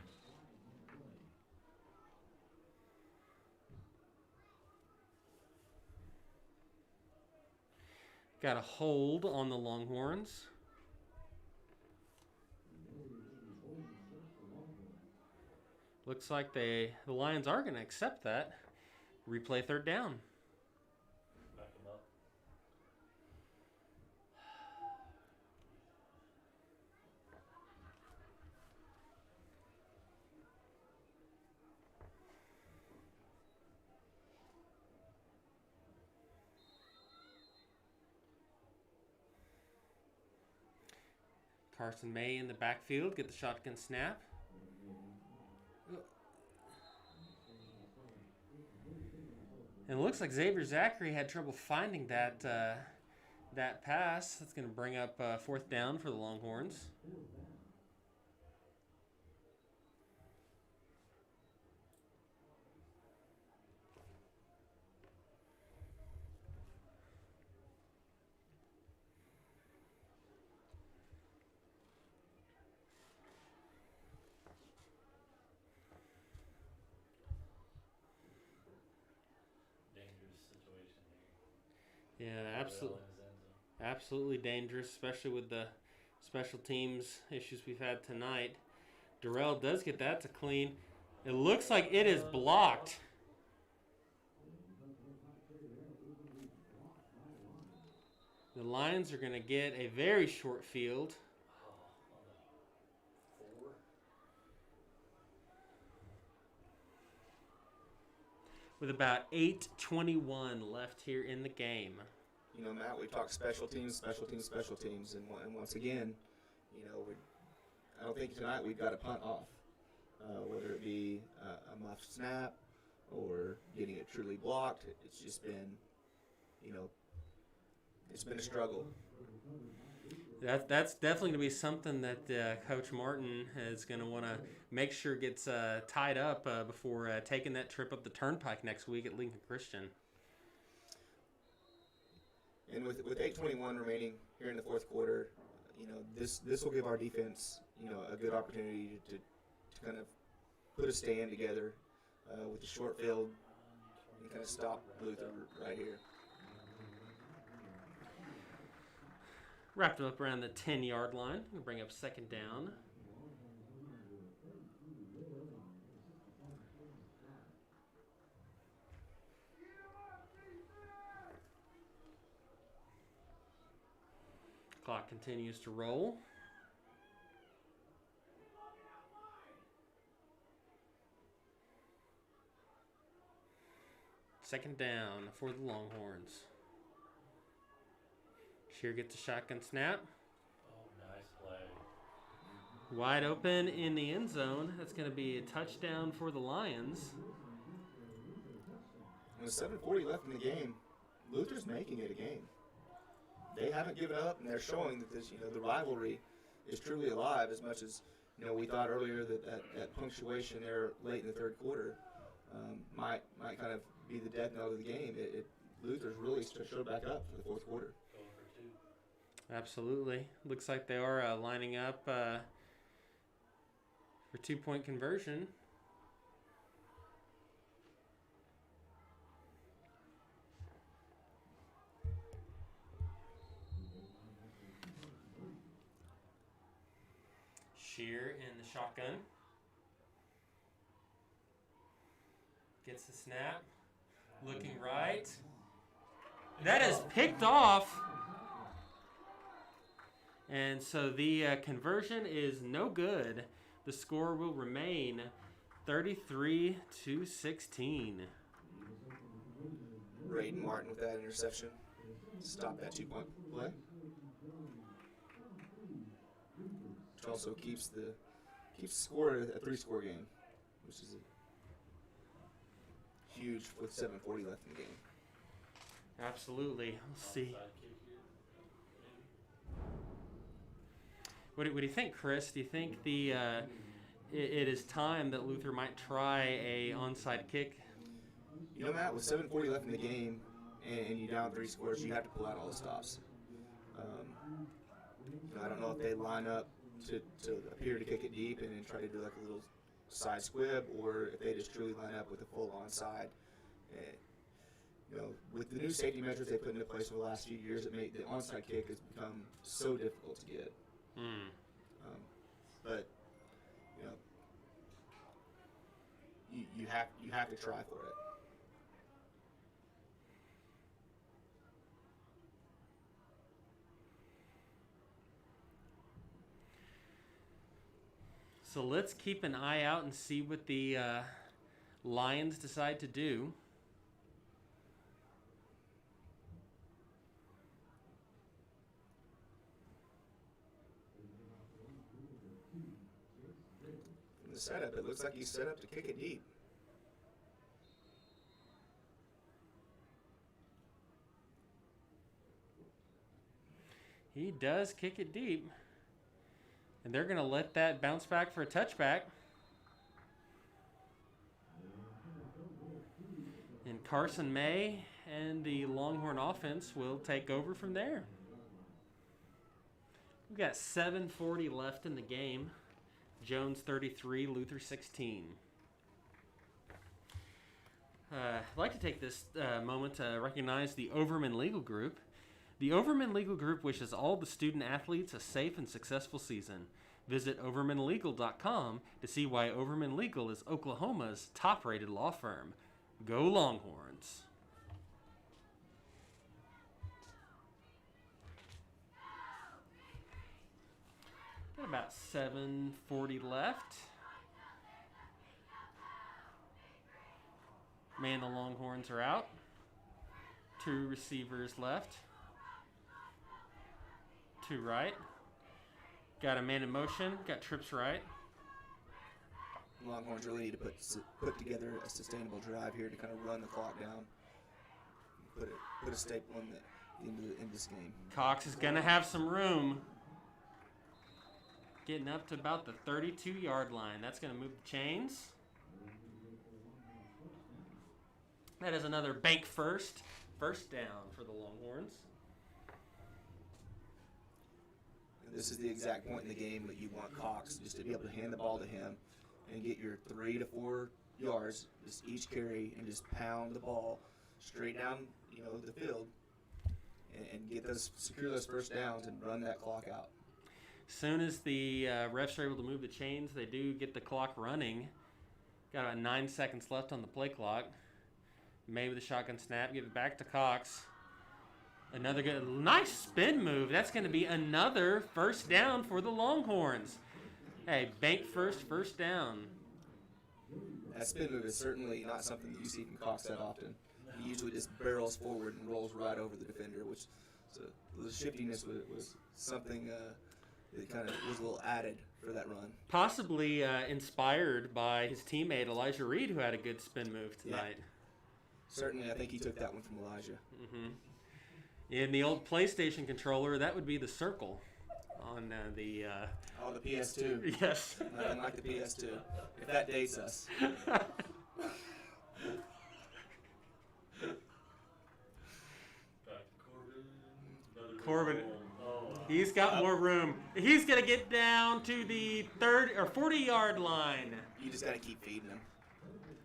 Got a hold on the Longhorns. Looks like the Lions are going to accept that. Replay third down. Back him up. Carson May in the backfield. Get the shotgun snap. And it looks like Xavier Zachary had trouble finding that pass. That's going to bring up fourth down for the Longhorns. Yeah, absolutely dangerous, especially with the special teams issues we've had tonight. Durrell does get that to clean. It looks like it is blocked. The Lions are going to get a very short field. With about 8:21 left here in the game. You know, Matt, we talked special teams, and once again, you know, I don't think tonight we've got a punt off, whether it be a muffed snap or getting it truly blocked. It's just been, you know, it's been a struggle. That's definitely going to be something that Coach Martin is going to want to make sure gets tied up before taking that trip up the Turnpike next week at Lincoln Christian. And with 8:21 remaining here in the fourth quarter, you know, this will give our defense, you know, a good opportunity to kind of put a stand together with the short field and kind of stop Luther right here. Wrapped it up around the 10-yard line. We'll bring up second down. Clock continues to roll. Second down for the Longhorns. Shear gets a shotgun snap. Oh, nice play. Wide open in the end zone. That's going to be a touchdown for the Lions. With 7:40 left in the game, Luther's making it a game. They haven't given up, and they're showing that this, you know, the rivalry is truly alive. As much as, you know, we thought earlier that punctuation there late in the third quarter might kind of be the death knell of the game. Luther's really showed back up for the fourth quarter. Absolutely. Looks like they are lining up for 2-point conversion. Shear in the shotgun. Gets the snap. Looking right. That is picked off. And so the conversion is no good. The score will remain 33-16. Braden Martin with that interception. Stop that 2-point play. Which also keeps the score a 3-score game, which is huge with 7:40 left in the game. Absolutely. Let's see. Onside kick here, maybe. What do you think, Chris? Do you think it is time that Luther might try a onside kick? You know, Matt, with 7:40 left in the game and you down 3 scores, you have to pull out all the stops. I don't know if they line up to appear to kick it deep and then try to do like a little side squib, or if they just truly line up with a full onside. And, with the new safety measures they put into place over the last few years, it made the onside kick has become so difficult to get. But you have to try for it. So let's keep an eye out and see what the Lions decide to do. From the setup, it looks like he's set up to kick it deep. He does kick it deep. And they're going to let that bounce back for a touchback. And Carson May and the Longhorn offense will take over from there. We've got 7:40 left in the game. Jones 33, Luther 16. I'd like to take this moment to recognize the Overman Legal Group. The Overman Legal Group wishes all the student athletes a safe and successful season. Visit overmanlegal.com to see why Overman Legal is Oklahoma's top-rated law firm. Go Longhorns! Got about 7:40 left. Man, the Longhorns are out. 2 receivers left. 2 right. Got a man in motion. Got trips right. Longhorns really need to put together a sustainable drive here to kind of run the clock down. Put a staple in this game. Cox is going to have some room. Getting up to about the 32-yard line. That's going to move the chains. That is another bank first down for the Longhorns. This is the exact point in the game that you want Cox just to be able to hand the ball to him and get your 3 to 4 yards, just each carry, and just pound the ball straight down, the field, and secure those first downs and run that clock out. Soon as the refs are able to move the chains, they do get the clock running. Got about 9 seconds left on the play clock. May with a shotgun snap, give it back to Cox. Another good, nice spin move. That's going to be another first down for the Longhorns. Hey, bank first down. That spin move is certainly not something that you see from Cox that often. He usually just barrels forward and rolls right over the defender, which the shiftiness was something that kind of was a little added for that run. Possibly inspired by his teammate Elijah Reed, who had a good spin move tonight. Yeah. Certainly, I think he took that one from Elijah. Mm-hmm. In the old PlayStation controller, that would be the circle on the... the PS2. Yes. Nothing like the PS2, if that dates us. Corbin, he's got more room. He's going to get down to the 30 or 40-yard line. You just got to keep feeding him.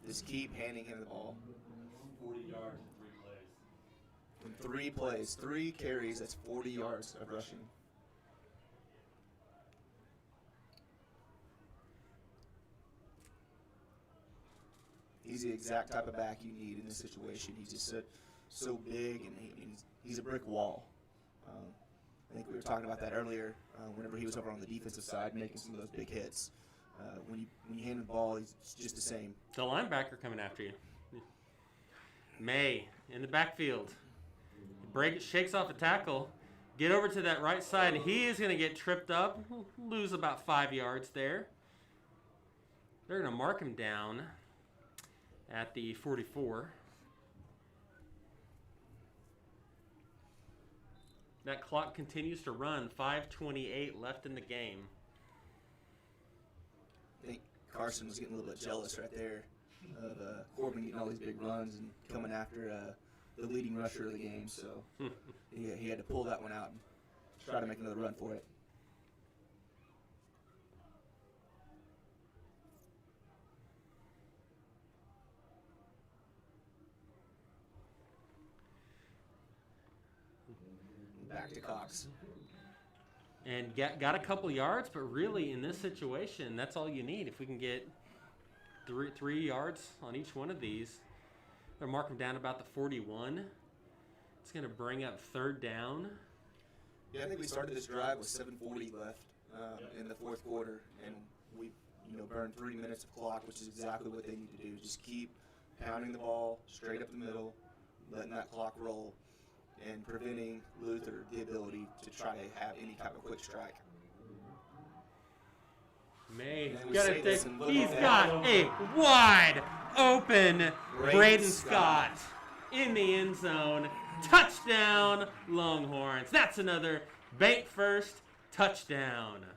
Just keep handing him the ball. 40 yards in 3 plays. In 3 plays, 3 carries, that's 40 yards of rushing. He's the exact type of back you need in this situation. He's just so big, and he's a brick wall. I think we were talking about that earlier whenever he was over on the defensive side making some of those big hits. When you hand him the ball, he's just the same. The linebacker coming after you. May in the backfield. Shakes off a tackle. Get over to that right side, and he is going to get tripped up. Lose about 5 yards there. They're going to mark him down at the 44. That clock continues to run. 5:28 left in the game. I think Carson was getting a little bit jealous right there of Corbin getting all these big runs and coming after the leading rusher of the game. So he had to pull that one out and try to make another run for it. Back to Cox. And got a couple yards, but really in this situation, that's all you need. If we can get three yards on each one of these, they'll mark them down about the 41. It's going to bring up 3rd down. Yeah, I think we started this drive with 7:40 left in the fourth quarter, and we burned 3 minutes of clock, which is exactly what they need to do. Just keep pounding the ball straight up the middle, letting that clock roll, and preventing Luther the ability to try to have any type of quick strike. He's got a wide open Braden Scott in the end zone. Touchdown, Longhorns. That's another bank first touchdown.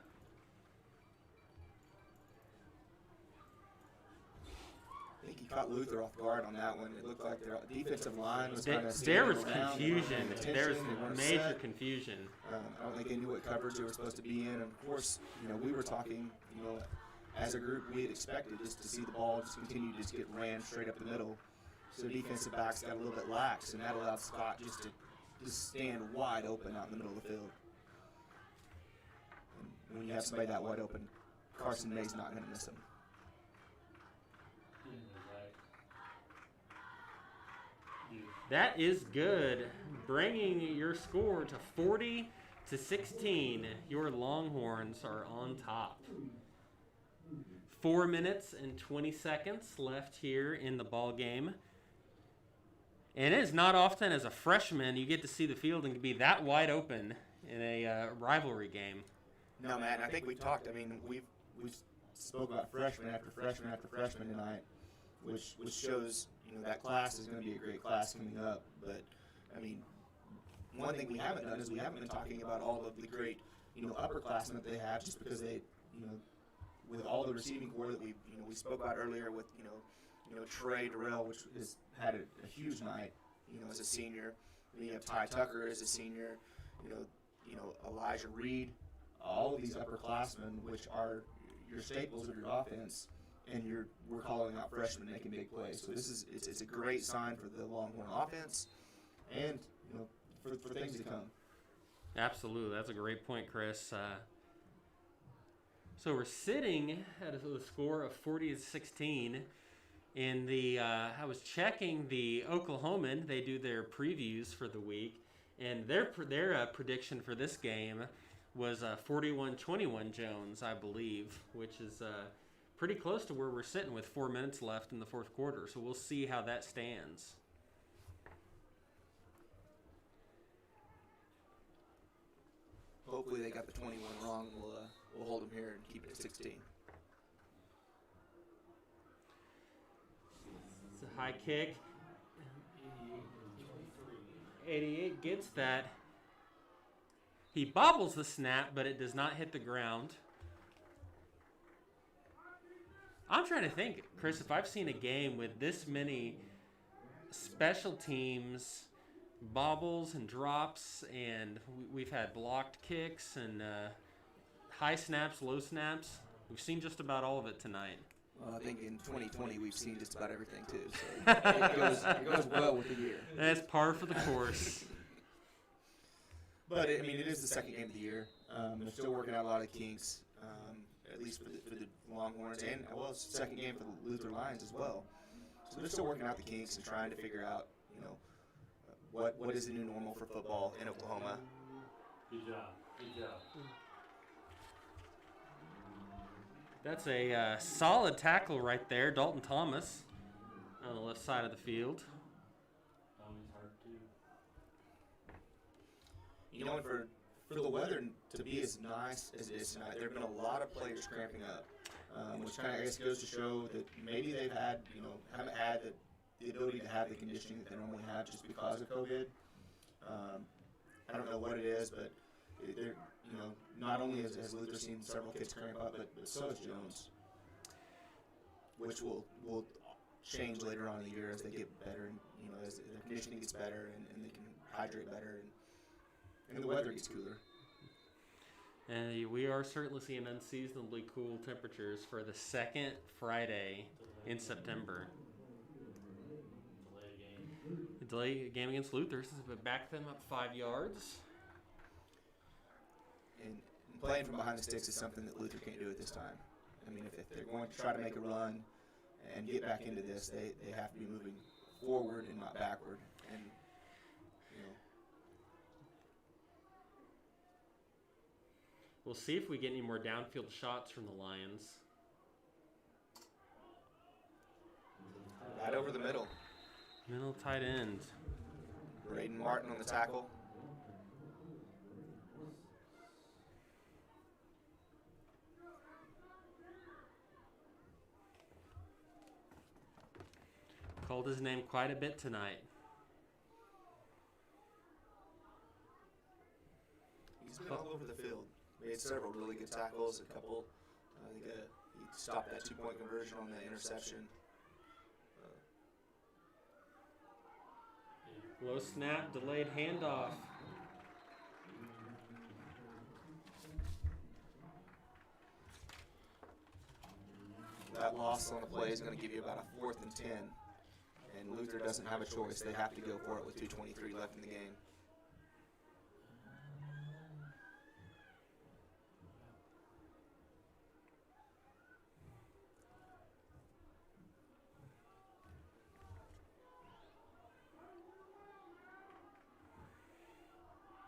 I think he caught Luther off guard on that one. It looked like their defensive line was kind of there was confusion. There was major confusion. I don't think they knew what coverage they were supposed to be in. And of course, we were talking, as a group, we had expected just to see the ball just continue to just get ran straight up the middle. So defensive backs got a little bit lax, and that allowed Scott just to stand wide open out in the middle of the field. And when you have somebody that wide open, Carson May's not going to miss him. That is good, bringing your score to 40-16. Your Longhorns are on top. 4 minutes and 20 seconds left here in the ball game. And it is not often as a freshman you get to see the field and be that wide open in a rivalry game. No, Matt, I think we talked. I mean, we've spoke about freshman after freshman after freshman tonight, which shows that class is going to be a great class coming up. But I mean, one thing we haven't done is we haven't been talking about all of the great upperclassmen that they have, just because they with all the receiving core that we spoke about earlier with Trey Durrell, which has had a huge night as a senior. Then you have Ty Tucker as a senior. Elijah Reed. All of these upperclassmen, which are your staples of your offense, and we're calling out freshmen making big plays. So it's a great sign for the Longhorn offense, and for things to come. Absolutely, that's a great point, Chris. So we're sitting at a score of 40-16. In the I was checking the Oklahoman. They do their previews for the week, and their prediction for this game was 41-21 Jones, I believe, which is pretty close to where we're sitting with 4 minutes left in the fourth quarter. So we'll see how that stands. Hopefully they got the 21 wrong. We'll hold them here and keep it at 16. It's a high kick. 88 gets that. He bobbles the snap, but it does not hit the ground. I'm trying to think, Chris, if I've seen a game with this many special teams bobbles and drops, and we've had blocked kicks and high snaps, low snaps. We've seen just about all of it tonight. Well, I think in 2020 we've seen just about everything too. So it goes well with the year. That's par for the course. But it is the second game of the year. They're still working out a lot of kinks, at least for the Longhorns, and it's the second game for the Luther Lions as well. So they're still working out the kinks and trying to figure out, what is the new normal for football in Oklahoma. Good job. Good job. That's a solid tackle right there, Dalton Thomas on the left side of the field. Always you know, and for the weather to be as nice as it is tonight, there have been a lot of players cramping up, which kind of, I guess, goes to show that maybe they've had, you know, haven't had the ability to have the conditioning that they normally have just because of COVID. I don't know what it is, but they're, you know, not only has Luther seen several kids cramp up, but so has Jones, which will change later on in the year as they get better, and you know, as their conditioning gets better and they can hydrate better and the weather gets cooler. And we are certainly seeing unseasonably cool temperatures for the second Friday in September. Delay game against Luther, but back them up 5 yards. And playing from behind the sticks is something that Luther can't do at this time. I mean, if they're going to try to make a run and get back into this, they have to be moving forward and not backward. And, you know, we'll see if we get any more downfield shots from the Lions. right over the middle. Middle tight end. Braden Martin on the tackle. Called his name quite a bit tonight. He's been all over the field. Made several really good tackles. A couple. I think he stopped that 2-point conversion on the interception. Low snap, delayed handoff. That loss on the play is going to give you about a 4th and 10. And Luther doesn't have a choice. They have to go for it with 2:23 left in the game.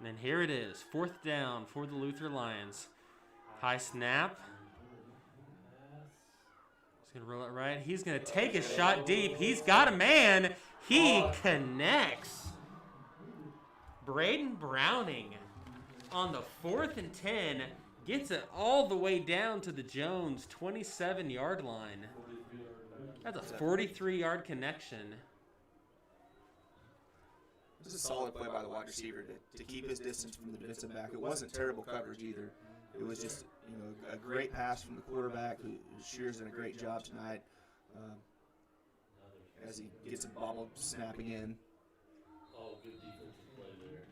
And here it is, 4th down for the Luther Lions. High snap. He's going to roll it right. He's going to take a shot deep. He's got a man. He connects. Braden Browning on the 4th and 10 gets it all the way down to the Jones 27-yard line. That's a 43-yard connection. This is a solid play by the wide receiver to keep his distance from the defensive back. It wasn't terrible coverage either. It was just, you know, a great pass from the quarterback, who Shear's done a great job tonight as he gets a bobble snapping in. Oh, good defensive play there.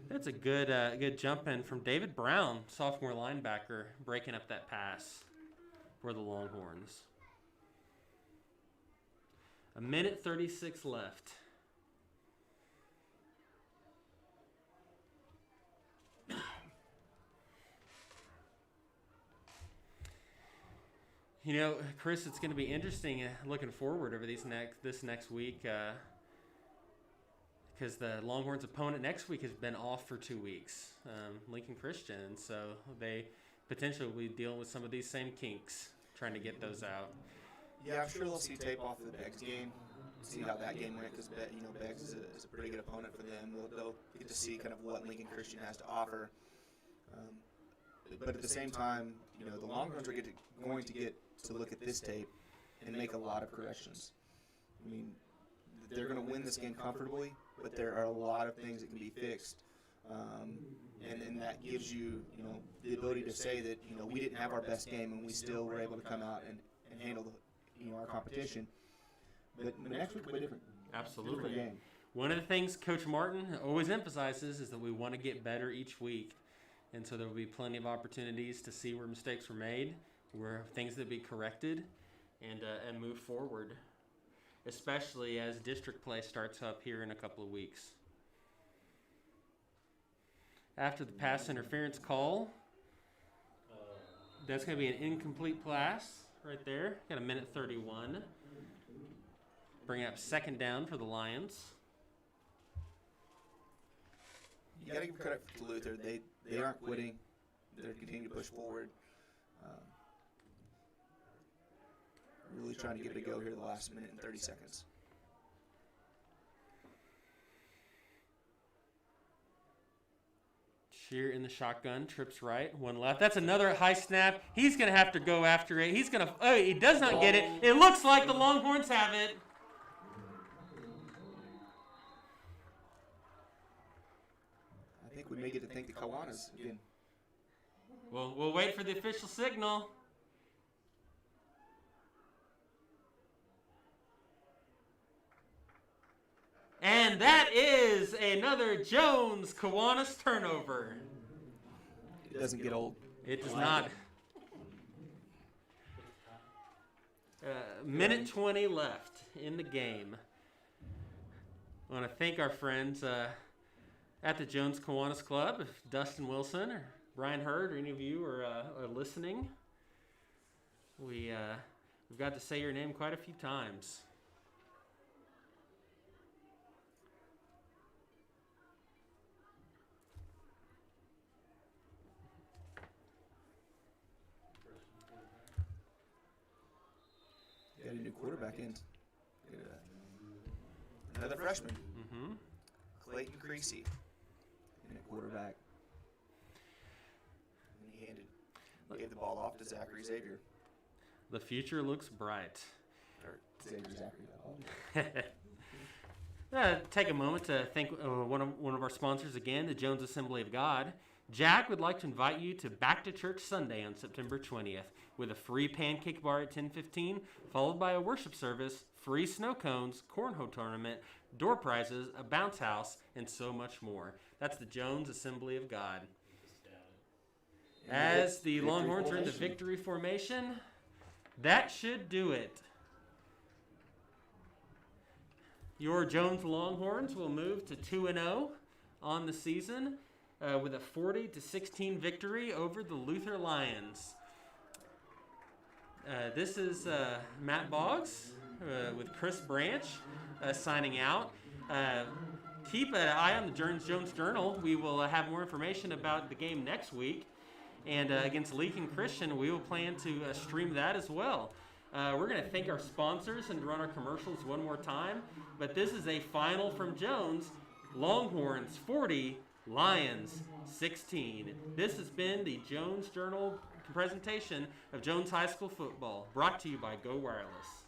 That's a good jump in from David Brown, sophomore linebacker, breaking up that pass for the Longhorns. 1:36 left. You know, Chris, it's going to be interesting looking forward over this next week because the Longhorns' opponent next week has been off for 2 weeks, Lincoln Christian, so they potentially will be dealing with some of these same kinks, trying to get those out. Yeah, I'm sure they'll see tape off of the Beggs game, see how that game went, because Beggs is a pretty good opponent for them. They'll get to see kind of what Lincoln Christian has to offer. But at the same time, you know, the Longhorns are going to get to look at this tape and make a lot of corrections. I mean, they're going to win this game comfortably, but there are a lot of things that can be fixed. And that gives you, you know, the ability to say that, you know, we didn't have our best game and we still were able to come out and handle, our competition. But next week will be different. Absolutely. Different game. One of the things Coach Martin always emphasizes is that we want to get better each week. And so there will be plenty of opportunities to see where mistakes were made, where things that be corrected, and move forward, especially as district play starts up here in a couple of weeks. After the pass interference call, that's going to be an incomplete pass right there. Got 1:31. Bring up 2nd down for the Lions. You got to give credit to Luther. They aren't quitting. They're continuing to push forward. Really trying to give it a go here the last minute and 30 seconds. Shear in the shotgun, trips right, one left. That's another high snap. He's going to have to go after it. He's going to, oh, he does not get it. It looks like the Longhorns have it. I think we may get to thank the Kiwanis again. Well, we'll wait for the official signal. And that is another Jones Kiwanis turnover. It doesn't get old. It does not. Minute 20 left in the game. I want to thank our friends at the Jones Kiwanis Club. If Dustin Wilson or Brian Hurd or any of you are listening, we've got to say your name quite a few times. Got a new quarterback in. Another freshman. Mm-hmm. Clayton Creasy. And a quarterback. And he gave the ball off to Zachary Xavier. The future looks bright. Or Xavier Zachary. Take a moment to thank one of our sponsors again, the Jones Assembly of God. Jack would like to invite you to Back to Church Sunday on September 20th with a free pancake bar at 10:15, followed by a worship service, free snow cones, cornhole tournament, door prizes, a bounce house, and so much more. That's the Jones Assembly of God. As the Longhorns are in the victory formation, that should do it. Your Jones Longhorns will move to 2-0 on the season with a 40-16 victory over the Luther Lions. This is Matt Boggs with Chris Branch signing out. Keep an eye on the Jones Journal. We will have more information about the game next week. And against Leakin Christian, we will plan to stream that as well. We're going to thank our sponsors and run our commercials one more time. But this is a final from Jones. Longhorns 40, Lions 16. This has been the Jones Journal presentation of Jones High School football, brought to you by Go Wireless.